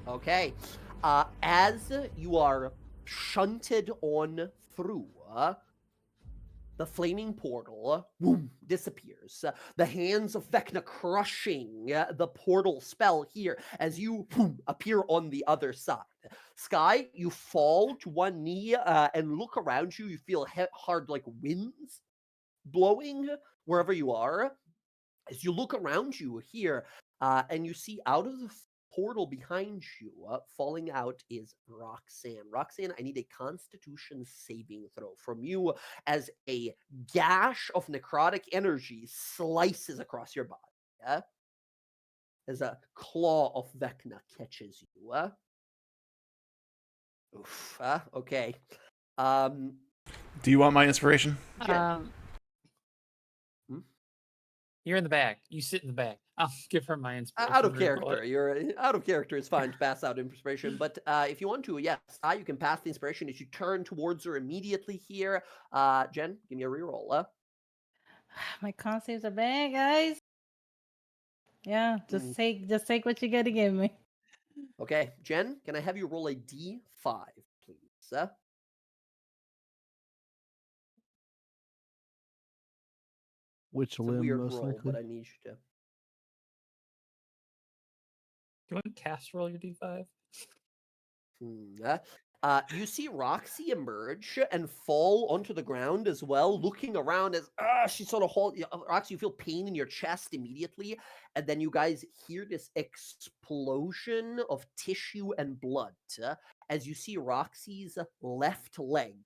Okay. As you are shunted on through, the flaming portal disappears. The hands of Vecna crushing the portal spell here as you appear on the other side. Sky, you fall to one knee and look around you. You feel hard like winds blowing wherever you are. As you look around you here and you see out of the portal behind you, falling out is Roxanne. Roxanne, I need a Constitution saving throw from you as a gash of necrotic energy slices across your body. Yeah? As a claw of Vecna catches you. Oof. Okay. Do you want my inspiration? You're in the back. You sit in the back. I'll give her my inspiration. Out of character. You're out of character. It's fine to pass out inspiration, but if you want to, yes, you can pass the inspiration as you turn towards her immediately here. Jen, give me a reroll. My con saves are bad, guys. Yeah, just take what you gotta give me. Okay, Jen, can I have you roll a D5, please? Which It's a limb, weird most roll, likely? but I need you to. Do you want to cast roll your D5? You see Roxy emerge and fall onto the ground as well, looking around as she sort of holds. Roxy, you feel pain in your chest immediately, and then you guys hear this explosion of tissue and blood as you see Roxy's left leg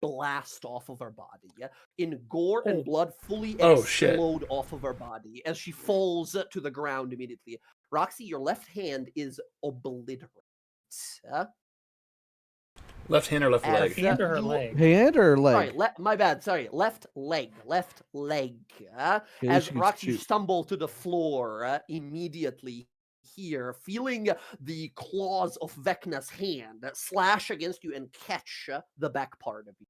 blast off of her body. In gore and blood fully explode off of her body as she falls to the ground immediately. Roxy, your left hand is obliterated. Left hand or left leg? Hand or her leg? Hand or leg? Sorry, my bad. Sorry, left leg. As Roxy stumble to the floor immediately here, feeling the claws of Vecna's hand slash against you and catch the back part of you.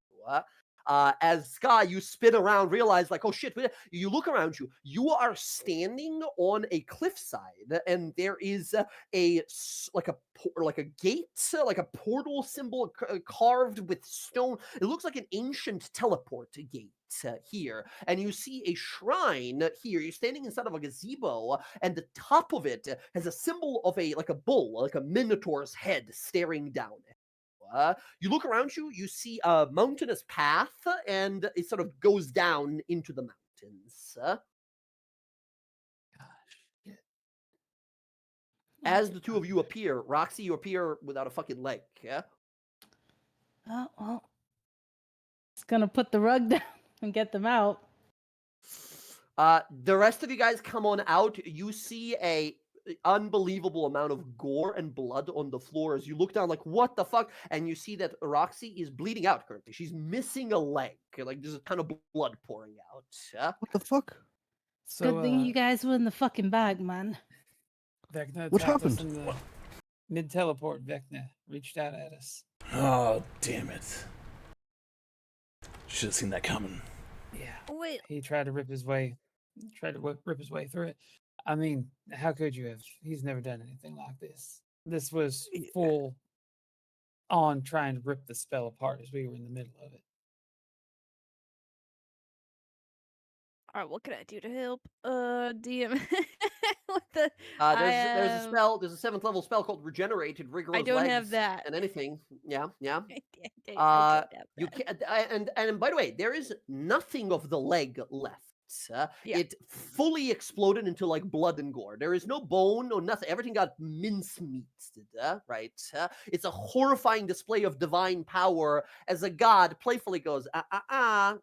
As Sky, you spin around, realize like, oh shit, you look around you, you are standing on a cliffside and there is a gate, like a portal symbol carved with stone. It looks like an ancient teleport gate here, and you see a shrine here. You're standing inside of a gazebo, and the top of it has a symbol of a bull, like a minotaur's head staring down at you. You look around you, you see a mountainous path, and it sort of goes down into the mountains. As the two of you appear, Roxy, you appear without a fucking leg. Yeah. Oh well, it's gonna put the rug down and get them out. The rest of you guys come on out. You see a unbelievable amount of gore and blood on the floor as you look down, like, what the fuck? And you see that Roxy is bleeding out currently. She's missing a leg. Like, there's a ton of blood pouring out. What the fuck? So, Good thing you guys were in the fucking bag, man. Vecna What tapped us happened? in the mid-teleport. Vecna reached out at us. Oh, damn it. Should have seen that coming. Yeah. Wait. He tried to rip his way through it. I mean, how could you have? He's never done anything like this. This was full on trying to rip the spell apart as we were in the middle of it. All right, what can I do to help? DM. What the? There's a spell. There's a 7th level spell called Regenerated Rigor. I of don't legs have that. And anything. Yeah. I don't have You that. can, and by the way, there is nothing of the leg left. Yeah. It fully exploded into like blood and gore. There is no bone or nothing. Everything got mincemeat, right? It's a horrifying display of divine power as a god playfully goes,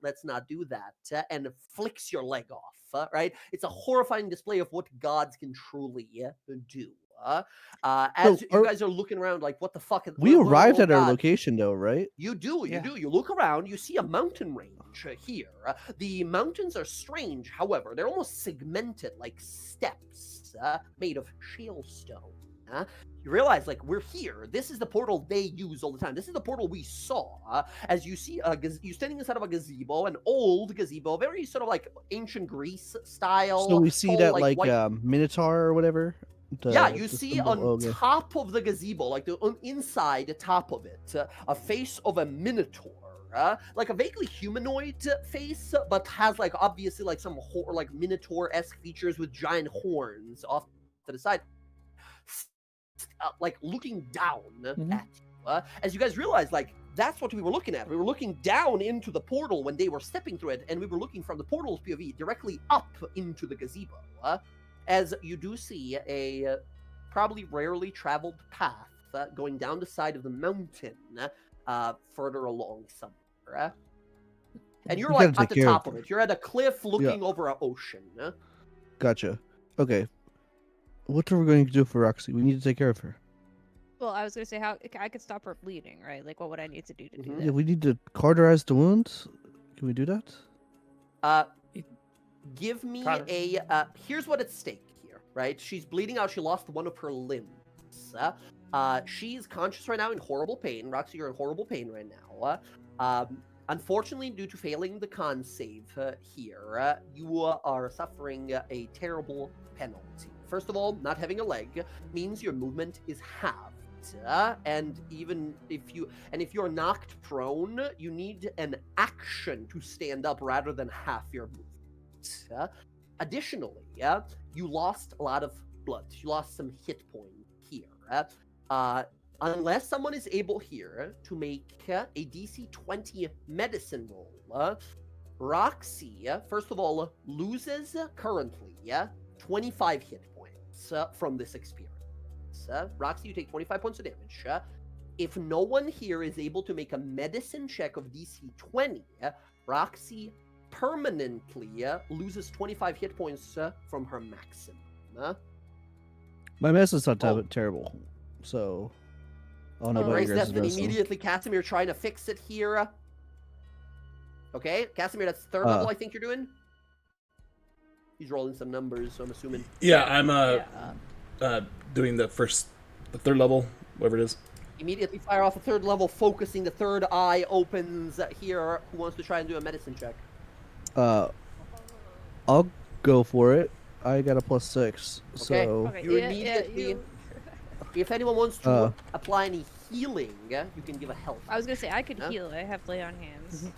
let's not do that, and flicks your leg off, right? It's a horrifying display of what gods can truly do. As you guys are looking around, like, what the fuck? We arrived at our God. location, though, right? You do. Yeah. You look around, you see a mountain range here. The mountains are strange, however. They're almost segmented like steps made of shale stone. You realize, like, we're here. This is the portal they use all the time. This is the portal we saw. As you see, you're standing inside of a gazebo, an old gazebo, very sort of like ancient Greece style. So we see tall, that, like, like, Minotaur or whatever? You the see symbol. on Okay. top of the gazebo, like inside the top of it, a face of a minotaur, like a vaguely humanoid face, but has like obviously like some like minotaur-esque features with giant horns off to the side, like looking down at you. As you guys realize, like, that's what we were looking at. We were looking down into the portal when they were stepping through it, and we were looking from the portal's POV directly up into the gazebo. As you do see a probably rarely traveled path going down the side of the mountain further along somewhere. And you're like at the top of it. You're at a cliff looking over an ocean. Gotcha. Okay. What are we going to do for Roxy? We need to take care of her. Well, I was gonna say how I could stop her bleeding, right? Like, what would I need to do to do that? Yeah, we need to cauterize the wounds. Can we do that? Give me here's what at stake here, right? She's bleeding out. She lost one of her limbs. She's conscious right now in horrible pain. Roxy, you're in horrible pain right now. Unfortunately, due to failing the con save here, you are suffering a terrible penalty. First of all, not having a leg means your movement is halved. And even if you're knocked prone, you need an action to stand up rather than half your movement. Additionally, you lost a lot of blood. You lost some hit points here. Unless someone is able here to make a DC 20 medicine roll, Roxy, first of all, loses currently 25 hit points from this experience. Roxy, you take 25 points of damage. If no one here is able to make a medicine check of DC 20, Roxy permanently loses 25 hit points from her maximum. My medicine's not terrible, so I don't know about your guys' medicine. Immediately, Casimir trying to fix it here. Okay, Casimir, that's 3rd level, I think you're doing. He's rolling some numbers, so I'm assuming. Yeah, I'm doing the 3rd level, whatever it is. Immediately fire off the 3rd level, focusing. The 3rd eye opens here. Who wants to try and do a medicine check? I'll go for it. I got a +6, okay. so you immediately. If anyone wants to apply any healing, you can give a health. I was gonna say I could heal. I have lay on hands.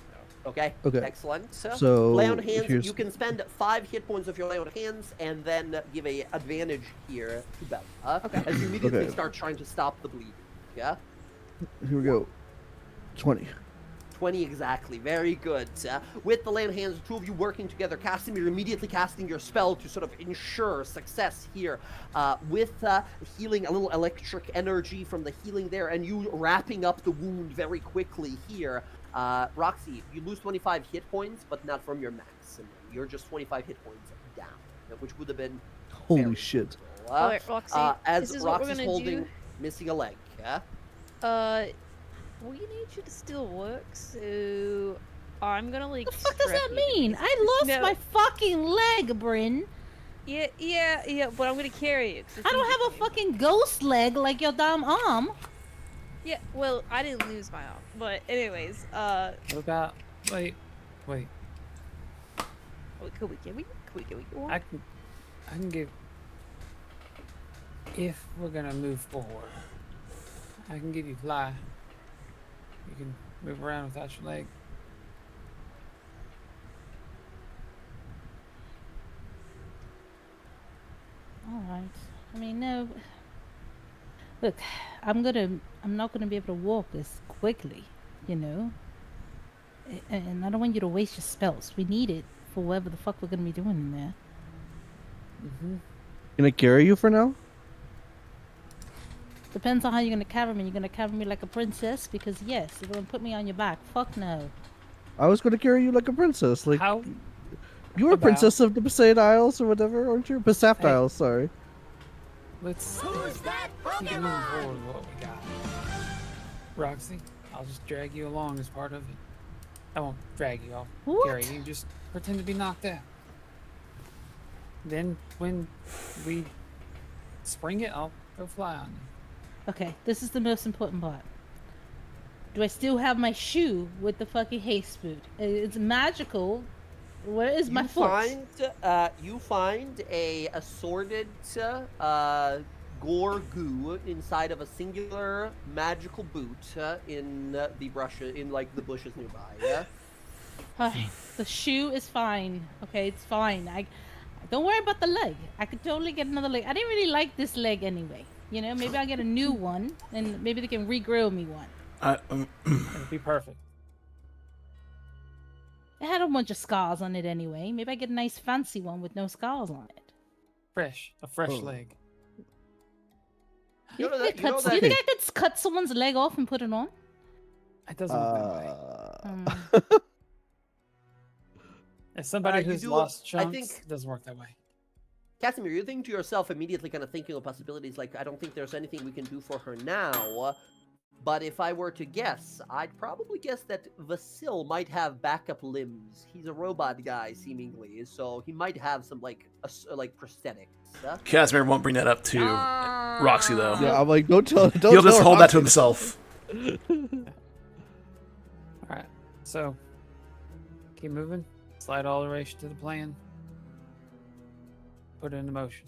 Okay. Okay. Excellent. So lay on hands. You can spend 5 hit points of your lay on hands, and then give a advantage here to Bella. Okay. As you immediately start trying to stop the bleeding. Yeah. Here we go. 20. 20 exactly. Very good. With the lay on hands, the two of you working together, Casimir immediately casting your spell to sort of ensure success here. With healing, a little electric energy from the healing there, and you wrapping up the wound very quickly here. Roxy, you lose 25 hit points, but not from your maximum. You're just 25 hit points down, which would have been holy shit. Alright, Roxy, as this is Roxy's what we're holding, do. missing a leg. We need you to still work, so I'm gonna like. What the fuck does that strap you. mean? I lost No. my fucking leg, Bryn. Yeah, but I'm gonna carry it. 'cause it's I don't easy have a for me. fucking ghost leg like your damn arm. Yeah, well, I didn't lose my arm, but anyways, What about? Wait. can we get one? I can give. If we're gonna move forward, I can give you fly. You can move around without your leg. All right. I mean, no. Look, I'm not gonna be able to walk as quickly, you know. And I don't want you to waste your spells. We need it for whatever the fuck we're gonna be doing in there. Mm-hmm. Can I carry you for now? Depends on how you're gonna carry me. You're gonna carry me like a princess? Because yes, you're gonna put me on your back. Fuck no. I was going to carry you like a princess. Like How? you were a about- princess of the Passaic Isles or whatever, aren't you? Passaic Hey. Isles, sorry. Let's Who's that keep moving Pokemon? forward with what we got. Roxy, I'll just drag you along as part of it. I won't drag you. I'll What? carry you. Just pretend to be knocked out. Then when we spring it, I'll go fly on you. Okay, this is the most important part. Do I still have my shoe with the fucking haste boot? It's magical. Where is my foot? You find a assorted gore goo inside of a singular magical boot in the brush in like the bushes nearby. Yeah. Alright, the shoe is fine. Okay, it's fine. I don't worry about the leg. I could totally get another leg. I didn't really like this leg anyway. You know, maybe I'll get a new one, and maybe they can regrow me one. It'll be perfect. It had a bunch of scars on it anyway. Maybe I get a nice fancy one with no scars on it. A fresh leg. You know think that- you know do you that- think I could cut someone's leg off and put it on? It doesn't work that way. As somebody you who's do- lost I chunks, think- it doesn't work that way. Casimir, you think to yourself immediately, kind of thinking of possibilities like, I don't think there's anything we can do for her now. But if I were to guess, I'd probably guess that Vasil might have backup limbs. He's a robot guy, seemingly, so he might have some like prosthetics. Casimir won't bring that up to Roxy, though. Yeah, I'm like, don't tell. Don't He'll just tell hold that to Roxy. himself. Alright, so keep moving. Slide all the way to the plan. Put it into motion.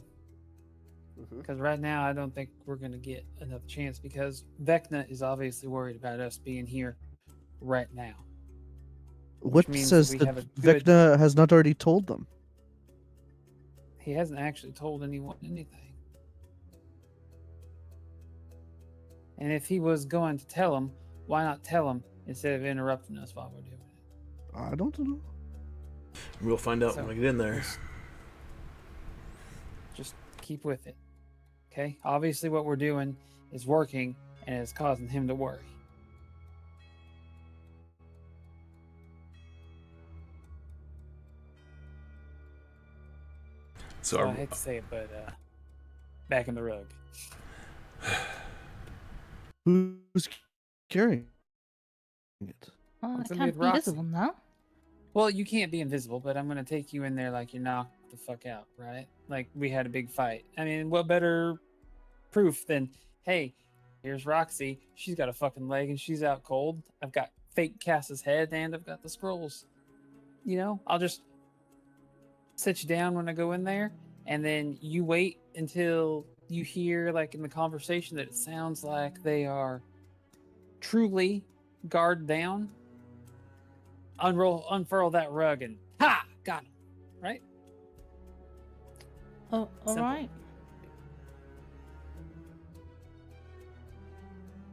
Because right now, I don't think we're going to get another chance because Vecna is obviously worried about us being here right now. What means says we that have a good- Vecna has not already told them? He hasn't actually told anyone anything. And if he was going to tell them, why not tell them instead of interrupting us while we're doing it? I don't know. We'll find out So- when we get in there. Just keep with it. Okay? Obviously, what we're doing is working and it's causing him to worry. So I hate to say it, but back in the rug. Who's carrying it? Well, I It's gonna be can't with be Roxy. visible now. Well, you can't be invisible, but I'm gonna take you in there like you're knocked the fuck out, right? Like we had a big fight. I mean, what better proof than, hey, here's Roxy. She's got a fucking leg and she's out cold. I've got fake Cass's head and I've got the scrolls. You know, I'll just sit you down when I go in there, and then you wait until you hear, like in the conversation, that it sounds like they are truly guard down. Unfurl that rug and ha, got him. Right? Oh, all Simple. right.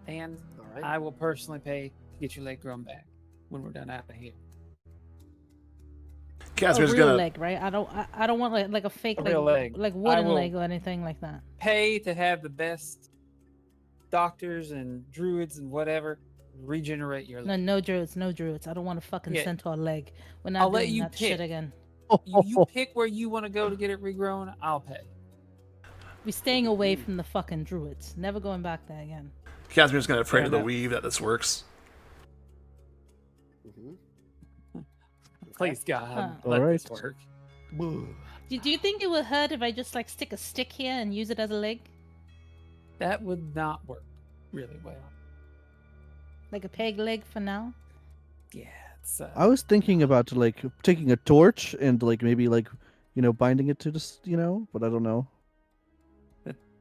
And All right. I will personally pay to get your leg grown back when we're done out of here. A Casimir's real gonna. leg, right? I don't want like a fake A like real leg. like I wooden will- leg or anything like that. Pay to have the best doctors and druids and whatever regenerate your leg. No druids, no druids. I don't want a fucking Yeah. centaur leg. We're not I'll let doing you that shit pick. again. You pick where you want to go to get it regrown. I'll pay. We're staying away from the fucking druids. Never going back there again. Casimir's gonna pray Fair to the enough. weave that this works. Mhm. Please God, Huh. let this Alright. work. Do you think it would hurt if I just like stick a stick here and use it as a leg? That would not work really well. Like a peg leg for now? Yeah, it's. I was thinking about like taking a torch and like maybe like binding it to just but I don't know.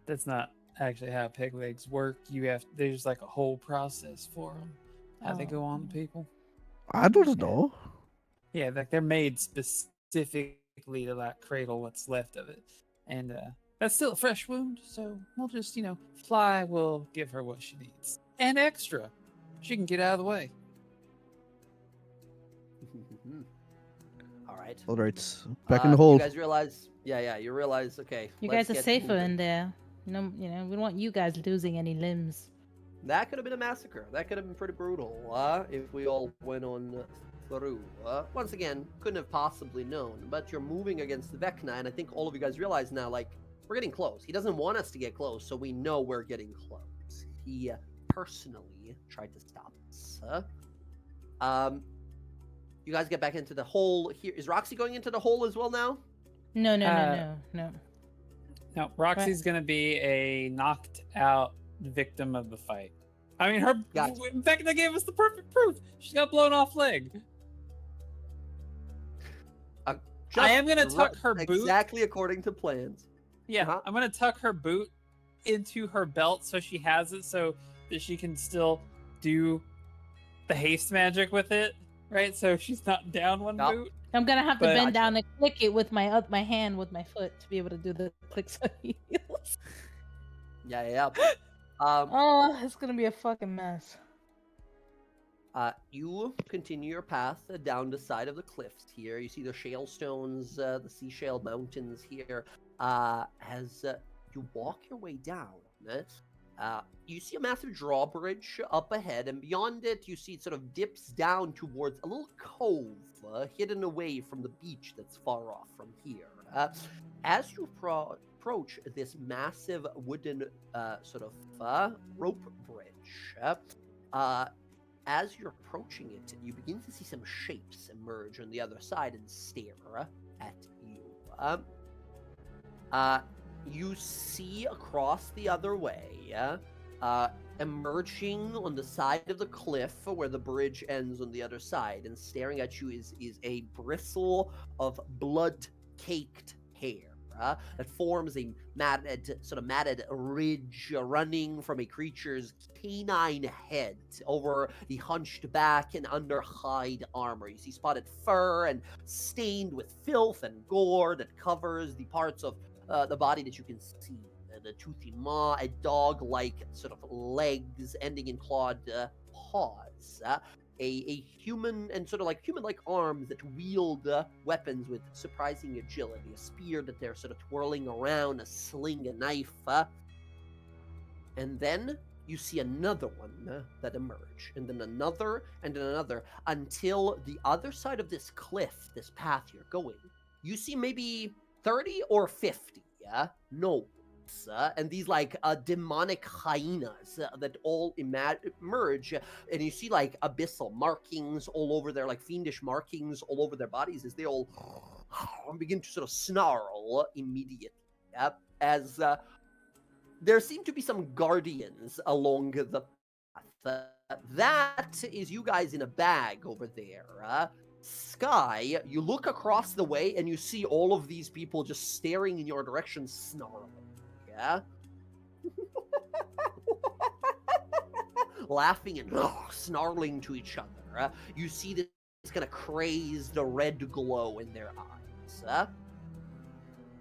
That's not actually how pig legs work. There's like a whole process for them. How they go on people. I don't know. Yeah, like they're made specifically to like cradle what's left of it, and that's still a fresh wound. So we'll just Fly will give her what she needs and extra. She can get out of the way. All right. All right, back in the hole. You guys realize? Yeah. You realize? Okay. You let's guys are get safer moving. in there. No, we don't want you guys losing any limbs. That could have been a massacre. That could have been pretty brutal. If we all went on through. Once again, couldn't have possibly known. But you're moving against Vecna, and I think all of you guys realize now, like, we're getting close. He doesn't want us to get close, so we know we're getting close. He personally tried to stop us. You guys get back into the hole here. Is Roxy going into the hole as well now? No. No, Roxy's gonna be a knocked out victim of the fight. I mean, Gotcha. Vecna gave us the perfect proof. She's got a blown off leg. I am gonna tuck her boot exactly according to plans. Yeah, I'm gonna tuck her boot into her belt so she has it so that she can still do the haste magic with it, right? So she's not down one boot. I'm gonna have to But- bend down and click it with my hand with my foot to be able to do the clicks on heels. Yeah. Oh, it's gonna be a fucking mess. You continue your path down the side of the cliffs here. You see the shale stones, the sea shale mountains here. As you walk your way down, you see a massive drawbridge up ahead, and beyond it, you see it sort of dips down towards a little cove hidden away from the beach that's far off from here. As you approach this massive wooden sort of rope bridge, as you're approaching it, you begin to see some shapes emerge on the other side and stare at you. You see across the other way, emerging on the side of the cliff where the bridge ends on the other side, and staring at you is a bristle of blood-caked hair. That forms a matted ridge running from a creature's canine head over the hunched back and under hide armor. You see spotted fur and stained with filth and gore that covers the parts of the body that you can see. The toothy maw, a dog-like sort of legs ending in clawed paws. A human and sort of like human-like arms that wield weapons with surprising agility. A spear that they're sort of twirling around, a sling, a knife. And then you see another one that emerge, and then another, until the other side of this cliff, this path you're going, you see maybe 30 or 50 gnomes. And these like demonic hyenas that all emerge, and you see like abyssal markings all over their, like fiendish markings all over their bodies as they all begin to sort of snarl immediately. As there seem to be some guardians along the path. That is you guys in a bag over there. Sky, you look across the way and you see all of these people just staring in your direction, snarling. Laughing and snarling to each other. You see this kind of crazed red glow in their eyes.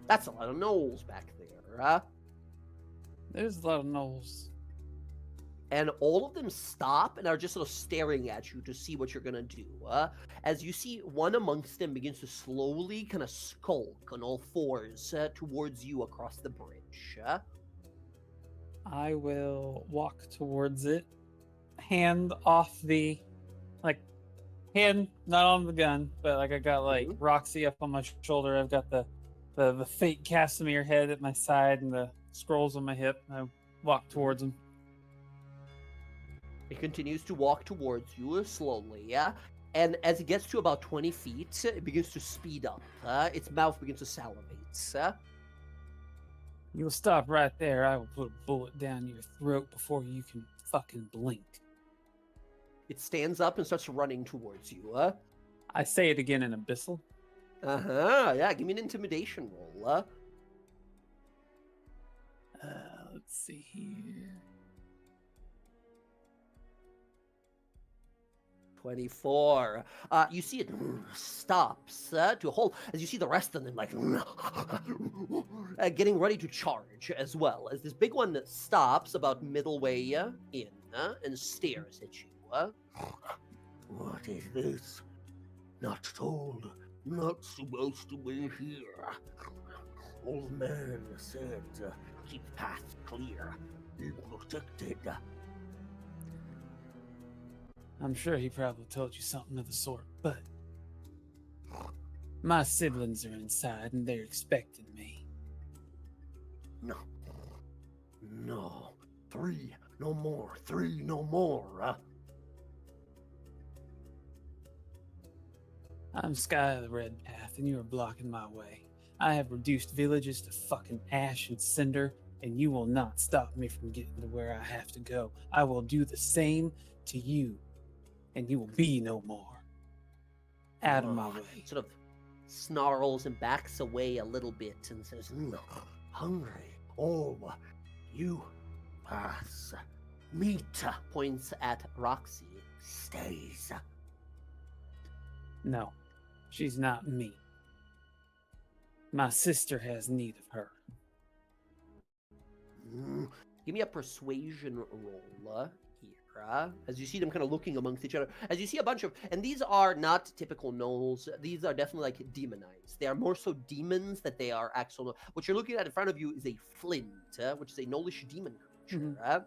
That's a lot of gnolls back there. There's a lot of gnolls. And all of them stop and are just sort of staring at you to see what you're gonna do. As you see one amongst them begins to slowly kind of skulk on all fours towards you across the bridge. I will walk towards it, hand off the, hand not on the gun, but like I got like Roxy up on my shoulder. I've got the fake Casimir head at my side and the scrolls on my hip. And I walk towards him. It continues to walk towards you slowly, And as it gets to about 20 feet, it begins to speed up. Its mouth begins to salivate. You'll stop right there. I will put a bullet down your throat before you can fucking blink. It stands up and starts running towards you. I say it again in Abyssal. Yeah, give me an intimidation roll. Let's see here. 24. You see it stops to a halt as you see the rest of them like getting ready to charge as well. As this big one stops about middle way in and stares at you. What is this? Not told. Not supposed to be here. Old man said, keep path clear. Be protected. I'm sure he probably told you something of the sort, but my siblings are inside and they're expecting me. No. 3, no more. 3, no more. I'm Sky of the Red Path and you are blocking my way. I have reduced villages to fucking ash and cinder, and you will not stop me from getting to where I have to go. I will do the same to you, and you will be no more. Out of my way. Sort of snarls and backs away a little bit and says, hungry. Oh, you pass. Meat, points at Roxy. Stays. No, she's not me. My sister has need of her. Give me a persuasion roll here. As you see them kind of looking amongst each other. As you see a bunch of... And these are not typical gnolls. These are definitely like demonized. They are more so demons that they are actual... What you're looking at in front of you is a flint, which is a gnollish demon creature.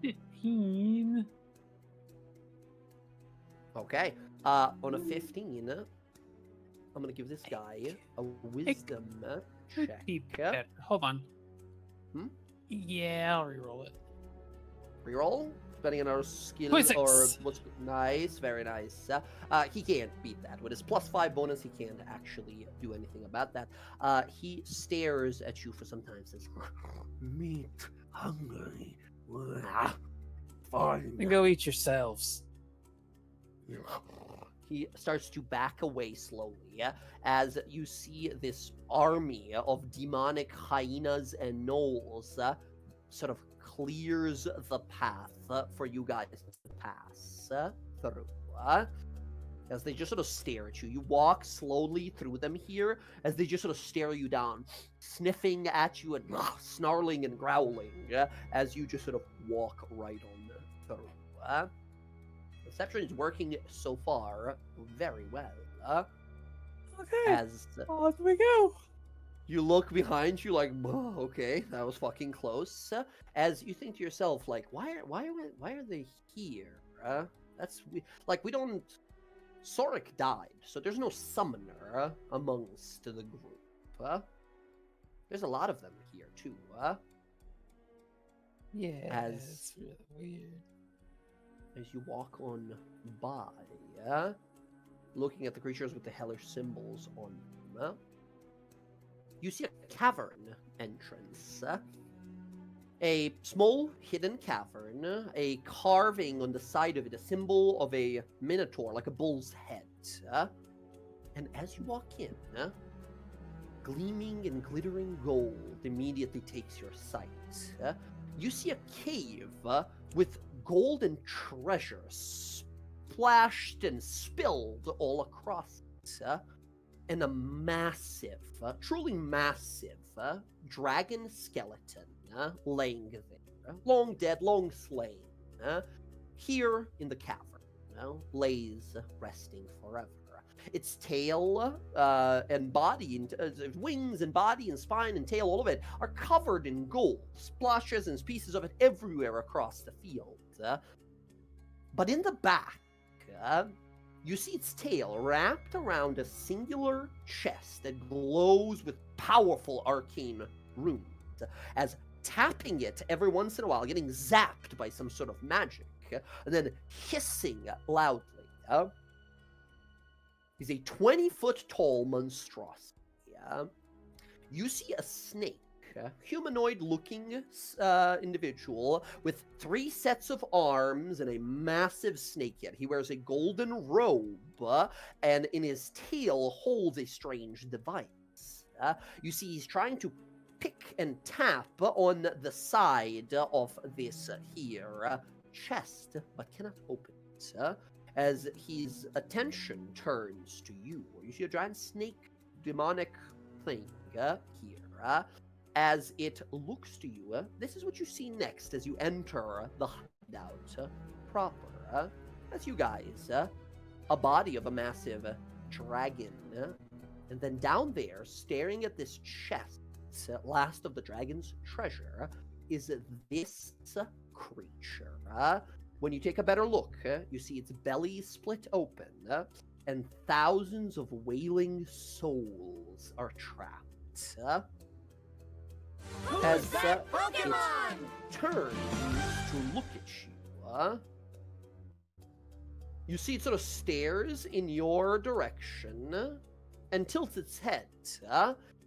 15. Okay. On a 15, I'm going to give this guy a wisdom check. Better. Hold on. Hmm? Yeah, I'll reroll it. Reroll? Depending on our skill 26. or what's nice, very nice. He can't beat that. With his +5 bonus, he can't actually do anything about that. He stares at you for some time and says, meat, hungry. Fine. Then go eat yourselves. He starts to back away slowly as you see this army of demonic hyenas and gnolls sort of clears the path for you guys to pass through. As they just sort of stare at you. You walk slowly through them here as they just sort of stare you down, sniffing at you and snarling and growling as you just sort of walk right on through. Perception is working so far very well. Okay. As Off we go. you look behind you, like, oh, okay, that was fucking close. As you think to yourself, like, why are they here? We don't. Sorik died, so there's no summoner amongst the group. There's a lot of them here too. Yeah, it's really weird. As you walk on by, looking at the creatures with the hellish symbols on them, you see a cavern entrance. A small hidden cavern, a carving on the side of it, a symbol of a minotaur, like a bull's head. And as you walk in, gleaming and glittering gold immediately takes your sight. You see a cave with golden treasure splashed and spilled all across it, and a massive, truly massive dragon skeleton laying there, long dead, long slain, here in the cavern, lays resting forever. Its tail and body, and wings and body and spine and tail, all of it, are covered in gold, splashes and pieces of it everywhere across the field. But in the back, you see its tail wrapped around a singular chest that glows with powerful arcane runes, as tapping it every once in a while, getting zapped by some sort of magic, and then hissing loudly. He's a 20-foot tall monstrosity. You see a snake, humanoid-looking individual with 3 sets of arms and a massive snake head. He wears a golden robe, and in his tail holds a strange device. You see he's trying to pick and tap on the side of this here chest, but cannot open it. As his attention turns to you. You see a giant snake demonic thing here. As it looks to you, this is what you see next as you enter the hideout proper. As you guys, a body of a massive dragon. And then down there, staring at this chest, last of the dragon's treasure, is this creature. When you take a better look, you see its belly split open, and thousands of wailing souls are trapped. As it turns to look at you, you see it sort of stares in your direction and tilts its head.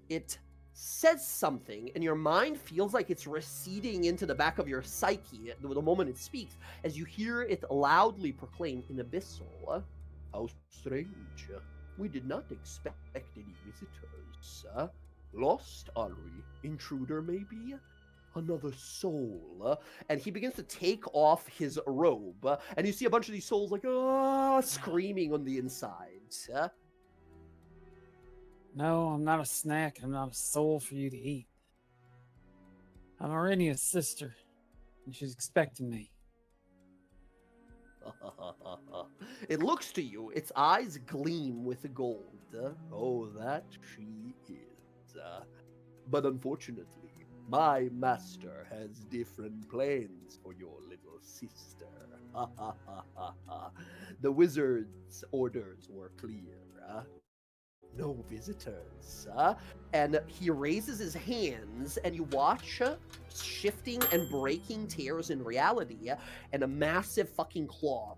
It says something, and your mind feels like it's receding into the back of your psyche the moment it speaks, as you hear it loudly proclaim in abyssal, "How strange. We did not expect any visitors. Lost, are we? Intruder, maybe? Another soul." And he begins to take off his robe, and you see a bunch of these souls like, screaming on the inside. No, I'm not a snack. I'm not a soul for you to eat. I'm Arenia's sister, and she's expecting me. It looks to you, its eyes gleam with gold. Oh, that she is. But unfortunately, my master has different plans for your little sister. The wizard's orders were clear. No visitors. And he raises his hands, and you watch shifting and breaking tears in reality, and a massive fucking claw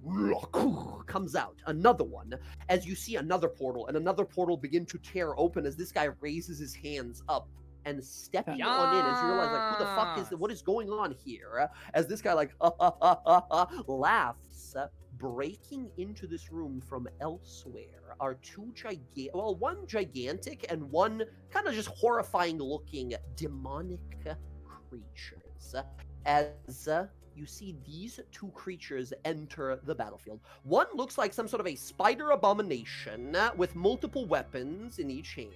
comes out. Another one, as you see another portal, and another portal begin to tear open as this guy raises his hands up and stepping on in, as you realize, like, who the fuck is, what is going on here? As this guy, like, laughs. Breaking into this room from elsewhere are two one gigantic and one kind of just horrifying looking demonic creatures. As you see these two creatures enter the battlefield. One looks like some sort of a spider abomination with multiple weapons in each hand.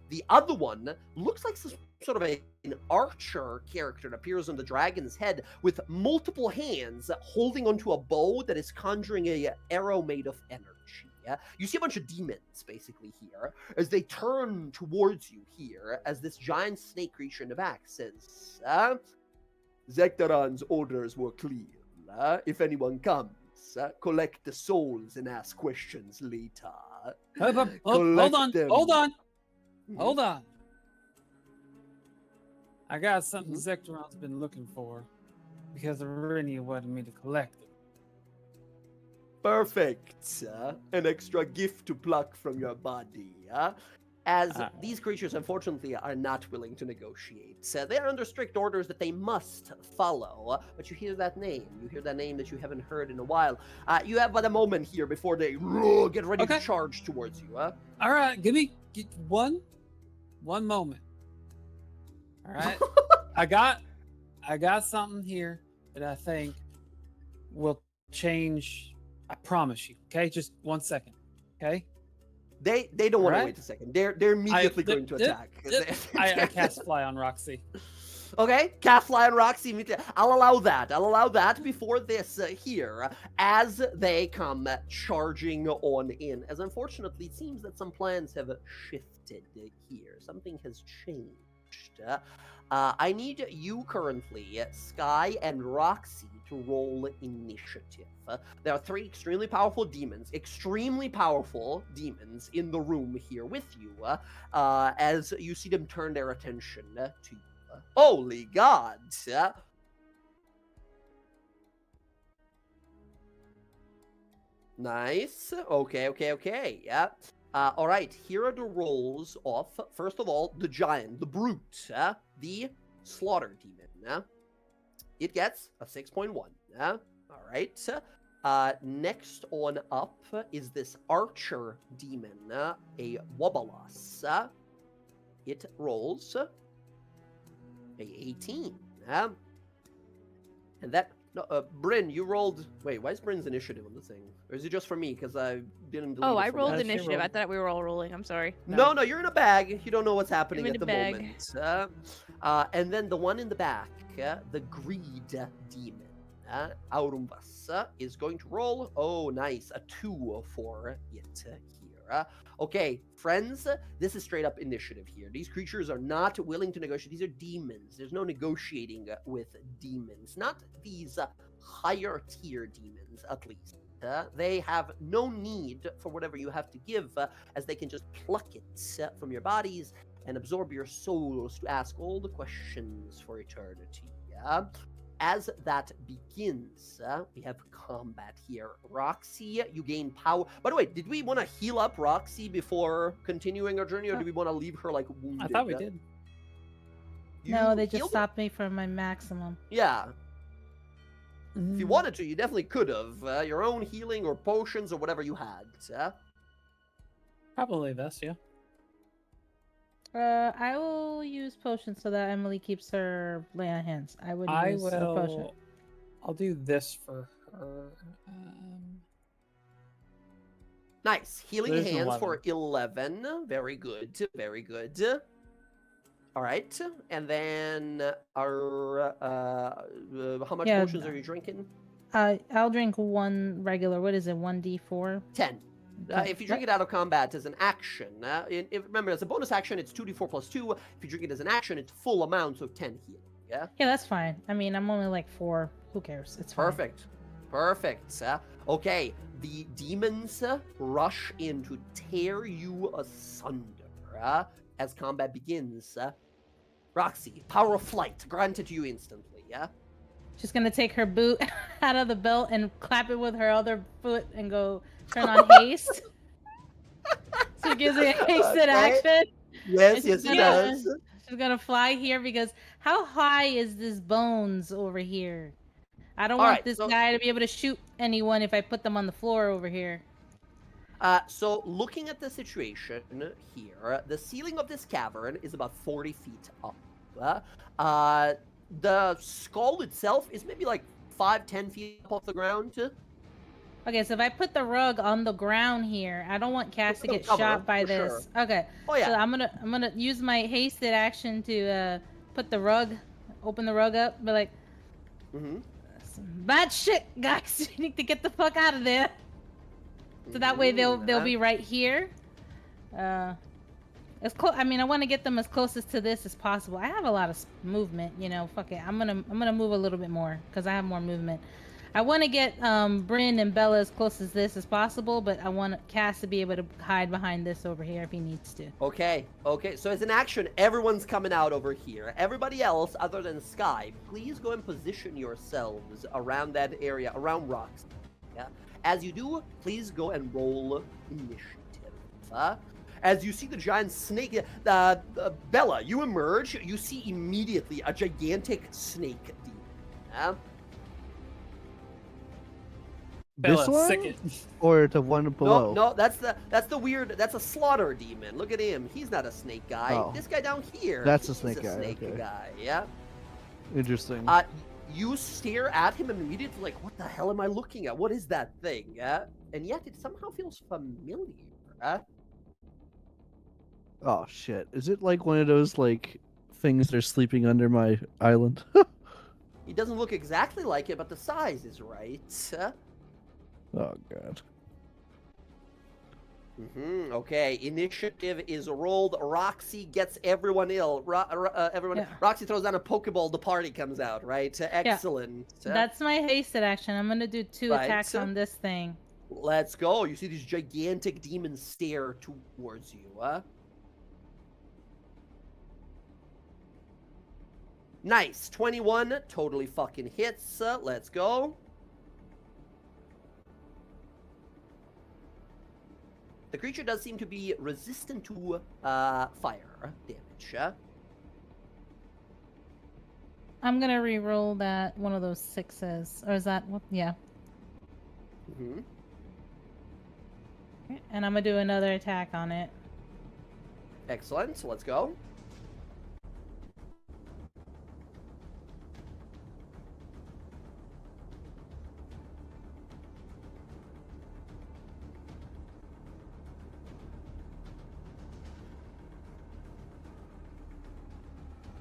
The other one looks like some sort of an archer character that appears on the dragon's head with multiple hands holding onto a bow that is conjuring a arrow made of energy. You see a bunch of demons basically here as they turn towards you here as this giant snake creature in the back says, Zektaran's orders were clear. If anyone comes, collect the souls and ask questions later. Hold on. I got something Zektaran's been looking for because Arenia wanted me to collect it. Perfect. An extra gift to pluck from your body. As these creatures, unfortunately, are not willing to negotiate. They are under strict orders that they must follow. But you hear that name. You hear that name that you haven't heard in a while. You have but a moment here before they get ready to charge towards you. All right, give me one moment. All right, I got something here that I think will change. I promise you. Okay, just 1 second. Okay. They don't want to wait a second. They're immediately going to attack. I cast Fly on Roxy. Okay, cast Fly on Roxy. I'll allow that before this here, as they come charging on in. As unfortunately, it seems that some plans have shifted here. Something has changed. I need you currently, Sky and Roxy, to roll initiative. There are 3 extremely powerful demons in the room here with you, as you see them turn their attention to you. Holy God! Nice. Okay. Yeah. All right. Here are the rolls of, first of all, the giant, the brute, the slaughter demon. It gets a 6.1. All right. Next on up is this archer demon, a Wobbalas. It rolls a 18. And that, no, Bryn, you rolled. Wait, why is Bryn's initiative on the thing? Or is it just for me? Because I didn't delete Oh, it I from rolled that. initiative. I thought we were all rolling. I'm sorry. No, you're in a bag. You don't know what's happening in at a the bag. moment. And then the one in the back, the greed demon, Aurumbas, is going to roll. Oh, nice. A 2 for it here. Okay, friends, this is straight up initiative here. These creatures are not willing to negotiate. These are demons. There's no negotiating with demons. Not these higher tier demons, at least. They have no need for whatever you have to give, as they can just pluck it from your bodies and absorb your souls to ask all the questions for eternity. As that begins, we have combat here. Roxy, you gain power. By the way, did we want to heal up Roxy before continuing our journey, or do we want to leave her like wounded? I thought we did. No, they healed just her? stopped me from my maximum. Yeah. If you wanted to, you definitely could have. Your own healing or potions or whatever you had. Probably best, yeah. I will use potions so that Emily keeps her lay on hands. I would use a potion. I'll do this for her. Nice. Healing There's an hands 11. for 11. Very good. Very good. All right. And then our how much potions are you drinking? I'll drink one regular. What is it? 1d4? 10. If you drink it out of combat as an action, remember, as a bonus action, it's 2d4 plus 2. If you drink it as an action, it's full amount, so 10 healing. Yeah? Yeah, that's fine. I mean, I'm only like 4. Who cares? It's fine. Perfect. Okay, the demons rush in to tear you asunder as combat begins. Roxy, power of flight granted to you instantly. Yeah. She's gonna take her boot out of the belt and clap it with her other foot and go turn on haste. So it gives me a hasted action. Yes, it does. She's gonna fly here because how high is this bones over here? I don't want this guy to be able to shoot anyone if I put them on the floor over here. So looking at the situation here, the ceiling of this cavern is about 40 feet up. The skull itself is maybe like 5-10 feet up off the ground. Okay, so if I put the rug on the ground here, I don't want Cass to get shot by this. Sure. Okay. Oh yeah. So I'm gonna use my hasted action to put the rug, open the rug up, be like, bad shit, guys. You need to get the fuck out of there. So that way they'll be right here. As close. I mean, I want to get them as closest to this as possible. I have a lot of movement, you know. Fuck it. I'm gonna move a little bit more because I have more movement. I want to get Bryn and Bella as close as this as possible, but I want Cass to be able to hide behind this over here if he needs to. Okay. So as an action, everyone's coming out over here. Everybody else, other than Sky, please go and position yourselves around that area, around rocks. Yeah. As you do, please go and roll initiative. As you see the giant snake, Bella, you emerge. You see immediately a gigantic snake demon. This one? Sick it. Or the one below? No, that's the weird. That's a slaughter demon. Look at him. He's not a snake guy. Oh. This guy down here. That's a snake guy. He's a snake Okay. guy. Yeah. Interesting. You stare at him and immediately like, what the hell am I looking at? What is that thing? And yet it somehow feels familiar. Oh shit! Is it like one of those like things that are sleeping under my island? He doesn't look exactly like it, but the size is right. Oh god. Okay, initiative is rolled. Roxy gets everyone ill. Everyone. Yeah. Roxy throws down a Pokeball. The party comes out. Right. Excellent. That's my hasted action. I'm gonna do 2 attacks on this thing. Let's go. You see these gigantic demons stare towards you. Nice. 21 totally fucking hits. Let's go. The creature does seem to be resistant to fire damage. I'm gonna re-roll that one of those 6s, or is that what? Yeah. Mm-hmm. And I'm gonna do another attack on it. Excellent. So let's go.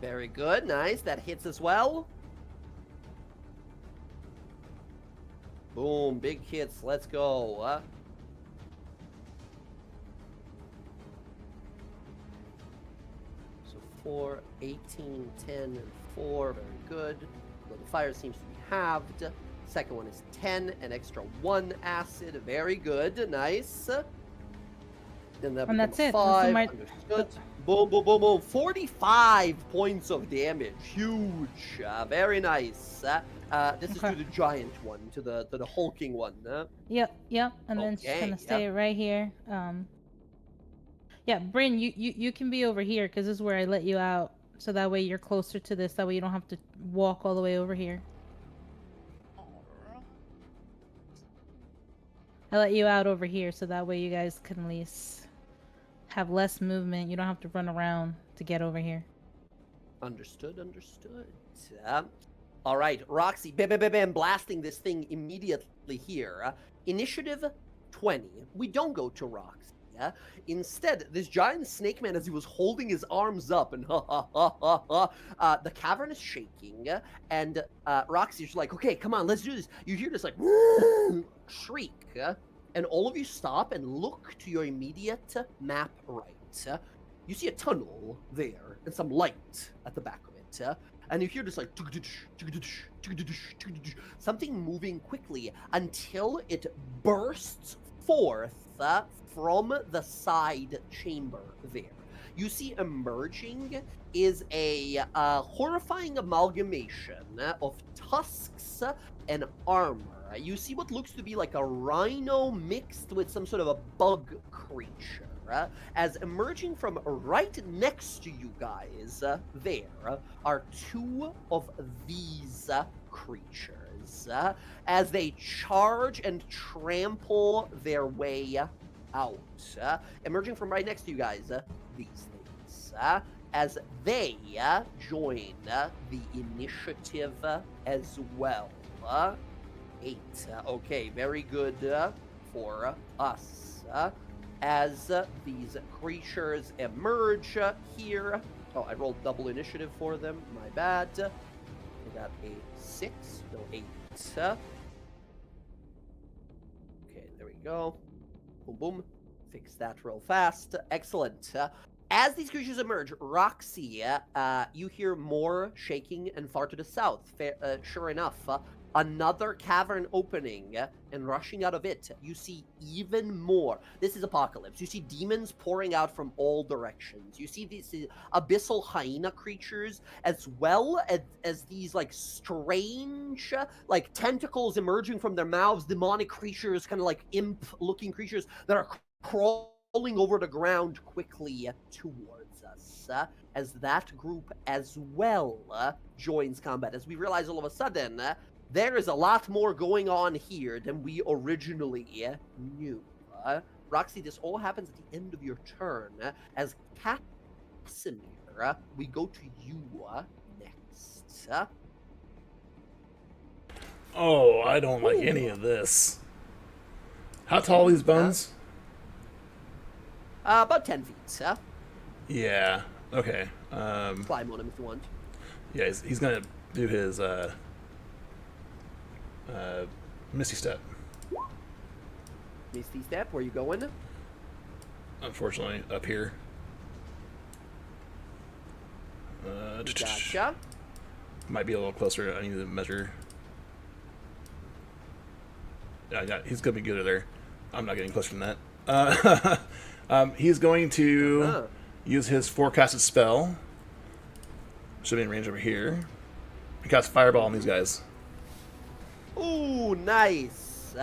Very good. Nice. That hits as well. Boom. Big hits. Let's go. So 4, 18, 10, and 4. Very good. So the fire seems to be halved. Second one is 10, an extra 1 acid. Very good. Nice. Then that And that's becomes it. 5. This Understood. Boom, boom, boom, boom. 45 points of damage. Huge. Very nice. This is Okay. to the giant one, to the hulking one. Yep. And then just Okay, gonna stay right here. Yeah, Bryn, you can be over here because this is where I let you out. So that way you're closer to this. That way you don't have to walk all the way over here. I let you out over here so that way you guys can at least have less movement. You don't have to run around to get over here. Understood. All right, Roxy, bam, bam, bam, bam, blasting this thing immediately here. Initiative 20. We don't go to Roxy. Instead, this giant snake man, as he was holding his arms up, and the cavern is shaking, and Roxy's like, okay, come on, let's do this. You hear this, like, shriek, and all of you stop and look to your immediate map right. You see a tunnel there, and some light at the back of it, and you hear this, like, something moving quickly until it bursts forth from the side chamber there. You see emerging is a horrifying amalgamation of tusks and armor. You see what looks to be like a rhino mixed with some sort of a bug creature. As emerging from right next to you guys there are 2 of these creatures as they charge and trample their way out. Emerging from right next to you guys, these things, as they join the initiative as well. 8. Okay, very good for us. As these creatures emerge here. Oh, I rolled double initiative for them. My bad. I got a 6, no 8. Okay, there we go. Boom, boom. Fix that real fast. Excellent. As these creatures emerge, Roxy, you hear more shaking and far to the south. Sure enough, another cavern opening, and rushing out of it, you see even more. This is Apocalypse. You see demons pouring out from all directions. You see these abyssal hyena creatures, as well as these, like, strange, like, tentacles emerging from their mouths, demonic creatures, kind of like imp-looking creatures that are crawling over the ground quickly towards us. As that group as well joins combat, as we realize all of a sudden, there is a lot more going on here than we originally knew. Roxy, this all happens at the end of your turn. As Casimir, we go to you next. Oh, I don't like any of this. How tall are these bones? About 10 feet. Yeah. Okay. Climb on him if you want. Yeah, he's gonna do his Misty Step. Misty Step, where you going? Unfortunately, up here. Gotcha. Might be a little closer. I need to measure. Yeah, he's gonna be good there. I'm not getting closer than that. He's going to use his forecasted spell. Should be in range over here. He casts Fireball on these guys. Ooh, nice.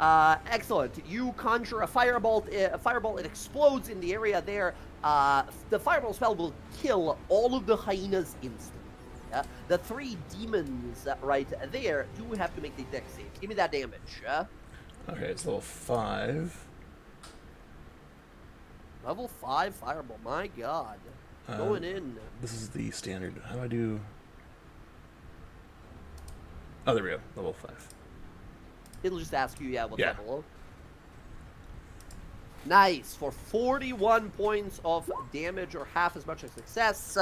Excellent. You conjure a firebolt. It explodes in the area there. The fireball spell will kill all of the hyenas instantly. The 3 demons right there do have to make the dex saves. Give me that damage. Okay, it's level 5. Level 5 fireball. My God. Going in. This is the standard. How do I do? Oh, there we go. Level 5. It'll just ask you, what Yeah. level. Nice. For 41 points of damage or half as much as success,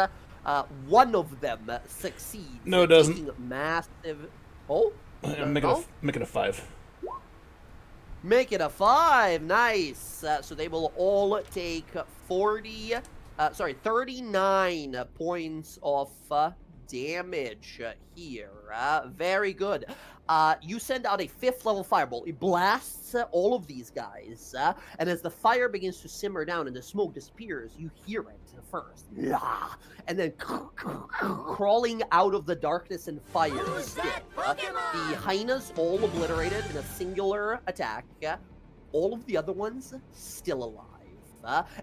one of them succeeds. No, it doesn't. Taking massive... Oh? Make it a 5. Make it a 5. Nice. So they will all take 39 points of damage here. Very good. You send out a 5th level fireball. It blasts all of these guys. And as the fire begins to simmer down and the smoke disappears, you hear it first. And then crawling out of the darkness and fire. The hyenas all obliterated in a singular attack. All of the other ones still alive.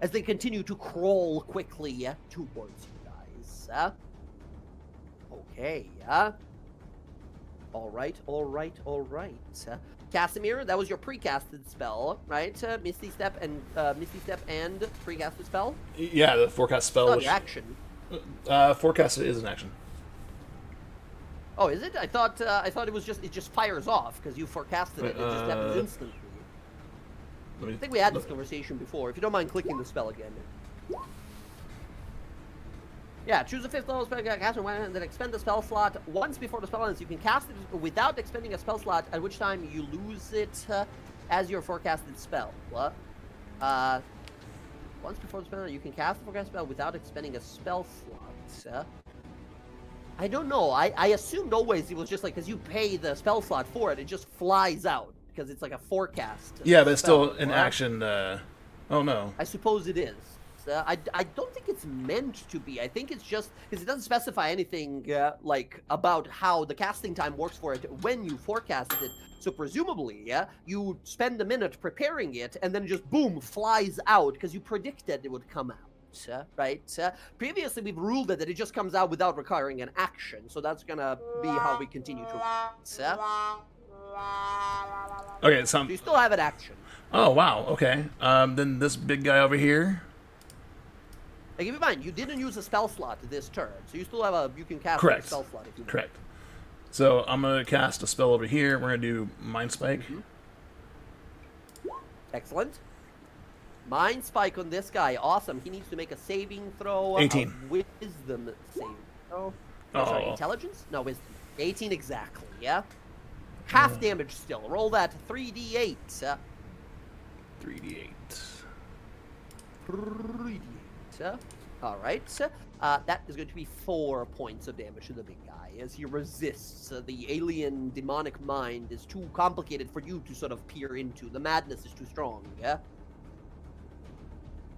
As they continue to crawl quickly towards you guys. Okay. All right. Casimir, that was your pre-casted spell, right? Misty Step and pre-casted spell. Yeah, the forecast spell. Not action. Forecast is an action. Oh, is it? I thought it was just fires off because you forecasted it. It just happens instantly. I think we had this conversation before. If you don't mind clicking the spell again. Yeah, choose a 5th level spell caster and then expend the spell slot once before the spell ends. You can cast it without expending a spell slot, at which time you lose it as your forecasted spell. Once before the spell, you can cast the forecasted spell without expending a spell slot. I don't know. I assumed always it was just like, because you pay the spell slot for it, it just flies out because it's like a forecast. Yeah, but it's still an action. Oh no. I suppose it is. I don't think it's meant to be. I think it's just because it doesn't specify anything like about how the casting time works for it when you forecasted it. So presumably, you spend a minute preparing it and then just boom, flies out because you predicted it would come out, right? Previously, we've ruled that it just comes out without requiring an action. So that's gonna be how we continue to. Okay, So you still have an action. Oh wow. Okay. Then this big guy over here. Now, keep in mind, you didn't use a spell slot this turn, so you still have you can cast Correct. a spell slot if you want. Correct. So I'm gonna cast a spell over here. We're gonna do Mind Spike. Excellent. Mind Spike on this guy. Awesome. He needs to make a saving throw. 18. A wisdom saving throw. Oh, sorry, intelligence? No, wisdom. 18 exactly, yeah? Half damage still. Roll that 3d8. 3d8. 3d8. All right. That is going to be 4 points of damage to the big guy as he resists. The alien demonic mind is too complicated for you to sort of peer into. The madness is too strong, yeah?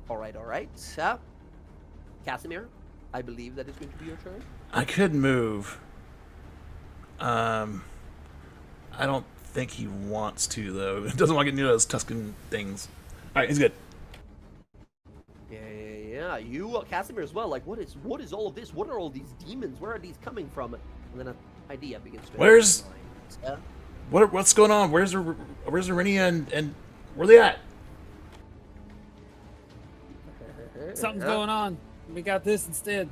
All right. Casimir, I believe that is going to be your turn. I could move. I don't think he wants to, though. He doesn't want to get near those Tuscan things. All right, he's good. Yeah, you, Casimir, as well. Like, what is all of this? What are all these demons? Where are these coming from? And then an idea begins to. Where's? What's going on? Where's Irenia and where are they at? Something's going on. We got this instead.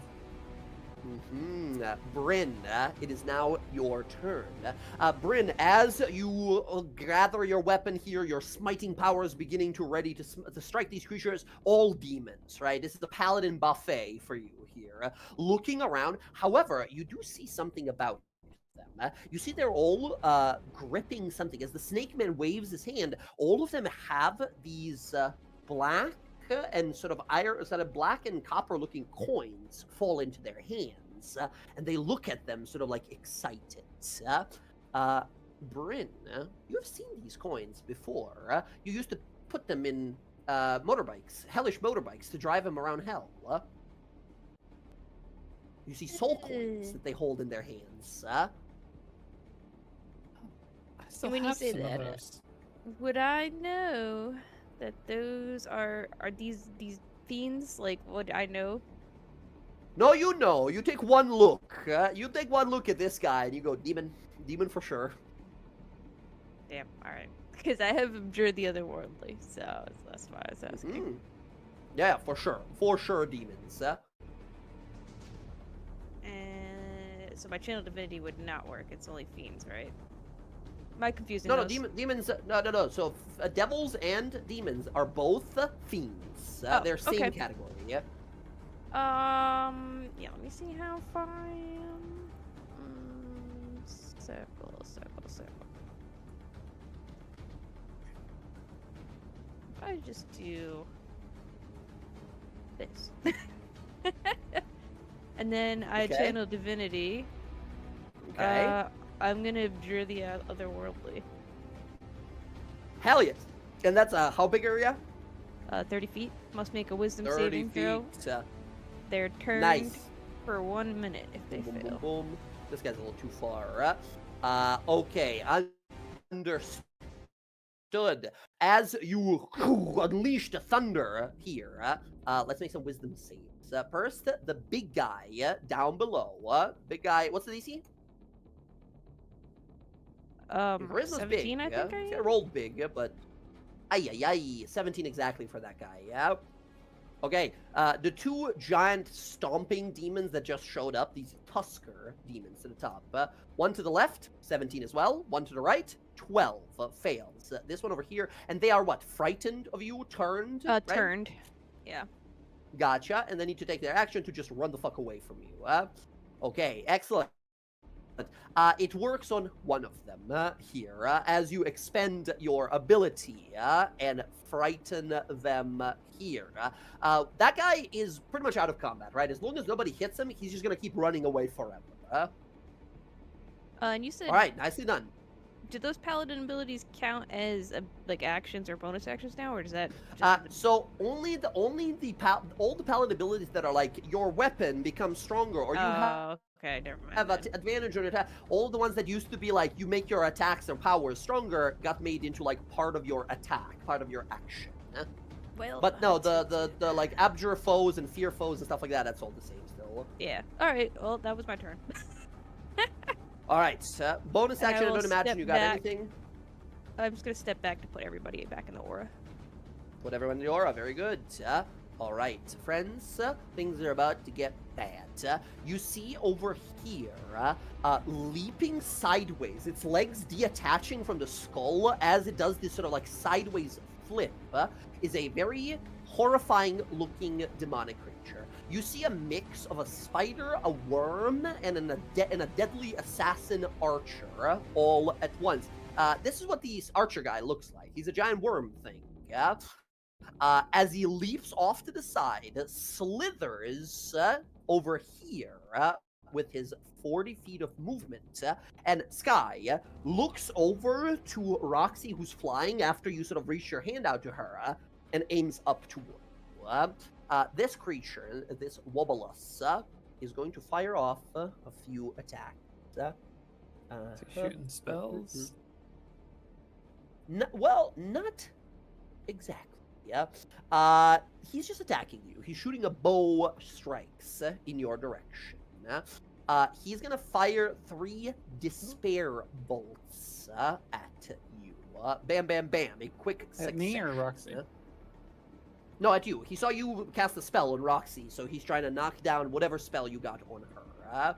Bryn, it is now your turn. Bryn, as you gather your weapon here, your smiting powers beginning to ready to strike these creatures, all demons, right? This is a paladin buffet for you here. Looking around, however, you do see something about them. You see they're all gripping something. As the snake man waves his hand, all of them have these black and sort of black and copper looking coins fall into their hands, and they look at them sort of like excited. Bryn, you have seen these coins before. You used to put them in motorbikes, hellish motorbikes, to drive them around hell. You see soul coins that they hold in their hands. When you say that, Would I know that those are these fiends? Like, would I know? No, you know. You take one look. You take one look at this guy, and you go, demon. Demon for sure. Damn. All right. Because I have abjured the otherworldly, so that's why I was asking. Mm. Yeah, for sure. For sure, demons. And so my channel divinity would not work. It's only fiends, right? Am I confusing No, those? demons. No. So devils and demons are both fiends. They're same okay. category. Yeah. Yeah. Let me see how far I am. Circle. If I just do this, and then I channel divinity. Okay. I'm gonna abjure the otherworldly. Hell yes. And that's how big area? 30 feet. Must make a wisdom 30 saving throw. feet. They're turned Nice. for 1 minute if they Boom, boom, fail. boom, boom. This guy's a little too far. Okay. Understood. As you unleash the thunder here, let's make some wisdom saves. First, the big guy down below. Big guy, what's the DC? Charisma's 17, big, I think I He am? rolled big, but 17 exactly for that guy. Yeah. Okay. The two giant stomping demons that just showed up, these Tusker demons to the top. One to the left, 17 as well. One to the right, 12 fails. This one over here, and they are what? Frightened of you? Turned? Right? Turned. Yeah. Gotcha. And they need to take their action to just run the fuck away from you. Okay. Excellent. It works on one of them here as you expend your ability and frighten them here. That guy is pretty much out of combat, right? As long as nobody hits him, he's just going to keep running away forever. And you said... All right, nicely done. Do those paladin abilities count as like actions or bonus actions now, or does that? So all the paladin abilities that are like your weapon becomes stronger, or you have okay, never mind. Have advantage on attack. All the ones that used to be like you make your attacks and powers stronger got made into like part of your attack, part of your action. Well, but no, the like abjure foes and fear foes and stuff like that, that's all the same still. Yeah. All right. Well, that was my turn. All right. Bonus And I action. I will don't imagine step you got back. anything. I'm just gonna step back to put everybody back in the aura. Put everyone in the aura. Very good. All right, friends. Things are about to get bad. You see over here, leaping sideways, its legs detaching from the skull as it does this sort of like sideways flip, is a very horrifying-looking demonic creature. You see a mix of a spider, a worm, and a deadly assassin archer all at once. This is what the archer guy looks like. He's a giant worm thing, yeah? As he leaps off to the side, slithers over here with his 40 feet of movement, and Sky looks over to Roxy, who's flying after you sort of reach your hand out to her, and aims up toward you. This creature, this Wobulus, is going to fire off a few attacks. Shooting spells? Well, not exactly. Yeah. He's just attacking you. He's shooting a bow strikes in your direction. He's gonna fire 3 despair bolts at you. Bam, bam, bam. A quick succession. At me or Roxy? No, at you. He saw you cast a spell on Roxy, so he's trying to knock down whatever spell you got on her.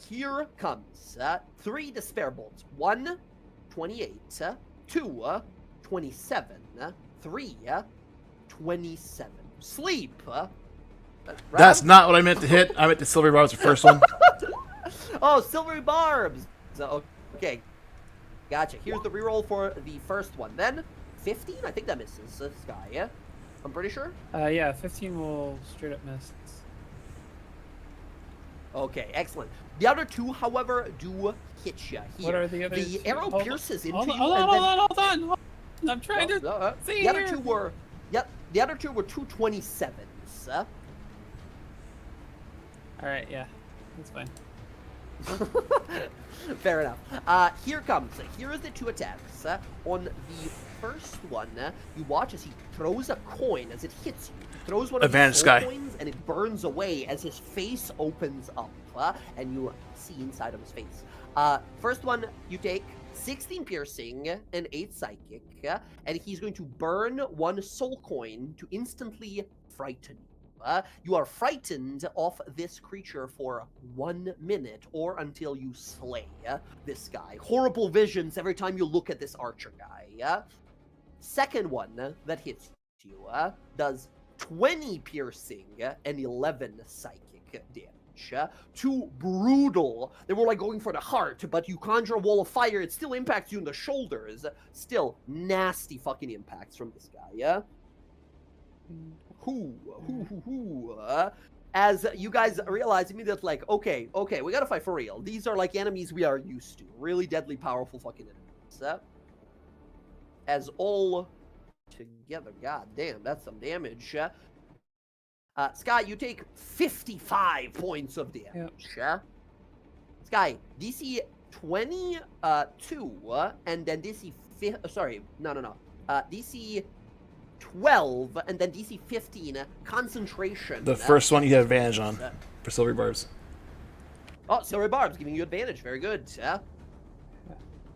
Here comes 3 despair bolts. 1, 28. 2, 27. 3, 27. Sleep. That's not what I meant to hit. I meant to silver barbs the first one. Oh, silvery barbs. So, okay. Gotcha. Here's the reroll for the first one. Then 15. I think that misses this guy. Yeah, I'm pretty sure. Yeah, 15 will straight up miss. Okay, excellent. The other 2, however, do hit you here. What are the other? The arrow pierces into you. Hold on. I'm trying to see the other here. 2 were. Yep. The other 2 were 227s. All right, yeah, that's fine. Fair enough. Here is the 2 attacks. On the first one, you watch as he throws a coin as it hits you. He throws one of Advantage his Sky. coins and it burns away as his face opens up, and you see inside of his face. First one, you take 16 piercing and 8 psychic, and he's going to burn 1 soul coin to instantly frighten you. You are frightened off this creature for 1 minute or until you slay this guy. Horrible visions every time you look at this archer guy. Second one that hits you does 20 piercing and 11 psychic damage. Too brutal. They were like going for the heart, but you conjure a wall of fire. It still impacts you in the shoulders. Still nasty fucking impacts from this guy. As you guys realize immediately, like, okay, we gotta fight for real. These are like enemies we are used to. Really deadly, powerful fucking enemies. As all together, god damn, that's some damage. Sky, you take 55 points of damage. Sky, DC 22, and then DC DC 12, and then DC 15, concentration. The first one you have advantage on for silvery barbs. Oh, silvery barbs giving you advantage. Very good.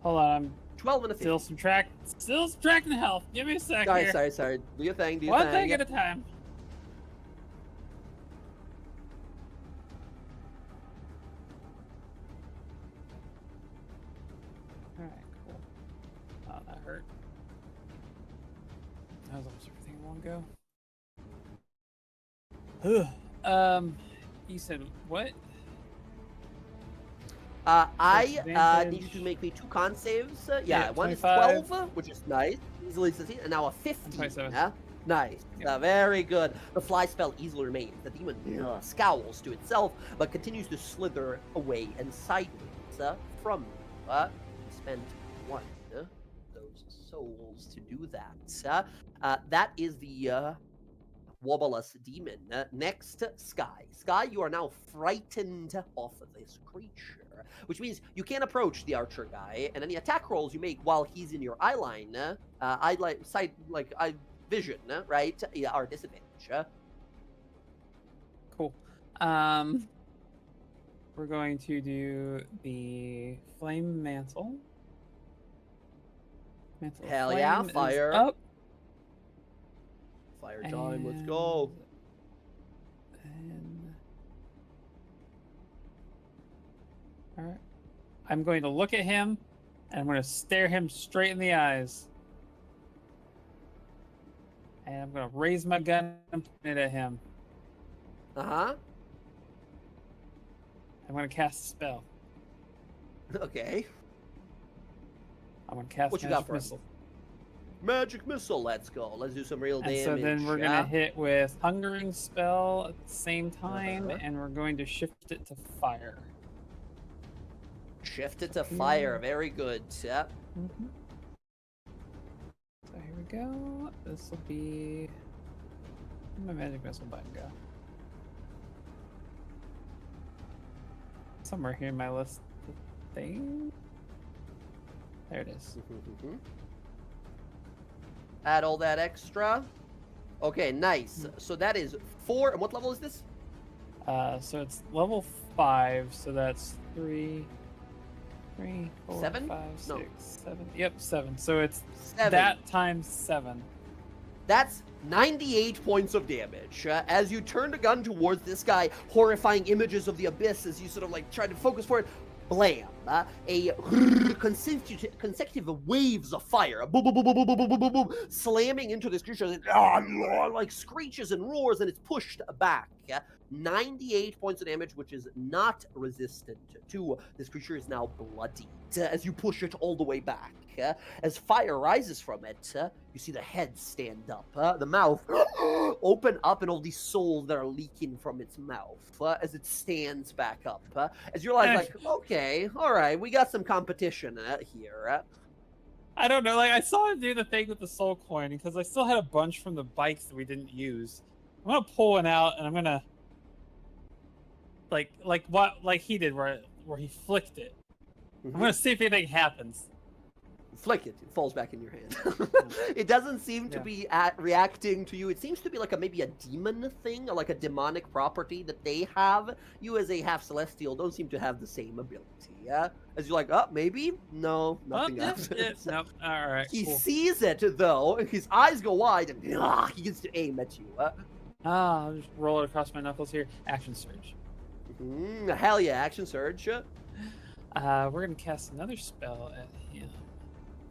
Hold on, I'm 12 and a 15. Still subtracting health. Give me a sec here. Sorry. Do your thing. One thing at a time. Alright, cool. Oh, that hurt. That was almost everything in one go. You said what? I need you to make me 2 con saves. Yeah, one is 12, which is nice. Easily succeed. And now a 15. Nice. Very good. The fly spell easily remains. The demon scowls to itself, but continues to slither away and sideways from you. You spent 1 of those souls to do that. That is the Wobblous demon. Next, Sky. Sky, you are now frightened of this creature, which means you can't approach the archer guy, and any attack rolls you make while he's in your eye line, vision, right, are disadvantage. Cool. We're going to do the flame mantle. Hell yeah, fire up. Fire time, let's go. Alright. I'm going to look at him, and I'm going to stare him straight in the eyes. And I'm going to raise my gun and point it at him. Uh-huh. I'm going to cast a spell. Okay. I'm going to cast what you Magic got for Missile. us? Magic Missile, let's go. Let's do some real damage. So then we're going to hit with Hungering Spell at the same time, and we're going to shift it to fire. Shift it to fire, very good. Yep. Mm-hmm. So here we go. This will be... Where'd my Magic Missile button go? Somewhere here in my list of things. There it is. Add all that extra. Okay, nice. So that is 4. And what level is this? So it's level 5. So that's 3, 4, 7? 5, 6, No. 7. Yep, 7. So it's 7. that times 7. That's 98 points of damage. As you turn the gun towards this guy, horrifying images of the abyss as you sort of like try to focus for it. Blam! A consecutive waves of fire, boom, boom, boom, boom, boom, boom, boom, boom, boom, slamming into this creature, like screeches and roars, and it's pushed back. 98 points of damage, which is not resistant to. This creature is now bloodied as you push it all the way back. As fire rises from it, you see the head stand up, the mouth open up, and all these souls that are leaking from its mouth as it stands back up. As you're like, okay, all right, we got some competition here. I don't know, like I saw him do the thing with the soul coin because I still had a bunch from the bikes that we didn't use. I'm gonna pull one out and I'm gonna like he did, where where he flicked it. Mhm. I'm gonna see if anything happens. Flick it. It falls back in your hand. It doesn't seem to Yeah. be reacting to you. It seems to be like maybe a demon thing, or like a demonic property that they have. You, as a half celestial, don't seem to have the same ability. Yeah, as you're like, maybe no, nothing happens. Nope. All right. He Cool. sees it though. His eyes go wide, and he gets to aim at you. I'll just roll it across my knuckles here. Action surge. Hell yeah! Action surge. We're gonna cast another spell at him.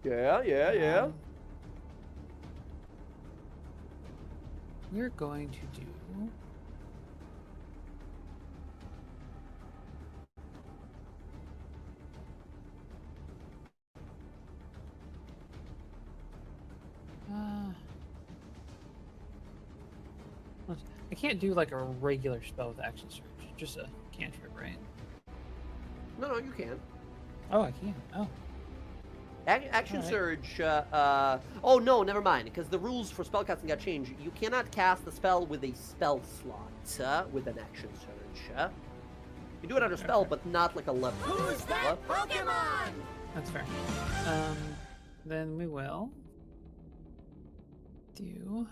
Yeah. We're going to do. I can't do like a regular spell with action surge. Just a cantrip, right? No, you can. Oh, I can. Oh. Action Alright. surge. Oh no, never mind. Because the rules for spellcasting got changed. You cannot cast the spell with a spell slot with an action surge. You do it under spell, but not like a level. Who's that Pokemon? That's fair. Then we will do.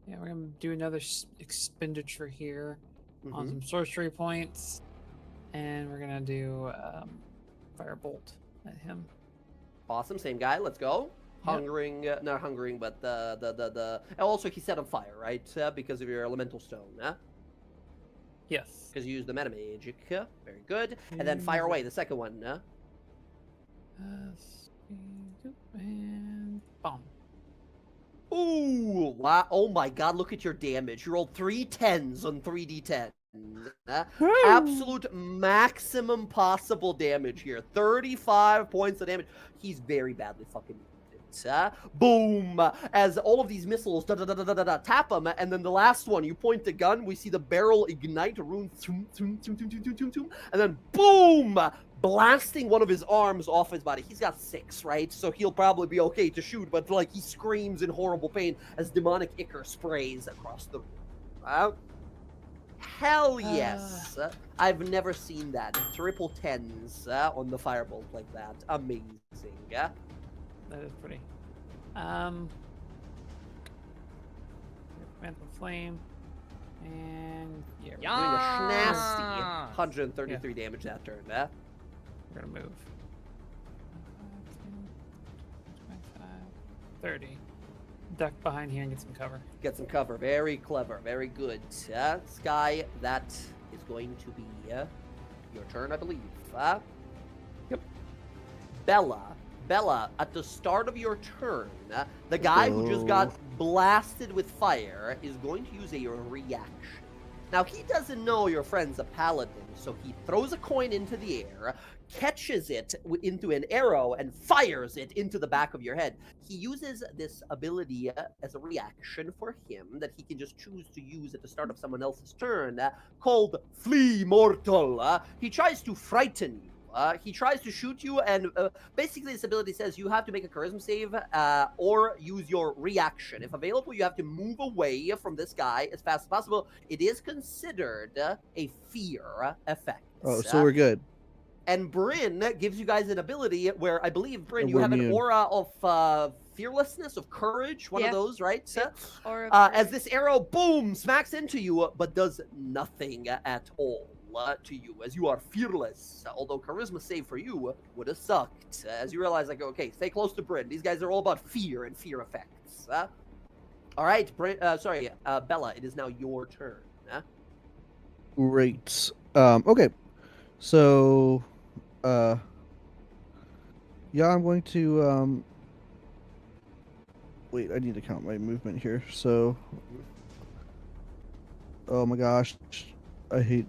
Yeah, we're gonna do another expenditure here on some sorcery points, and we're gonna do firebolt at him. Awesome, same guy. Let's go. Yep. Not hungering, but the. And also, he set on fire, right? Because of your elemental stone. Yes. Because you used the meta magic. Very good. And then fire away the second one. And bomb. Ooh! Wow! Oh my God! Look at your damage. You rolled 3 10s on 3d10. Absolute maximum possible damage here. 35 points of damage. He's very badly fucking wounded. Boom! As all of these missiles tap him, and then the last one, you point the gun, we see the barrel ignite, rune, and then boom! Blasting one of his arms off his body. He's got 6, right? So he'll probably be okay to shoot, but like he screams in horrible pain as demonic ichor sprays across the room. Hell yes! I've never seen that. Triple 10s on the firebolt like that. Amazing. That is pretty. Mantle flame, and yeah, Doing a nasty 133 damage that turn. we're gonna move. 25, 30. Duck behind here and get some cover. Get some cover. Very clever. Very good. Sky, that is going to be your turn, I believe. Yep. Bella, at the start of your turn, the guy who just got blasted with fire is going to use a reaction. Now, he doesn't know your friend's a paladin, so he throws a coin into the air, catches it into an arrow, and fires it into the back of your head. He uses this ability as a reaction for him that he can just choose to use at the start of someone else's turn, called Flee Mortal. He tries to frighten you. He tries to shoot you, and basically this ability says you have to make a charisma save or use your reaction. If available, you have to move away from this guy as fast as possible. It is considered a fear effect. Oh, so we're good. And Bryn gives you guys an ability where I believe, Bryn, you We're have an immune. aura of fearlessness, of courage, one of those, right? Or As this arrow, boom, smacks into you, but does nothing at all to you, as you are fearless. Although charisma save for you would have sucked. As you realize, like, okay, stay close to Bryn. These guys are all about fear and fear effects. All right, Bryn, Bella, it is now your turn. Great. Okay. So, yeah, I'm going to, wait, I need to count my movement here. So, oh my gosh, I hate,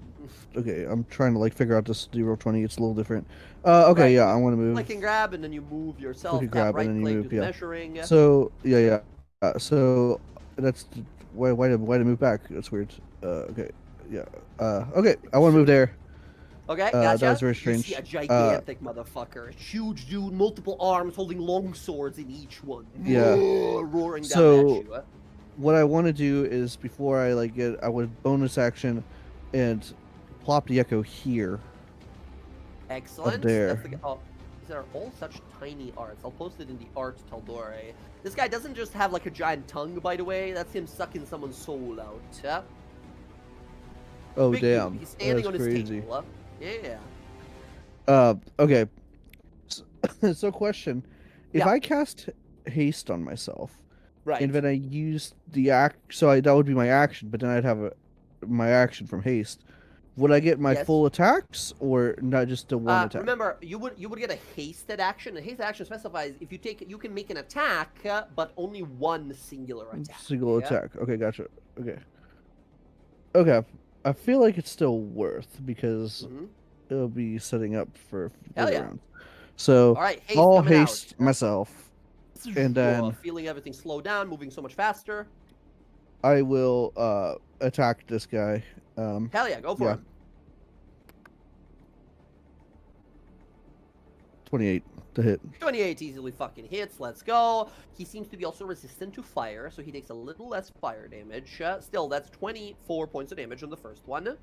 okay, I'm trying to, like, figure out this 0-20, it's a little different. Okay, Right. yeah, I want to move. Click and grab, and then you move yourself. Click and Tap grab, right and then you click, move, do the yeah. measuring. So, yeah. So, that's, why to move back? That's weird. Okay, yeah. Okay, I want to move there. Okay, that gotcha. was very You strange. see a gigantic motherfucker, huge dude, multiple arms, holding long swords in each one. Yeah. Roaring down So- at you. What I want to do is before I I would bonus action, and plop the echo here. Excellent. there. That's these are all such tiny arts. I'll post it in the art Tal'Dorei. This guy doesn't just have like a giant tongue, by the way. That's him sucking someone's soul out. Yeah? Oh Big damn, dude. He's standing that's on his crazy. table. Yeah. Okay. So question: if Yeah. I cast haste on myself, Right. and then I use the that would be my action, but then I'd have my action from haste. Would I get my Yes. full attacks or not just the one attack? Remember, you would get a hasted action. A hasted action specifies if you can make an attack, but only one singular attack. Single yeah? attack. Okay, gotcha. Okay. I feel like it's still worth because Mhm. it'll be setting up for Hell later yeah. rounds. So All right, haste I'll coming out. haste myself, and then feeling everything slow down, moving so much faster. I will attack this guy. Hell yeah, go for yeah. him. 28 to hit. 28 easily fucking hits. Let's go. He seems to be also resistant to fire, so he takes a little less fire damage. Still, that's 24 points of damage on the first one.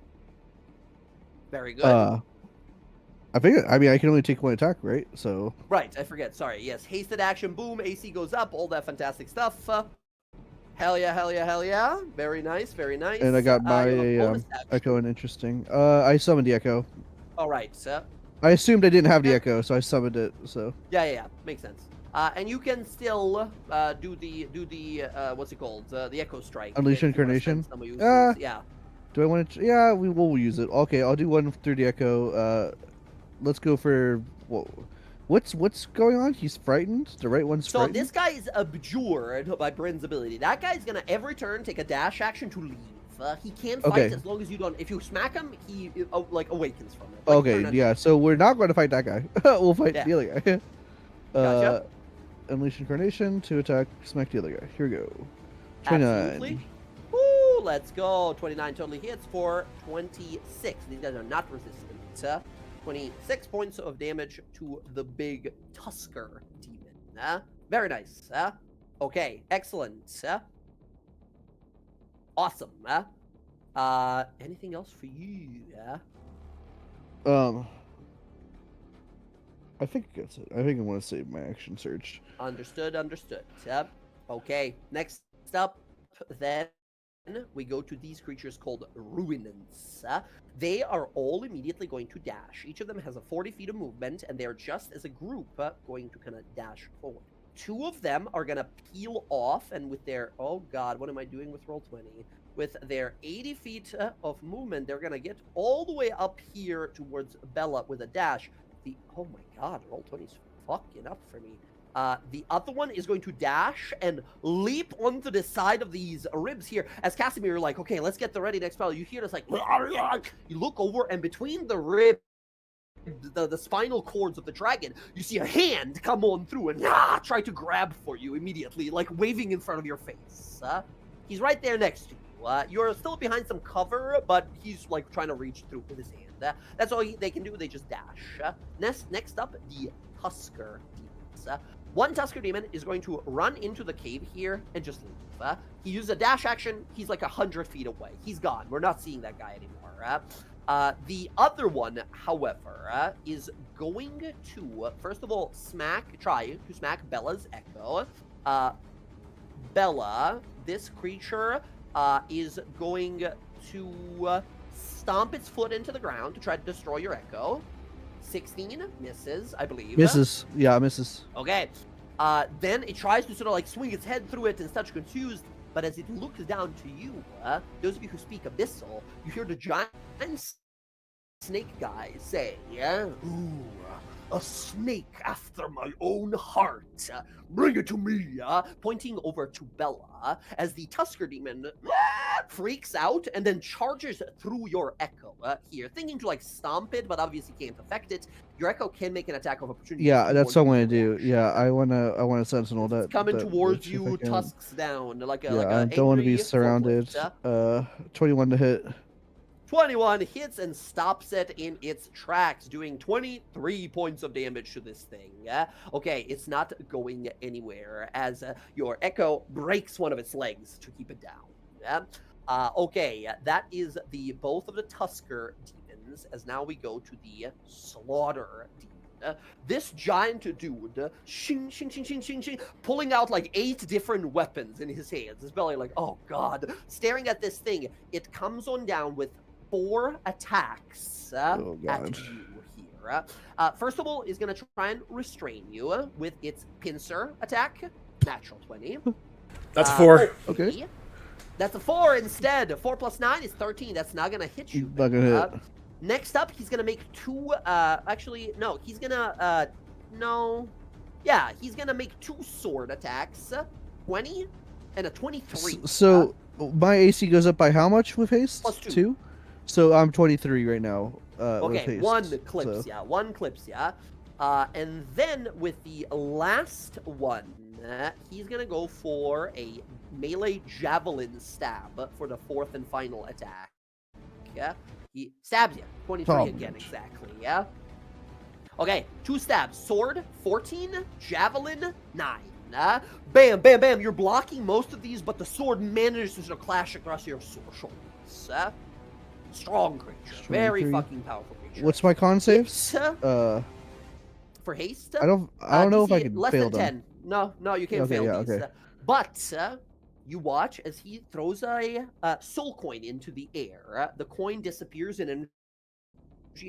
Very good. I mean, I can only take one attack, right? So. Right, I forget. Sorry. Yes, hasted action, boom, AC goes up, all that fantastic stuff. Hell yeah, hell yeah, hell yeah. Very nice, very nice. And I got my bonus action. echo and interesting. I summoned the echo. All right. I assumed I didn't have the echo, so I summoned it. So. Yeah. Makes sense. And you can still do the what's it called? The echo strike. Unleash if you wanna Incarnation? spend some uses. Yeah. Do I want to? Yeah, we will use it. Okay, I'll do one through the echo. Let's go for what's going on? He's frightened. The right one's So frightened. this guy is abjured by Bryn's ability. That guy's gonna every turn take a dash action to leave. He can't fight Okay. as long as you don't. If you smack him, he like awakens from it. Like, Okay, turn yeah. So we're not going to fight that guy. We'll fight Yeah. the other guy. Gotcha. Unleash Incarnation to attack, smack the other guy. Here we go. Absolutely. 29. Woo, let's go. 29 totally hits for 26. These guys are not resistant. 26 points of damage to the big Tusker demon. Very nice. Okay, excellent. Awesome. Anything else for you? I think that's it. I think I want to save my action surge. Understood. Okay, next up, then we go to these creatures called Ruinants. They are all immediately going to dash. Each of them has a 40 feet of movement, and they're just as a group going to kind of dash forward. 2 of them are going to peel off, and with their, oh god, what am I doing with Roll20? With their 80 feet of movement, they're going to get all the way up here towards Bella with a dash. Oh my god, Roll20's fucking up for me. The other one is going to dash and leap onto the side of these ribs here. As Casimir, you're like, okay, let's get the ready next spell. You hear this like, you look over, and between the rib, the spinal cords of the dragon, you see a hand come on through and try to grab for you immediately, like waving in front of your face. He's right there next to you. You're still behind some cover, but he's like trying to reach through with his hand. That's all they can do. They just dash. Next up, the Tusker demons. One Tusker demon is going to run into the cave here and just leave. He used a dash action. He's like 100 feet away. He's gone. We're not seeing that guy anymore. The other one, however, is going to, first of all, try to smack Bella's echo. Bella, this creature, is going to stomp its foot into the ground to try to destroy your echo. 16 misses, I believe. Misses. Yeah, misses. Okay. Then it tries to sort of like swing its head through it and such confused, but as it looks down to you, those of you who speak Abyssal, you hear the giant snake guy say, "Ooh, a snake after my own heart. Bring it to me," pointing over to Bella as the Tusker demon freaks out and then charges through your echo here, thinking to like stomp it, but obviously can't affect it. Your echo can make an attack of opportunity. Yeah, that's what I want to do. Yeah, I wanna sentinel that. It's coming towards if I you, can. tusks down, like a I don't want to be angry surrounded. forklift. 21 to hit. 21 hits and stops it in its tracks, doing 23 points of damage to this thing. Okay, it's not going anywhere as your echo breaks one of its legs to keep it down. Okay, that is the both of the Tusker demons, as now we go to the Slaughter demon. This giant dude, shing, shing, shing, shing, shing, shing, pulling out like 8 different weapons in his hands. His belly like, oh god. Staring at this thing, it comes on down with 4 attacks at you here. First of all, is going to try and restrain you with its pincer attack. Natural 20. That's 4. Okay. That's a 4 instead. 4 plus 9 is 13. That's not going to hit you. Not gonna hit. Next up, he's going to make 2, actually, no, he's going to, no. Yeah, he's going to make 2 sword attacks. 20 and a 23. So, my AC goes up by how much with haste? Plus 2. 2? So, I'm 23 right now. With Okay, haste, 1 clips, so. yeah. 1 clips, yeah. And then with the last one, he's going to go for a melee javelin stab for the 4th and final attack. Yeah. He stabs you. 23 again, exactly, yeah? Okay, 2 stabs. Sword, 14. Javelin, 9. Bam, bam, bam. You're blocking most of these, but the sword manages to clash across your shoulders. Strong creature. Very fucking powerful creature. What's my con saves? For haste? I don't know if I can less fail than 10. them. No, you can't fail these. Okay. But you watch as he throws a soul coin into the air. The coin disappears in energy,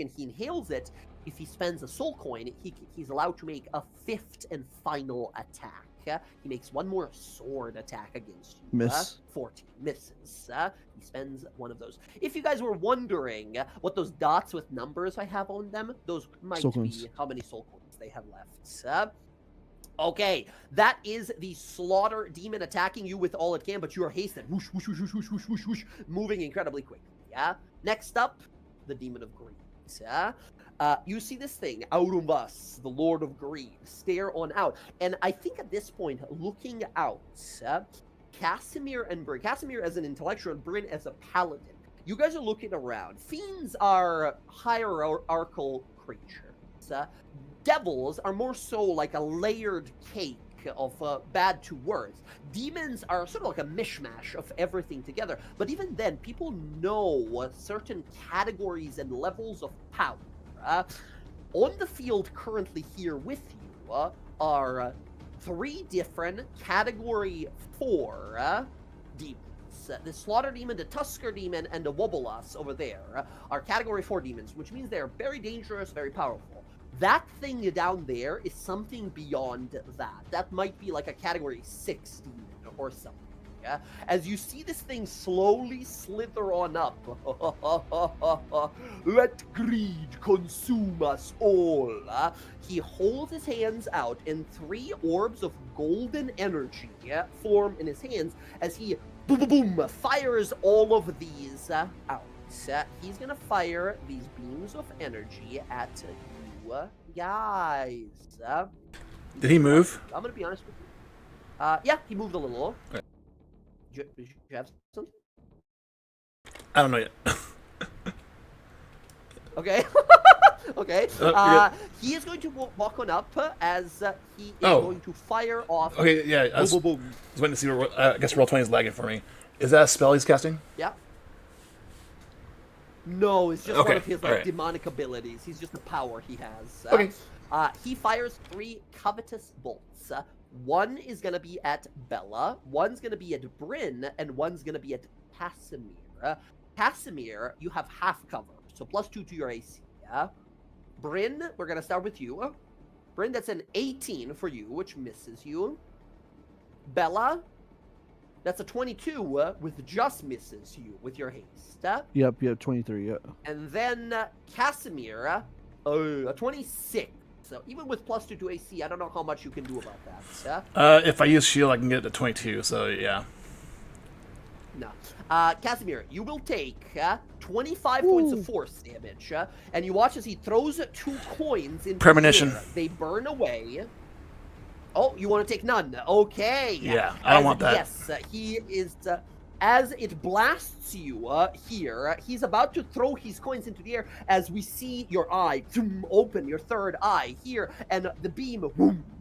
and he inhales it. If he spends a soul coin, he's allowed to make a 5th and final attack. He makes 1 more sword attack against you. Miss. 14 misses. He spends 1 of those. If you guys were wondering what those dots with numbers I have on them, those might be how many soul coins they have left. Okay, that is the Slaughter demon attacking you with all it can, but you are hasted. Whoosh, whoosh, whoosh, whoosh, whoosh, whoosh, whoosh, moving incredibly quickly. Yeah. Next up, the Demon of Greed. You see this thing, Aurumbas, the Lord of Greed, stare on out. And I think at this point, looking out, Casimir and Bryn, Casimir as an intellectual and Bryn as a paladin, you guys are looking around. Fiends are hierarchical creatures. Devils are more so like a layered cake of bad to worse. Demons are sort of like a mishmash of everything together. But even then, people know certain categories and levels of power. On the field currently here with you are 3 different Category 4 demons. The Slaughter Demon, the Tusker Demon, and the Wobolas over there are Category 4 demons, which means they're very dangerous, very powerful. That thing down there is something beyond that. That might be like a Category 6 demon or something. Yeah? As you see this thing slowly slither on up. Let greed consume us all. He holds his hands out and 3 orbs of golden energy form in his hands as he boom, boom, boom, fires all of these out. He's going to fire these beams of energy at you guys. Did he move? I'm going to be honest with you. Yeah, he moved a little. Okay. Did you have something? I don't know yet. Okay. Okay. He is going to walk on up as he is going to fire off. Okay, yeah. I was waiting to see where, I guess roll 20 is lagging for me. Is that a spell he's casting? Yeah. No, it's just one of his demonic abilities. He's just the power he has. Okay. He fires 3 covetous bolts. 1 is going to be at Bella, 1's going to be at Bryn, and 1's going to be at Casimir. Casimir, you have half cover, so +2 to your AC. Yeah? Bryn, we're going to start with you. Bryn, that's an 18 for you, which misses you. Bella, that's a 22, with just misses you with your haste. Yep, 23, yeah. And then Casimir, a 26. So even with +2 to AC, I don't know how much you can do about that. If I use shield, I can get it to 22, so yeah. No. Casimir, you will take 25 points of force damage, and you watch as he throws 2 coins into Premonition. the air. They burn away. Oh, you want to take none? Okay. Yeah, I don't want that. Yes, he is as it blasts you here, he's about to throw his coins into the air as we see your eye open, your third eye here, and the beam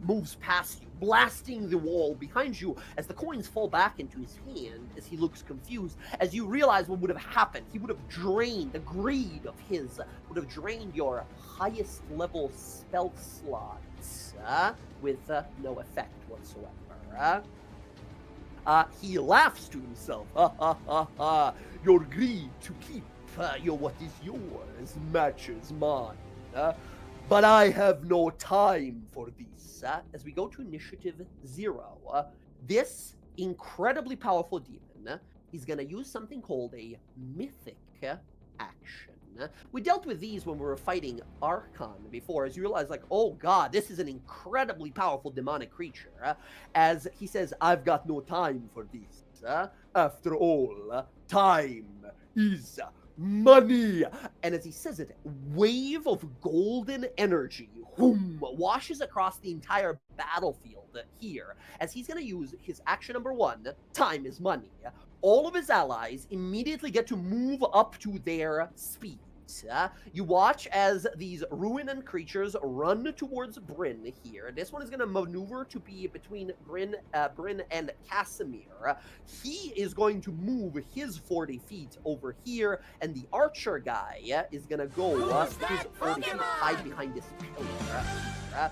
moves past you, blasting the wall behind you as the coins fall back into his hand as he looks confused. As you realize what would have happened, he would have drained, the greed of his would have drained your highest level spell slots with no effect whatsoever. He laughs to himself. Ha ha ha ha. Your greed to keep what is yours matches mine. But I have no time for this. As we go to initiative 0, this incredibly powerful demon is going to use something called a mythic action. We dealt with these when we were fighting Archon before, as you realize, like, oh god, this is an incredibly powerful demonic creature. As he says, I've got no time for this. After all, time is money. And as he says it, wave of golden energy washes across the entire battlefield here, as he's going to use his action number 1, time is money. All of his allies immediately get to move up to their speed. You watch as these ruinant creatures run towards Bryn here. This one is going to maneuver to be between Bryn and Casimir. He is going to move his 40 feet over here, and the archer guy is going to go his 40 feet hide behind this pillar.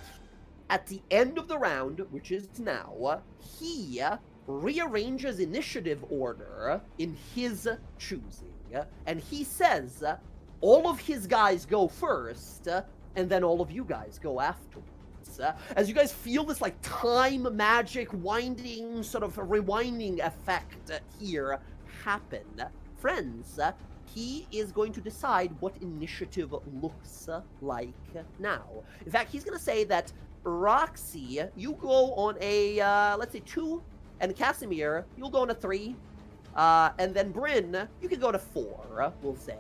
At the end of the round, which is now, he rearranges initiative order in his choosing, and he says all of his guys go first, and then all of you guys go afterwards. As you guys feel this like time magic winding, sort of rewinding effect here happen, friends, he is going to decide what initiative looks like now. In fact, he's going to say that Roxy, you go on a, let's say 2, and Casimir, you'll go on a 3, and then Bryn, you can go to 4, we'll say,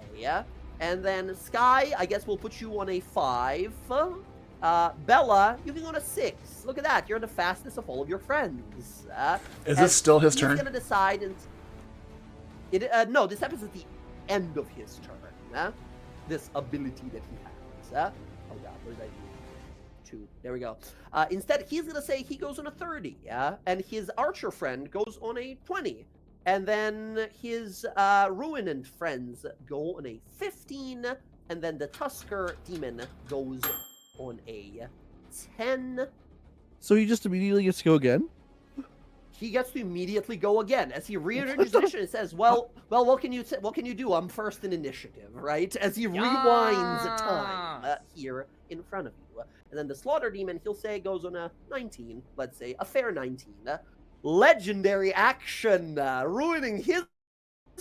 and then Sky, I guess we'll put you on a 5, Bella, you can go on a 6, look at that, you're the fastest of all of your friends. Is this still his turn? He's going to decide, no, this happens at the end of his turn, this ability that he has, oh god, what did I do? 2. There we go. Instead, he's going to say he goes on a 30, and his archer friend goes on a 20. And then his ruinant friends go on a 15, and then the Tusker demon goes on a 10. So he just immediately gets to go again? He gets to immediately go again as he rearranges initiative and says, well, what can you do? I'm first in initiative, right? As he rewinds time here in front of you. And then the Slaughter Demon, he'll say, goes on a 19, let's say, a fair 19. Legendary action, ruining his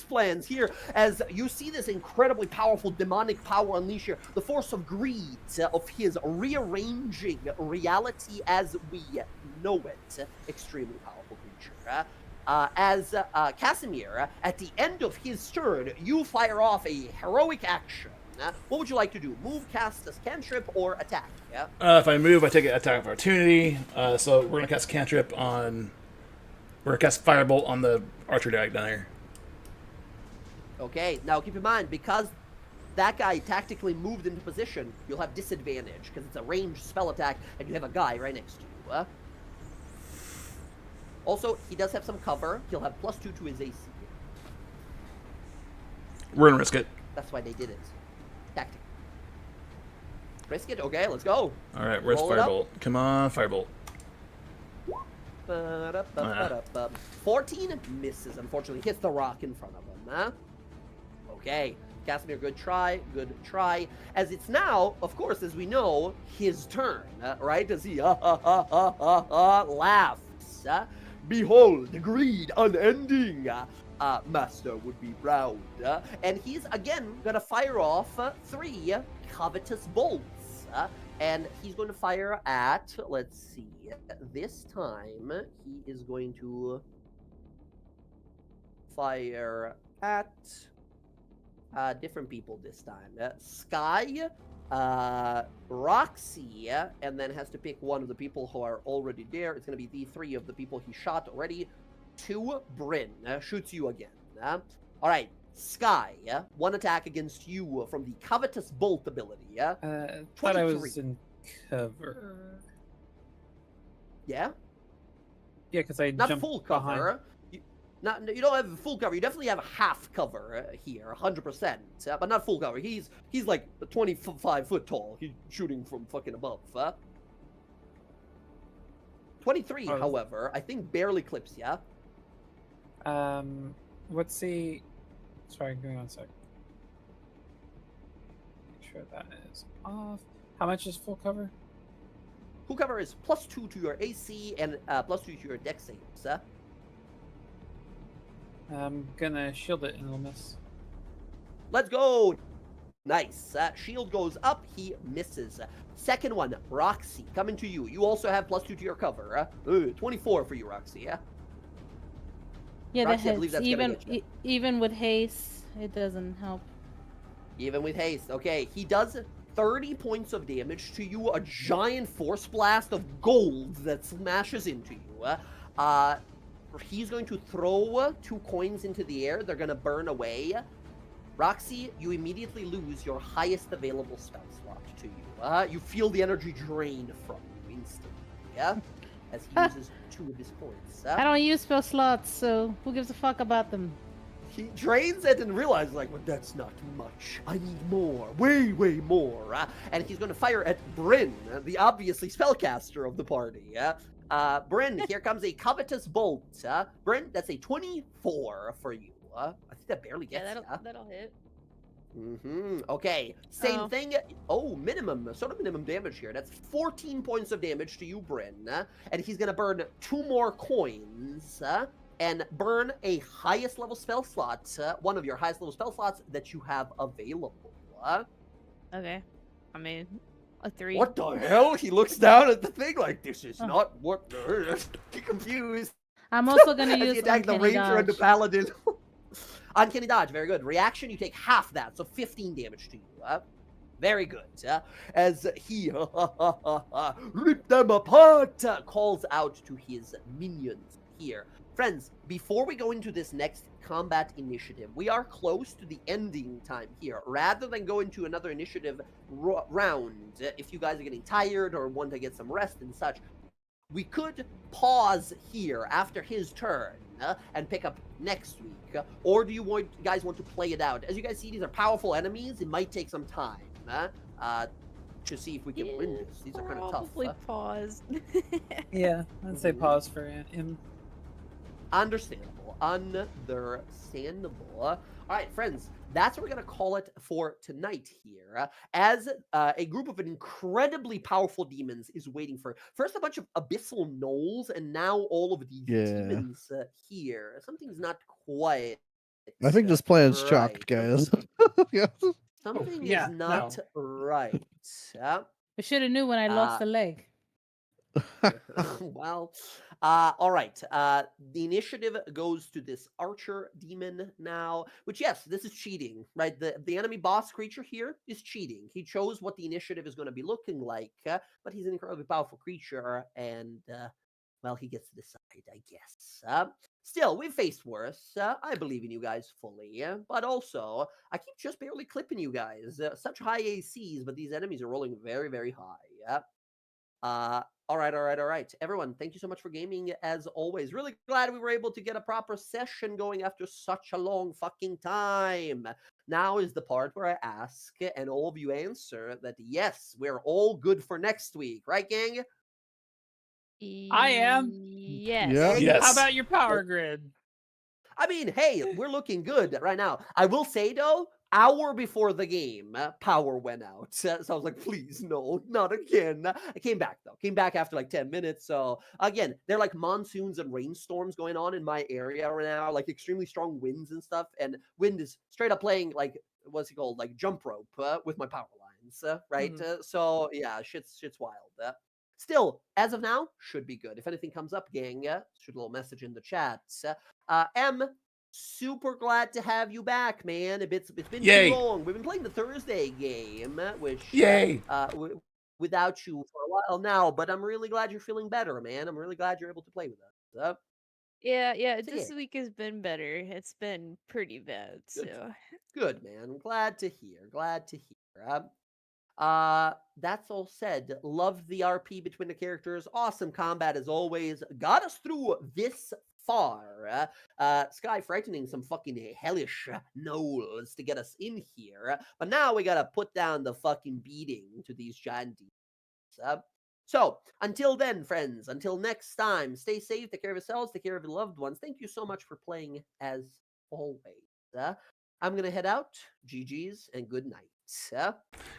plans here as you see this incredibly powerful demonic power unleash here. The force of greed of his rearranging reality as we know it. Extremely powerful creature. As Casimir, at the end of his turn, you fire off a heroic action. What would you like to do? Move, cast a cantrip, or attack? If I move, I take an attack of opportunity. So we're going to cast cantrip on... We're going to cast Firebolt on the archer down here. Okay, now keep in mind, because that guy tactically moved into position, you'll have disadvantage, because it's a ranged spell attack, and you have a guy right next to you. Also, he does have some cover. He'll have +2 to his AC. We're going to risk it. That's why they did it. Tactic. Risk it? Okay, let's go. Alright, where's Firebolt? Come on, Firebolt. 14 misses, unfortunately. Hits the rock in front of him. Okay. Casimir, good try. As it's now, of course, as we know, his turn, right? As he laughs. Behold, the greed unending. Master would be proud. And he's, again, going to fire off 3 covetous bolts. And he's going to fire at, let's see, this time he is going to fire at different people this time. Sky, Roxy, and then has to pick one of the people who are already there. It's going to be the 3 of the people he shot already. 2, Bryn, shoots you again. All right, Sky, 1 attack against you from the Covetous Bolt ability. Thought I was in cover. Yeah? Yeah, because I Not jumped full behind. cover. You don't have full cover. You definitely have half cover here, 100%, but not full cover. He's like 25 foot tall. He's shooting from fucking above. 23, however, I think barely clips ya. What's the? Sorry, give me 1 sec. Make sure that is off. How much is full cover? Full cover is +2 to your AC and +2 to your dex saves. I'm gonna shield it and it'll miss. Let's go. Nice. Shield goes up. He misses. Second one, Roxy, coming to you. You also have +2 to your cover. 24 for you, Roxy. Yeah. Yeah, Roxy, I that believe hits. that's Even with haste, it doesn't help. Even with haste. Okay, he does 30 points of damage to you. A giant force blast of gold that smashes into you. He's going to throw 2 coins into the air. They're going to burn away. Roxy, you immediately lose your highest available spell slot to you. You feel the energy drain from you instantly, as he uses 2 of his points. I don't use spell slots, so who gives a fuck about them? He drains it and realizes, like, well, that's not much. I need more. Way, way more. And he's going to fire at Bryn, the obviously spellcaster of the party. Bryn, here comes a Covetous Bolt. Bryn, that's a 24 for you. I think that barely gets that'll hit. Okay, same thing. Oh, minimum, sort of minimum damage here. That's 14 points of damage to you, Bryn. And he's going to burn 2 more coins. And burn a highest level spell slot, one of your highest level spell slots that you have available. Okay. I mean, a 3. What the hell? He looks down at the thing like, this is not what... He's confused. I'm also going to As use he attacked the Uncanny Ranger and the Dodge. Paladin. Uncanny Dodge, very good. Reaction, you take half that, so 15 damage to you. Very good. As he rip them apart, calls out to his minions here. Friends, before we go into this next combat initiative, we are close to the ending time here. Rather than go into another initiative round, if you guys are getting tired or want to get some rest and such, we could pause here after his turn and pick up next week. Or do you guys want to play it out? As you guys see, these are powerful enemies. It might take some time to see if we can win this. These are kind of tough. Probably pause. Yeah, I'd say pause for him. Understandable. All right, friends, that's what we're going to call it for tonight here. As a group of incredibly powerful demons is waiting for first a bunch of abyssal gnolls and now all of these demons here. Something's not quite. I think this plan's chopped, guys. Something is not right. I should have knew when I lost a leg. Well, all right. The initiative goes to this archer demon now, which, yes, this is cheating, right? The enemy boss creature here is cheating. He chose what the initiative is going to be looking like, but he's an incredibly powerful creature, and, well, he gets to decide, I guess. Still, we've faced worse. I believe in you guys fully, but also, I keep just barely clipping you guys. Such high ACs, but these enemies are rolling very, very high. All right. Everyone, thank you so much for gaming as always. Really glad we were able to get a proper session going after such a long fucking time. Now is the part where I ask and all of you answer that yes, we're all good for next week. Right, gang? I am. Yes. Yeah. Yes. How about your power grid? I mean, hey, we're looking good right now. I will say, though, hour before the game, power went out. So I was like, please, no, not again. I came back, though. Came back after like 10 minutes. So again, there are like monsoons and rainstorms going on in my area right now, like extremely strong winds and stuff. And wind is straight up playing like, what's it called? Like jump rope with my power lines, right? So yeah, shit's wild. Still, as of now, should be good. If anything comes up, gang, shoot a little message in the chat. M, super glad to have you back, man. It's been too long. We've been playing the Thursday game, which without you for a while now, but I'm really glad you're feeling better, man. I'm really glad you're able to play with us. Yeah. So, This yeah. week has been better. It's been pretty bad. Good. So Good, man. Glad to hear. Glad to hear. That's all said. Loved the RP between the characters. Awesome combat as always. Got us through this far. Sky frightening some fucking hellish gnolls to get us in here. But now we gotta put down the fucking beating to these giant demons. So, until then, friends, until next time, stay safe, take care of yourselves, take care of your loved ones. Thank you so much for playing as always. I'm gonna head out. GG's and good night. Good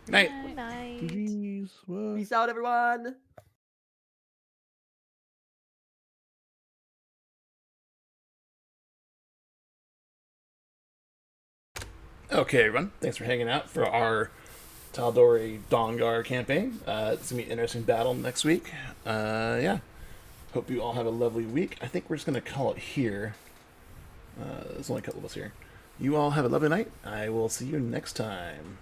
night. good night. Jeez, what? Peace out, everyone. Okay, everyone. Thanks for hanging out for our Tal'Dorei DawnGuard campaign. It's going to be an interesting battle next week. Yeah. Hope you all have a lovely week. I think we're just going to call it here. There's only a couple of us here. You all have a lovely night. I will see you next time.